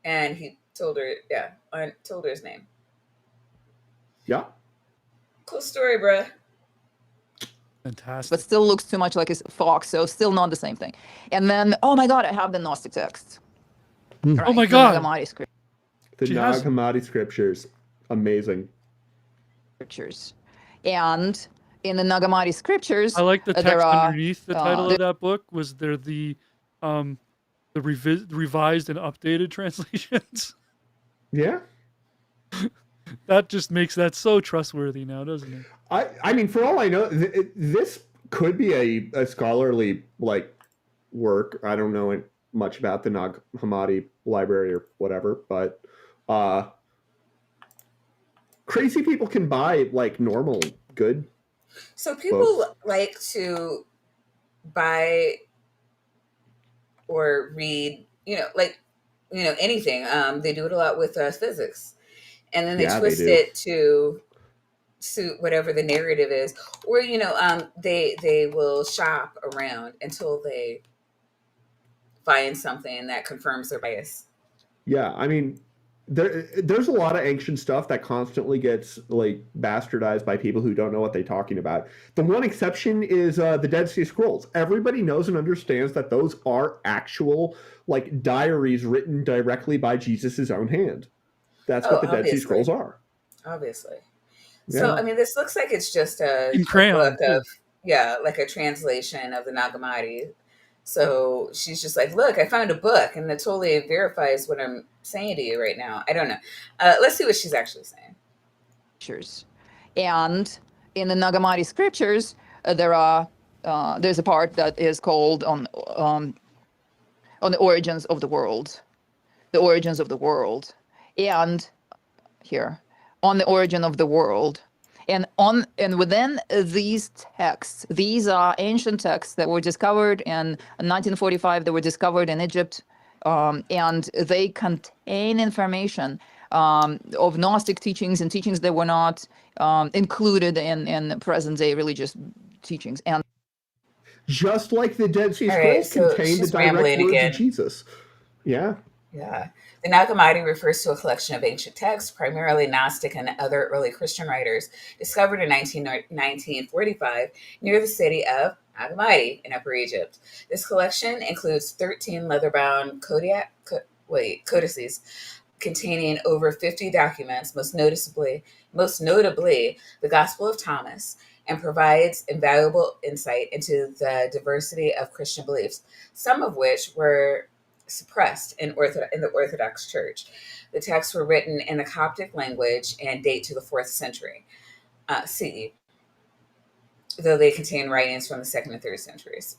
and he told her, told her his name. Yeah. Cool story, bruh. Fantastic. But still looks too much like a fox, so still not the same thing. And then, oh my God, I have the Gnostic text. Right, oh my God. The Nag Hammadi scriptures. Amazing. Scriptures. And in the Nag Hammadi scriptures, I like the text underneath the title of that book. Was there the revised and updated translations? Yeah. That just makes that so trustworthy now, doesn't it? I mean, for all I know, this could be a scholarly work. I don't know much about the Nag Hammadi library or whatever, but crazy people can buy normal good. So people like to buy or read, anything. They do it a lot with physics, and then they twist it to suit whatever the narrative is, or they will shop around until they find something that confirms their bias. Yeah, I mean, there's a lot of ancient stuff that constantly gets bastardized by people who don't know what they're talking about. The one exception is the Dead Sea Scrolls. Everybody knows and understands that those are actual diaries written directly by Jesus's own hand. That's what the Dead Sea Scrolls are. Obviously. Yeah. So I mean, this looks like it's just a book of like a translation of the Nag Hammadi. So she's just like, look, I found a book, and it totally verifies what I'm saying to you right now. I don't know. Let's see what she's actually saying. And in the Nag Hammadi scriptures, there's a part that is called on the origins of the world. The origins of the world. And here, on the origin of the world. And within these texts, these are ancient texts that were discovered in 1945. They were discovered in Egypt, and they contain information of Gnostic teachings and teachings that were not included in present-day religious teachings. And just like the Dead Sea Scrolls contain the direct words of Jesus. Yeah. Yeah. The Nag Hammadi refers to a collection of ancient texts, primarily Gnostic and other early Christian writers, discovered in 1945 near the city of Almighty in Upper Egypt. This collection includes 13 leather-bound codices containing over 50 documents, most notably the Gospel of Thomas, and provides invaluable insight into the diversity of Christian beliefs, some of which were suppressed in the Orthodox Church. The texts were written in the Coptic language and date to the 4th century CE, though they contain writings from the 2nd and 3rd centuries.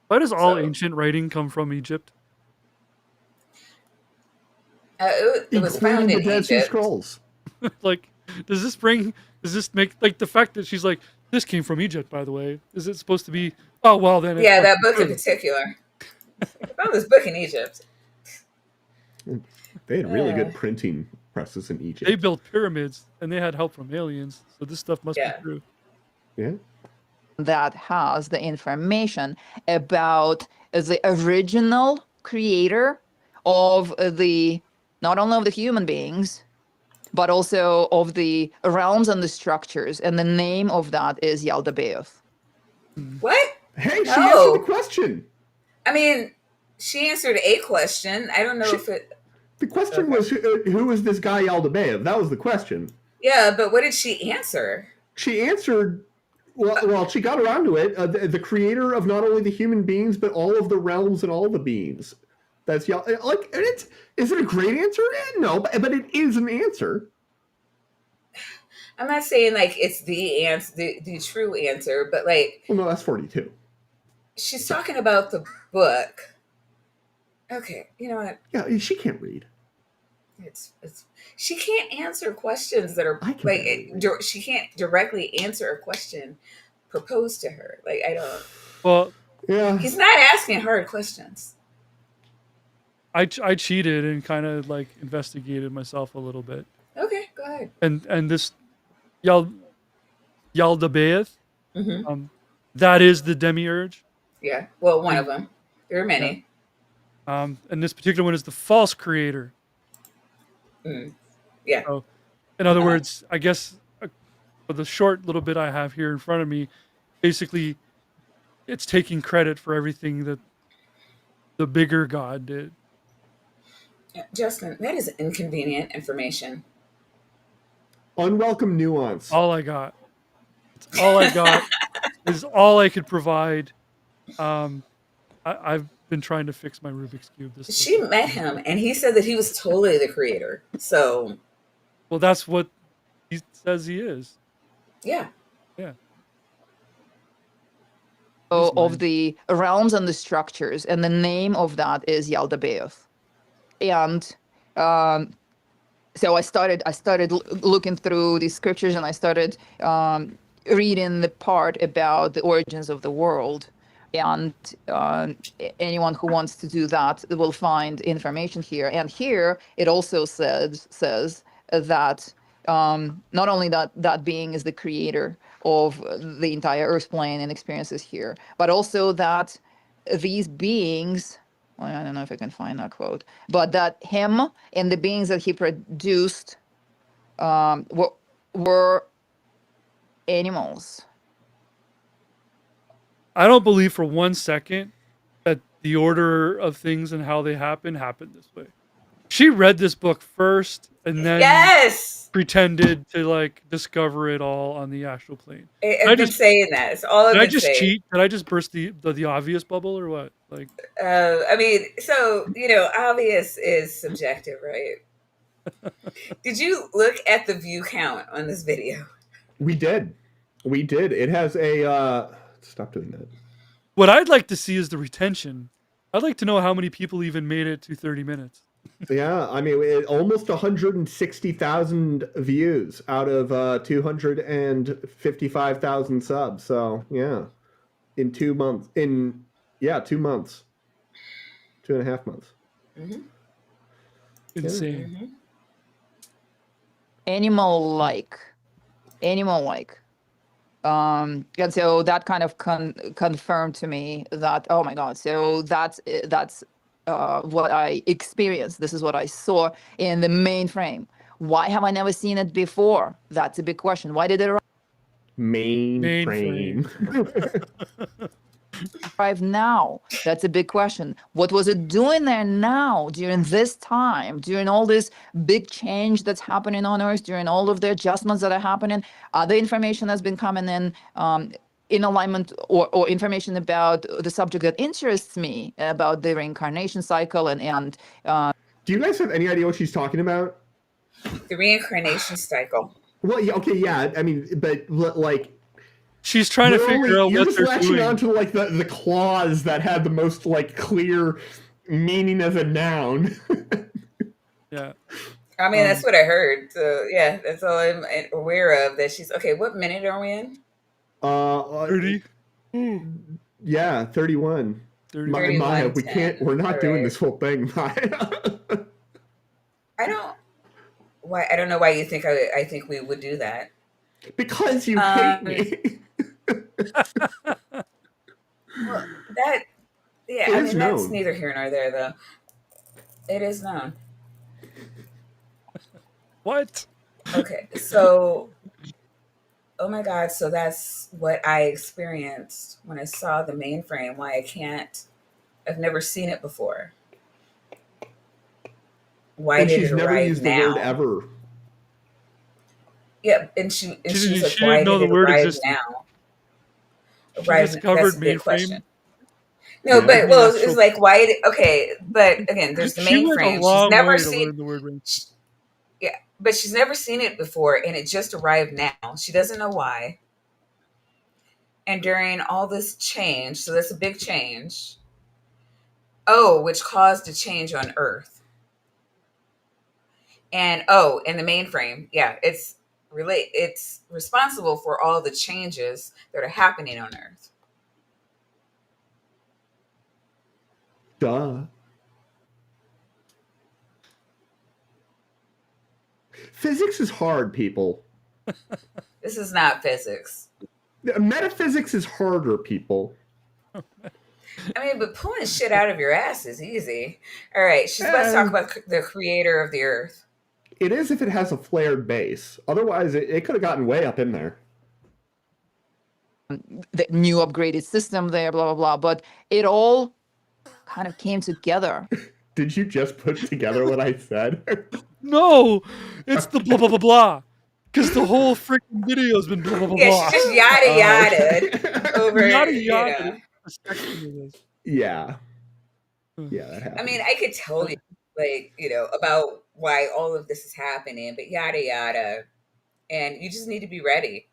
Why does all ancient writing come from Egypt? It was found Including in the Dead Sea Egypt. Scrolls. Like, does this make, like, the fact that she's like, this came from Egypt, by the way, is it supposed to be, oh, well, then it's Yeah, that fucking book in true. particular. I found this book in Egypt. They had really good printing presses in Egypt. They built pyramids, and they had help from aliens, so this stuff must be true. Yeah. That has the information about the original creator of the, not only of the human beings, but also of the realms and the structures. And the name of that is Yaldabaoth. What? Hey, she answered the question. I mean, she answered a question. I don't know if it... The question was, who is this guy Yaldabaoth? That was the question. Yeah, but what did she answer? She answered... Well, she got around to it. The creator of not only the human beings, but all of the realms and all the beings. That's like, is it a great answer? No, but it is an answer. I'm not saying like it's the answer, the true answer, but like. Well, no, that's 42. She's talking about the book. Okay, you know what? Yeah, she can't read. It's she can't answer questions that are like she can't directly answer a question proposed to her. Like I don't. Well, yeah, he's not asking hard questions. I cheated and kind of like investigated myself a little bit. Okay, go ahead. And this Yaldabaoth, that is the Demiurge. Yeah, well, one of them. There are many. And this particular one is the false creator. Yeah. So, in other words, I guess for the short little bit I have here in front of me, basically, it's taking credit for everything that the bigger God did. Justin, that is inconvenient information. Unwelcome nuance. All I got. It's all I got. Is all I could provide. I've been trying to fix my Rubik's Cube. She met him, and he said that he was totally the creator. So, well, that's what he says he is. Yeah. Yeah. Of the realms and the structures, and the name of that is Yaldabaoth. And so I started looking through these scriptures, and I started reading the part about the origins of the world. And anyone who wants to do that will find information here. And here it also says that not only that being is the creator of the entire Earth plane and experiences here, but also that these beings, well, I don't know if I can find that quote, but that him and the beings that he produced were animals. I don't believe for 1 second that the order of things and how they happened this way. She read this book first and then pretended to like discover it all on the astral plane. I've been saying that. It's all I've been saying. Did I just cheat? Did I just burst the obvious bubble or what? Like, I mean, so obvious is subjective, right? Did you look at the view count on this video? We did. It has a. Stop doing that. What I'd like to see is the retention. I'd like to know how many people even made it to 30 minutes. Yeah, I mean, almost 160,000 views out of 255,000 subs. So, yeah. In 2 months. 2 months. 2.5 months. Mm-hmm. Insane. Mm-hmm. Animal-like. And so that kind of confirmed to me that, oh my God, so that's what I experienced. This is what I saw in the mainframe. Why have I never seen it before? That's a big question. Why did it arrive? Mainframe. Arrive now? That's a big question. What was it doing there now during this time, during all this big change that's happening on Earth, during all of the adjustments that are happening? Other information has been coming in alignment or information about the subject that interests me, about the reincarnation cycle and Do you guys have any idea what she's talking about? The reincarnation cycle. Well, yeah, okay, yeah. I mean, but like, she's trying to figure out you're what just they're latching doing. onto like the clause that had the most like clear meaning as a noun. Yeah. I mean, that's what I heard. So yeah, that's all I'm aware of. That she's okay. What minute are we in? 30. Yeah, 31. 30. Maya, we 31:10. can't. We're not All doing right. this whole thing, Maya. I don't know why you think I think we would do that. Because you hate me. Well, that yeah. It I is mean, that's known. neither here nor there, though. It is known. What? Okay, so oh my God, so that's what I experienced when I saw the mainframe. Why I can't? I've never seen it before. Why And did she's it never arrive used now? the word ever. Yeah, and she's like, She why didn't know did the it word arrive existed. now? She Arrive. discovered That's a big mainframe. question. No, Yeah. but The well, astral. it's like why? Okay, but again, there's the She went a mainframe. She's long never way to seen. learn the word ring. Yeah, but she's never seen it before, and it just arrived now. She doesn't know why. And during all this change, so that's a big change. Oh, which caused a change on Earth. And oh, and the mainframe, yeah, it's responsible for all the changes that are happening on Earth. Duh. Physics is hard, people. This is not physics. Metaphysics is harder, people. I mean, but pulling shit out of your ass is easy. All right, she's about to talk about the creator of the Earth. It is if it has a flared base. Otherwise, it could have gotten way up in there. the new upgraded system there, blah, blah, blah. But it all kind of came together. Did you just put together what I said? No, it's the blah blah blah blah. Because the whole freaking video has been blah blah blah Yeah, blah. she just yada yada Okay. over. Yada You yada. know. A section of this. Yeah. Yeah, that happened. I mean, I could tell you, like, about why all of this is happening, but yada yada, and you just need to be ready.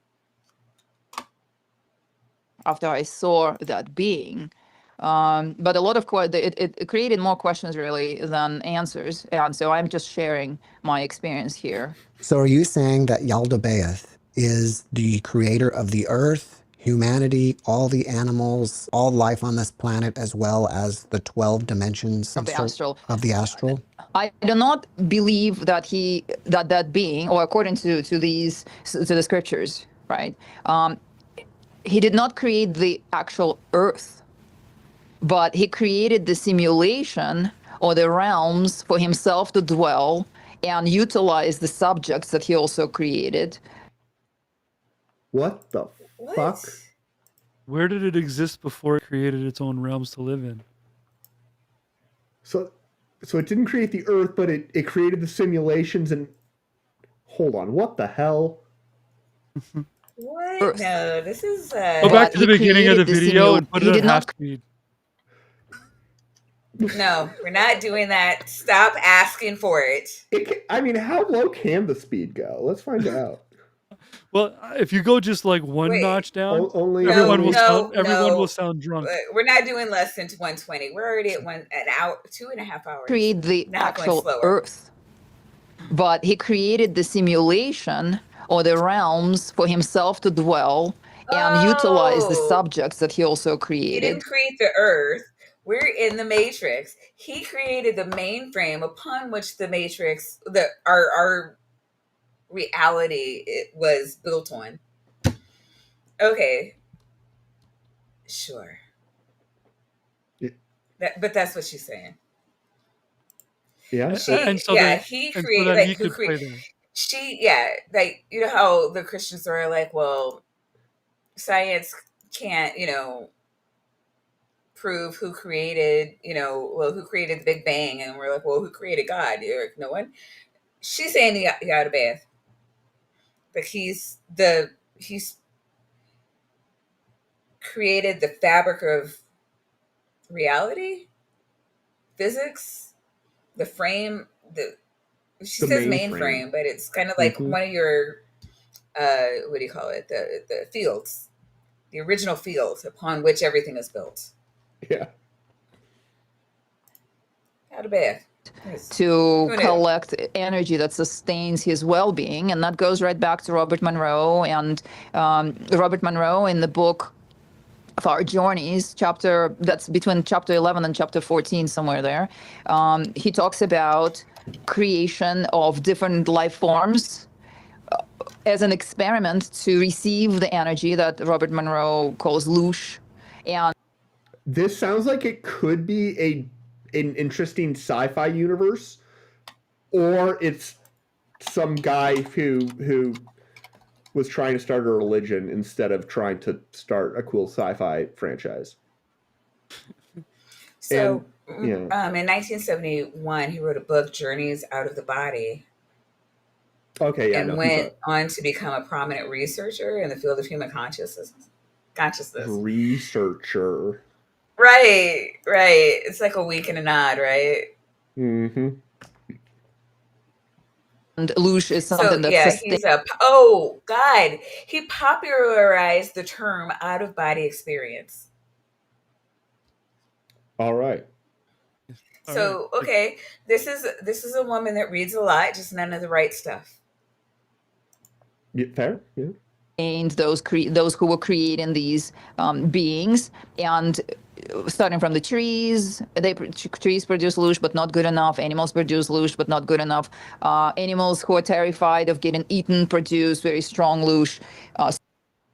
After I saw that being. But a lot of it created more questions really than answers, and so I'm just sharing my experience here. So are you saying that Yaldabaoth is the creator of the earth, humanity, all the animals, all life on this planet, as well as the 12 dimensions Of the astral. Of the astral? I do not believe that that being, or according to the scriptures, right? He did not create the actual earth, but he created the simulation or the realms for himself to dwell and utilize the subjects that he also created. What the fuck? Where did it exist before it created its own realms to live in? So it didn't create the Earth, but it created the simulations and... Hold on, what the hell? What? Earth. No, this is. Go back to the beginning of the video and put it on half speed. No, we're not doing that. Stop asking for it. I mean, how low can the speed go? Let's find out. Well, if you go just like one notch down, everyone will sound drunk. We're not doing less than 120. We're already at an hour, 2.5 hours. Create the actual Earth, but he created the simulation or the realms for himself to dwell and utilize the subjects that he also created. He didn't create the Earth. We're in the Matrix. He created the mainframe upon which the Matrix, our reality, it was built on. Okay, sure. But that's what she's saying. Yeah. He created. She, yeah, like how the Christians are like, well, science can't, prove who created, who created the Big Bang, and we're like, well, who created God? You're like, no one. She's saying the Yaldabaoth, but he's created the fabric of reality, physics, the frame. She The says mainframe. mainframe, but it's kind of like Mhm. one of your what do you call it? The fields, the original field upon which everything is built. Yeah. Yaldabaoth. To Who knew? collect energy that sustains his well-being, and that goes right back to Robert Monroe. And Robert Monroe, in the book of Our Journeys, chapter that's between chapter 11 and chapter 14, somewhere there, he talks about creation of different life forms as an experiment to receive the energy that Robert Monroe calls loosh. And This sounds like it could be an interesting sci-fi universe, or it's some guy who was trying to start a religion instead of trying to start a cool sci-fi franchise. So, And yeah. in 1971, he wrote a book, Journeys Out of the Body, Okay, yeah, and no, he's went a on to become a prominent researcher in the field of human consciousness. researcher. Right, right. It's like a wink and a nod, right? Mm-hmm. loosh is So something that yeah, sustains. oh God, he popularized the term out of body experience. All right. So okay, this is a woman that reads a lot, just none of the right stuff. Yeah, fair. Yeah. Those who were creating these beings, and starting from the trees, trees produce loosh but not good enough. Animals produce loosh but not good enough. Animals who are terrified of getting eaten produce very strong loosh.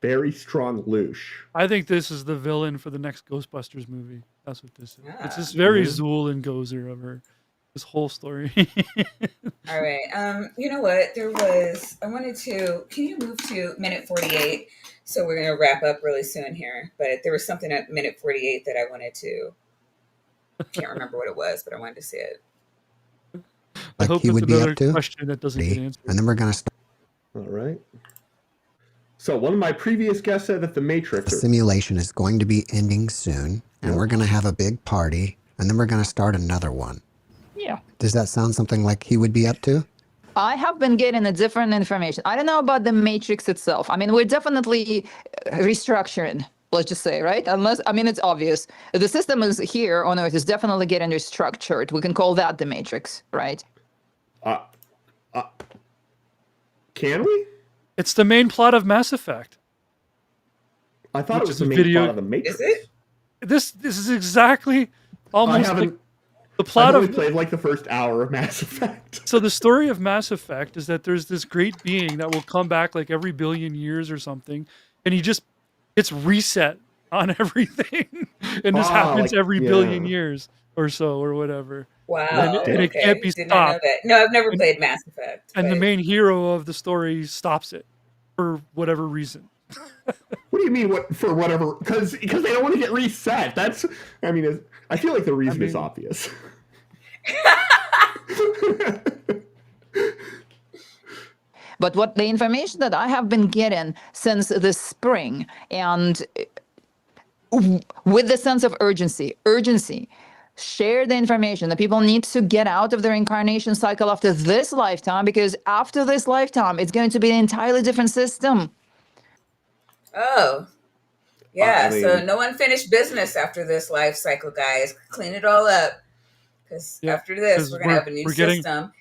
Very strong loosh. I think this is the villain for the next Ghostbusters movie. That's what this is. It's Ah. this very Yeah. Zool and Gozer of her. This whole story. All right. You know what? I wanted to. Can you move to minute 48? So we're gonna wrap up really soon here. But there was something at minute 48 that I wanted to. Can't remember what it was, but I wanted to see it. I Like hope he it's would be another up to. question that doesn't get answered. And then we're going to start All right. So one of my previous guests said that the the Matrix. simulation is going to be ending soon, and we're going to have a big party, and then we're going to start another one. Yeah. Does that sound something like he would be up to? I have been getting a different information. I don't know about the matrix itself. I mean, we're definitely restructuring, let's just say, right? It's obvious. The system is here on Earth is definitely getting restructured. We can call that the matrix, right? Can we? It's the main plot of Mass Effect. I thought Which it was is the a main video- plot of the Matrix. Is it? This is exactly I almost haven't. like the I've plot only of. played like the first hour of Mass Effect. So the story of Mass Effect is that there's this great being that will come back like every billion years or something, and he just gets reset on everything, and this happens like, every billion yeah. years or so or whatever. Wow. And it Okay. can't be Did not know stopped. that. No, I've never And- played Mass Effect. And the but- main hero of the story stops it for whatever reason. What do you mean? What for? Whatever? Because they don't want to get reset. That's. I mean, I feel like the reason is obvious. But what the information that I have been getting since this spring, and with the sense of urgency, share the information that people need to get out of their incarnation cycle after this lifetime, because after this lifetime, it's going to be an entirely different system. Oh. Yeah, I so mean- no unfinished business after this life cycle, guys. Clean it all up. Because Yeah, after this, 'cause we're going to have a new we're getting- system.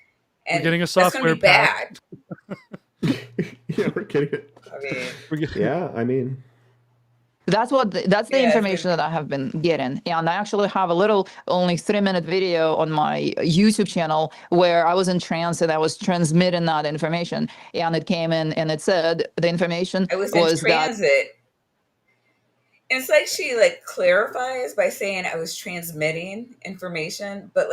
And getting a that's going to software be bad. Yeah, we're kidding. I mean, We're getting- Yeah, I mean, That's the Yeah, information that I have been getting. And I actually have a little, only 3-minute video on my YouTube channel where I was in trance and I was transmitting that information. And it came in and it said the information I was in that transit. It's like she clarifies by saying I was transmitting information, but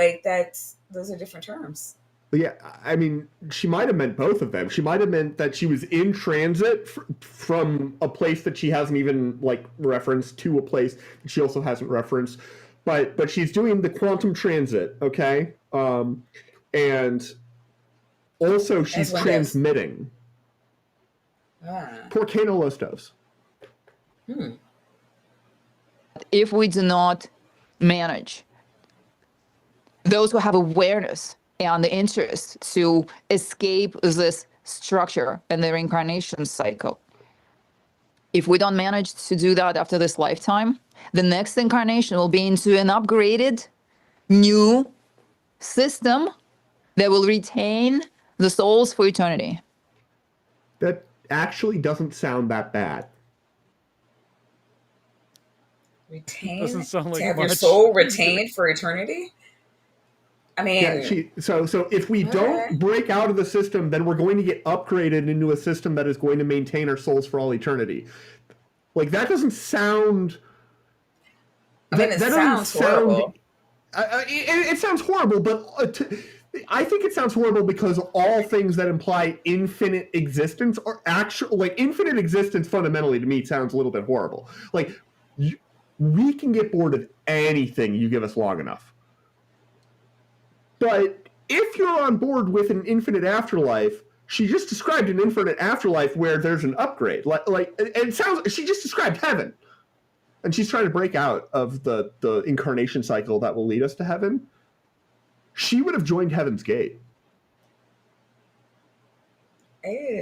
those are different terms. Yeah, I mean, she might have meant both of them. She might have meant that she was in transit from a place that she hasn't even like referenced to a place that she also hasn't referenced, but she's doing the quantum transit, okay, and also As she's one does. transmitting. Ah. Por qué no los dos? If we do not manage, those who have awareness and the interest to escape this structure and the reincarnation cycle, if we don't manage to do that after this lifetime, the next incarnation will be into an upgraded new system that will retain the souls for eternity. That actually doesn't sound that bad. Retain Doesn't sound like to have your much. soul retained for eternity. I mean, Yeah, so if we don't break out of the system, then we're going to get upgraded into a system that is going to maintain our souls for all eternity. Like that doesn't sound. I mean, it sounds horrible. It sounds horrible, but I think it sounds horrible because all things that imply infinite existence are actual. Like infinite existence, fundamentally, to me, sounds a little bit horrible. Like we can get bored of anything you give us long enough. But if you're on board with an infinite afterlife, she just described an infinite afterlife where there's an upgrade. Like it sounds. She just described heaven, and she's trying to break out of the incarnation cycle that will lead us to heaven. She would have joined Heaven's Gate.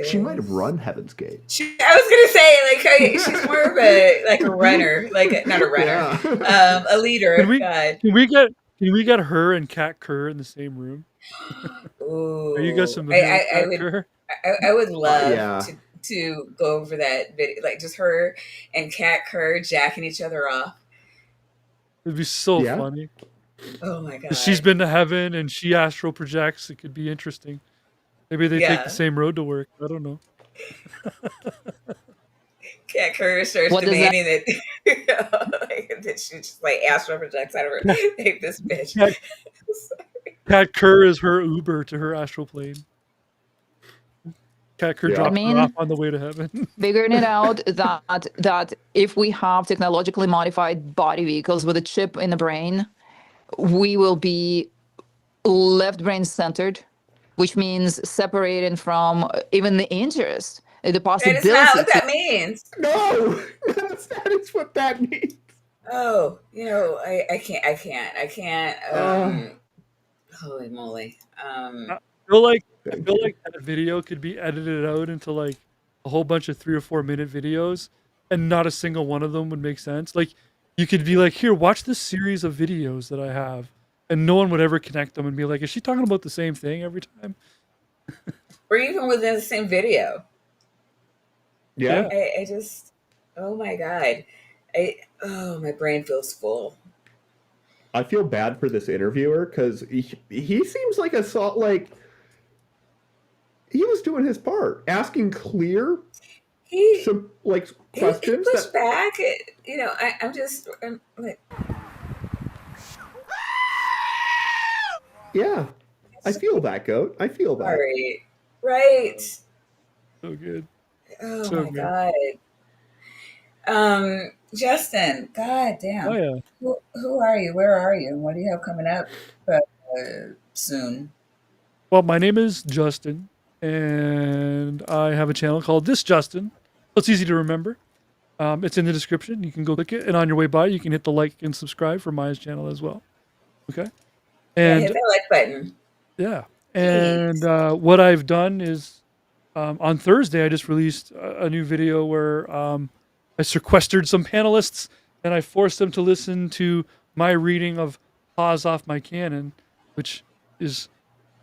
She might have run Heaven's Gate. I was gonna say, like, she's more of a runner, like not a runner, Yeah. a leader. Can we get her and Kat Kerr in the same room? Ooh, Are you guys familiar with Kat Kerr? I would love Yeah. to go over that video, like just her and Kat Kerr jacking each other off. It'd be so Yeah. funny. Oh my god! 'Cause she's been to heaven and she astral projects. It could be interesting. Maybe they take the same road to work. I don't know. Kat Kerr starts What does demanding that she just like astral projects out of her. Take this bitch. Kat Kerr is her Uber to her astral plane. Kat Kerr Yeah. drops I mean- her off on the way to heaven. Figuring it out that if we have technologically modified body vehicles with a chip in the brain, we will be left brain centered, which means separated from even the interest, the That possibility. is not what that means. No, that is what that means. Oh, I can't. Holy moly. I feel like that video could be edited out into like a whole bunch of 3 or 4 minute videos, and not a single one of them would make sense. Like you could be like, here, watch this series of videos that I have, and no one would ever connect them and be like, is she talking about the same thing every time? Or even within the same video. Yeah. I just, oh my god. My brain feels full. I feel bad for this interviewer because he seems like he was doing his part, asking clear, some questions. He pushed back. I'm like, yeah, I feel that, Goat. I feel that. sorry. Right. So good. Oh So my good. god. Justin, god damn. Oh yeah. Who are you? Where are you? And what do you have coming up soon? Well, my name is Justin, and I have a channel called This Justin. It's easy to remember. It's in the description. You can go click it, and on your way by, you can hit the like and subscribe for Maya's channel as well. Okay. And hit that like button. yeah, and what I've done is on Thursday I just released a new video where I sequestered some panelists and I forced them to listen to my reading of Paws Off My Cannon, which is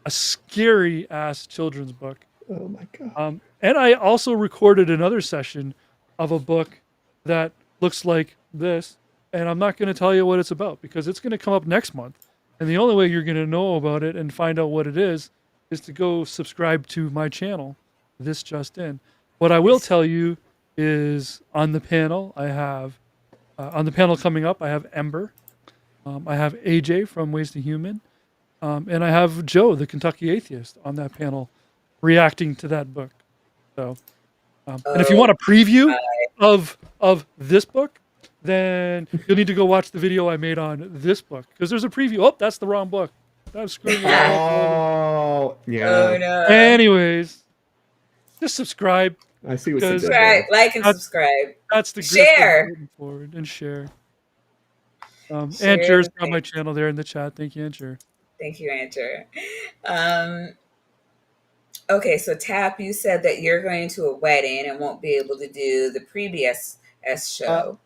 a scary ass children's book. Oh my god. And I also recorded another session of a book that looks like this, and I'm not going to tell you what it's about because it's going to come up next month. And the only way you're going to know about it and find out what it is to go subscribe to my channel, This Just In. What I will tell you is on the panel, I have, on the panel coming up, I have Ember. I have AJ from Ways to Human. And I have Joe, the Kentucky atheist, on that panel reacting to that book. So, and if you want a preview of this book, then you'll need to go watch the video I made on this book, because there's a preview. Oh, that's the wrong book. I'm screwing it up. Oh, yeah. Oh no. Anyways, just subscribe. I see what you did Subscribe, there. like, and subscribe. That's the Share. forward and share. Share Ancher's the got my thing. channel there in the chat. Thank you, Ancher. Thank you, Andrew. Okay, so Tap, you said that you're going to a wedding and won't be able to do the previous show.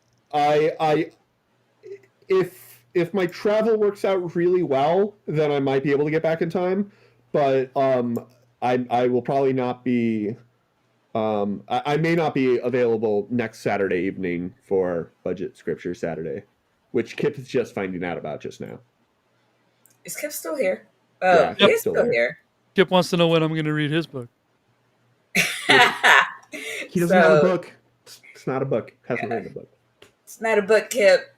If my travel works out really well, then I might be able to get back in time. But I will probably not be. I may not be available next Saturday evening for Budget Scripture Saturday, which Kip is just finding out about just now. Is Kip still here? Yeah, He Kip's is still here. Kip wants to know when I'm going to read his book. He doesn't have a book. It's not a book. Hasn't written a book. It's not a book, Kip.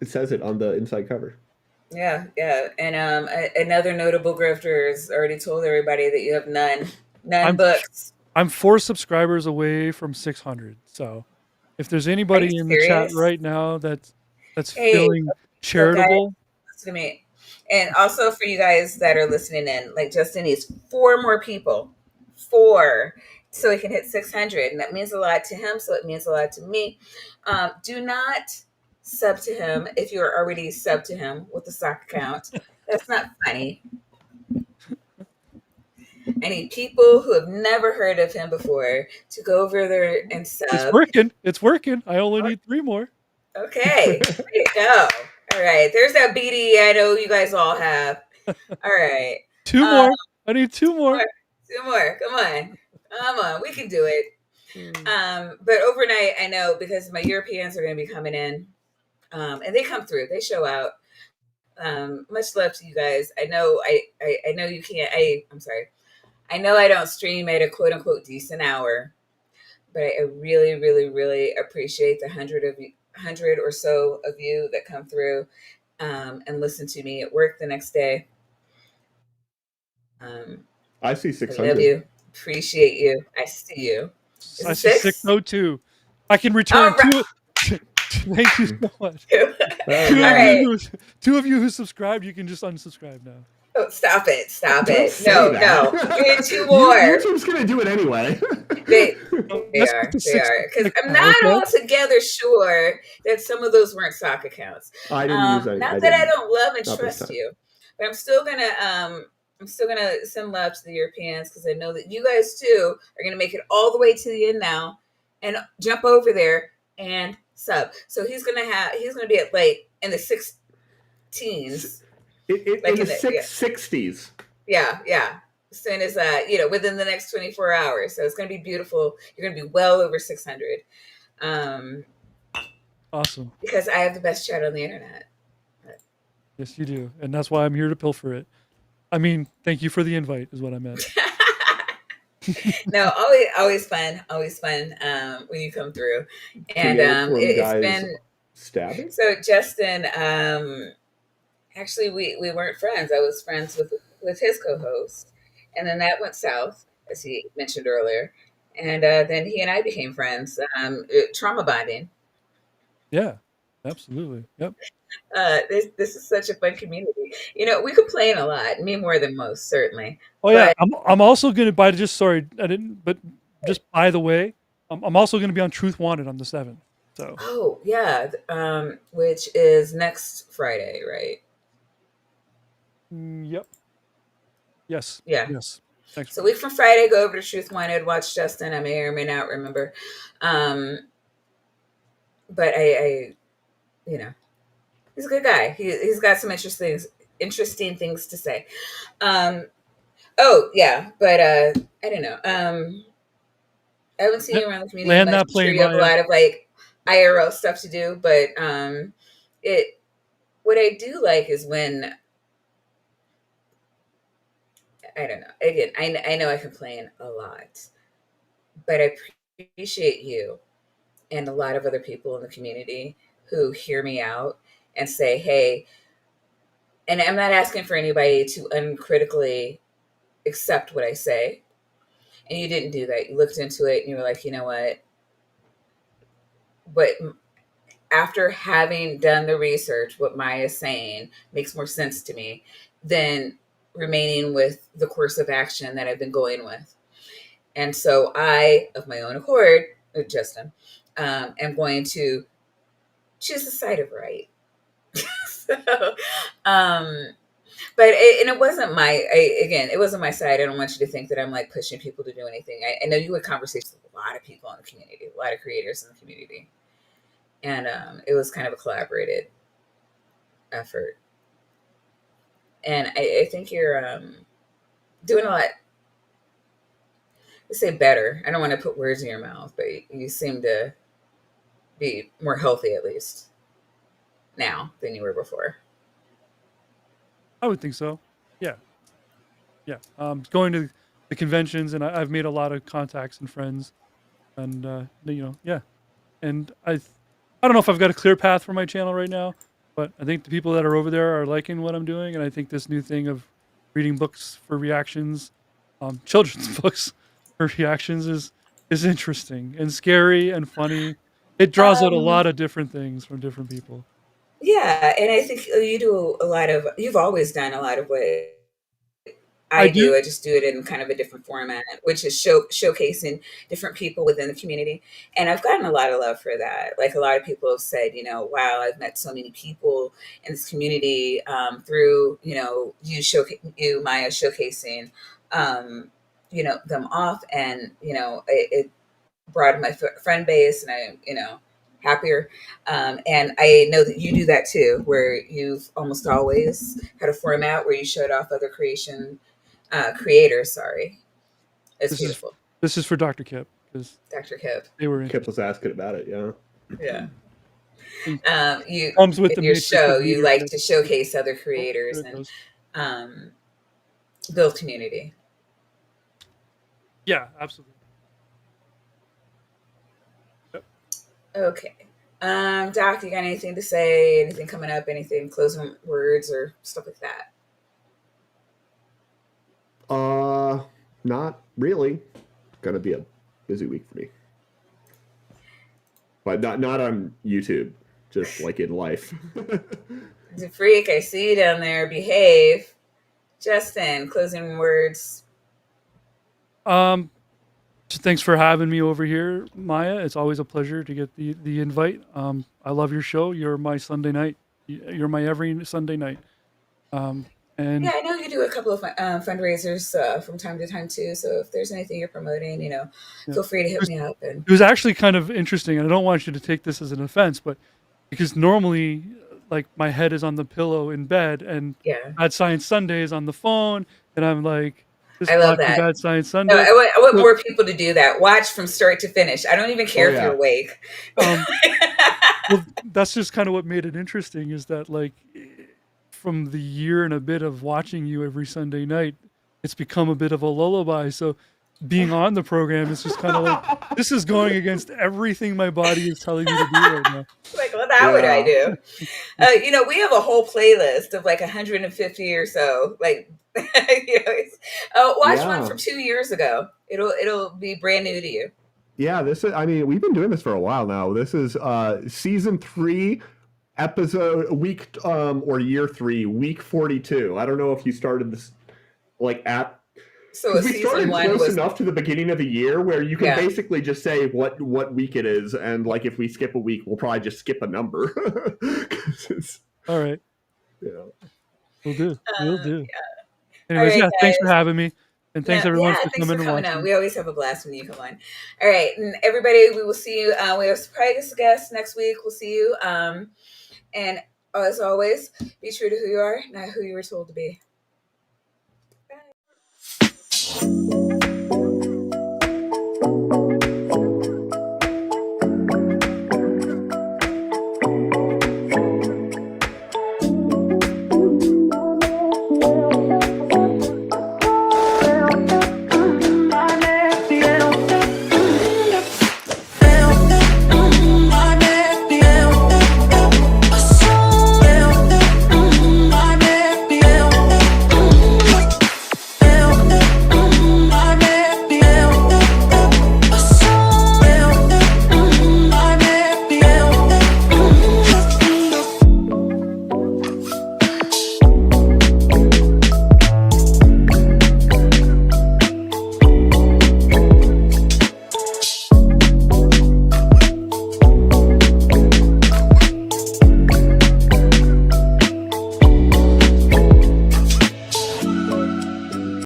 It says it on the inside cover. Yeah. And another notable grifter has already told everybody that you have none books. I'm 4 subscribers away from 600. So if there's anybody in the chat right now that's feeling charitable, guys, listen to me. And also for you guys that are listening in, like, Justin needs 4 more people. 4. So he can hit 600. And that means a lot to him. So it means a lot to me. Do not sub to him if you're already subbed to him with a stock account. That's not funny. I need people who have never heard of him before to go over there and sub. It's working. I only need 3 more. Okay. There you go. All right. There's that BD I know you guys all have. All right. 2 more. I need 2 more. 2 more. Come on. We can do it. But overnight, I know, because my Europeans are going to be coming in, and they come through. They show out. Much love to you guys. I know I know you can't. I'm sorry. I know I don't stream at a quote unquote decent hour, but I really, really, really appreciate the 100 or so of you that come through and listen to me at work the next day. I see 600. I love you. Appreciate you. I see you. I see 602. I can return 2. Thank you so much. 2 of you who subscribed, you can just unsubscribe now. Oh, stop it. No. We need 2 more. YouTube's going to do it anyway. They are. Because I'm not altogether sure that some of those weren't stock accounts. I didn't use any. Not that I don't love and trust you, but I'm still gonna send love to the Europeans, because I know that you guys too are gonna make it all the way to the end now and jump over there and sub. So he's gonna be at like in the 16s. In the 660s. Yeah. As soon as within the next 24 hours. So it's gonna be beautiful. You're gonna be well over 600. Awesome. Because I have the best chat on the internet. Yes, you do. And that's why I'm here to pilfer it. I mean, thank you for the invite is what I meant. No, always fun when you come through. And it's been stabbing. So Justin, actually we weren't friends. I was friends with his co-host, and then that went south, as he mentioned earlier, and then he and I became friends. Trauma bonding. Yeah, absolutely. Yep. This is such a fun community. We complain a lot, me more than most, certainly. Oh yeah, I'm also going to by the way, I'm also going to be on Truth Wanted on the 7th. So. Oh yeah, which is next Friday, right? Yep. Yes. Yeah. Yes. Thanks. So week from Friday, go over to Truth Wanted, watch Justin. I may or may not remember, but I he's a good guy. He's got some interesting things to say. Oh yeah, but I don't know. I haven't seen you around the community. Land that plane. You have a lot of like IRL stuff to do, but what I do like is when, I don't know. Again, I know I complain a lot, but I appreciate you and a lot of other people in the community who hear me out and say, hey, And I'm not asking for anybody to uncritically accept what I say. And you didn't do that. You looked into it and you were like, you know what? But after having done the research, what Maya's saying makes more sense to me than remaining with the course of action that I've been going with. And so I, of my own accord, Justin, am going to choose the side of right. So, but it wasn't it wasn't my side. I don't want you to think that I'm like pushing people to do anything. I know you had conversations with a lot of people in the community, a lot of creators in the community. And it was kind of a collaborated effort. And I think you're doing a lot. Let's say better. I don't want to put words in your mouth, but you seem to be more healthy, at least now, than you were before. I would think so. Yeah. Yeah. Going to the conventions, and I've made a lot of contacts and friends, and yeah. And I don't know if I've got a clear path for my channel right now, but I think the people that are over there are liking what I'm doing, and I think this new thing of reading books for reactions, children's books for reactions is interesting and scary and funny. It draws out a lot of different things from different people. Yeah, and I think you do a lot of. You've always done a lot of what I I do. do. I just do it in kind of a different format, which is showcasing different people within the community. And I've gotten a lot of love for that. Like a lot of people have said, wow, I've met so many people in this community through, you, Maya, showcasing, them off. And, it broadened my friend base, and I, happier. And I know that you do that too, where you've almost always had a format where you showed off other creators. Sorry, it's beautiful. This is for Dr. Kip, because Dr. Kip. they were Kip was asking about it. Yeah. Yeah. You comes with in the your matrix show, of you like leadership. to showcase other creators There it and goes. build community. Yeah, absolutely. Yep. Okay. Doc, you got anything to say? Anything coming up? Anything closing words or stuff like that? Not really. Gonna be a busy week for me. But not on YouTube, just like in life. The freak, I see you down there. Behave. Justin, closing words. Thanks for having me over here, Maya. It's always a pleasure to get the invite. I love your show. You're my Sunday night. You're my every Sunday night. And yeah, I know you do a couple of fundraisers from time to time too. So if there's anything you're promoting, feel free to hit me up. And it was actually kind of interesting. And I don't want you to take this as an offense, but because normally, like, my head is on the pillow in bed, and Bad Science Sunday is on the phone, and I'm like, I love that. Bad Science Sunday. No, I want more people to do that. Watch from start to finish. I don't even care if you're awake. Well, that's just kind of what made it interesting, is that, like, from the year and a bit of watching you every Sunday night, it's become a bit of a lullaby. So being on the program is just kind of like, this is going against everything my body is telling me to do right now. Like, well, how would I do? We have a whole playlist of like 150 or so. Like, watch one from 2 years ago. It'll be brand new to you. Yeah, we've been doing this for a while now. This is season 3, episode week or year 3, week 42. I don't know if you started this like at. So we started close enough to the beginning of the year where you can basically just say what week it is, and like if we skip a week, we'll probably just skip a number. All right. Yeah. We'll do. Yeah. Anyways, right, thanks for having me. And thanks everyone for coming and watching. We always have a blast when you come on. All right. And everybody, we will see you. We have a surprise guest next week. We'll see you. And as always, be true to who you are, not who you were told to be. Bye.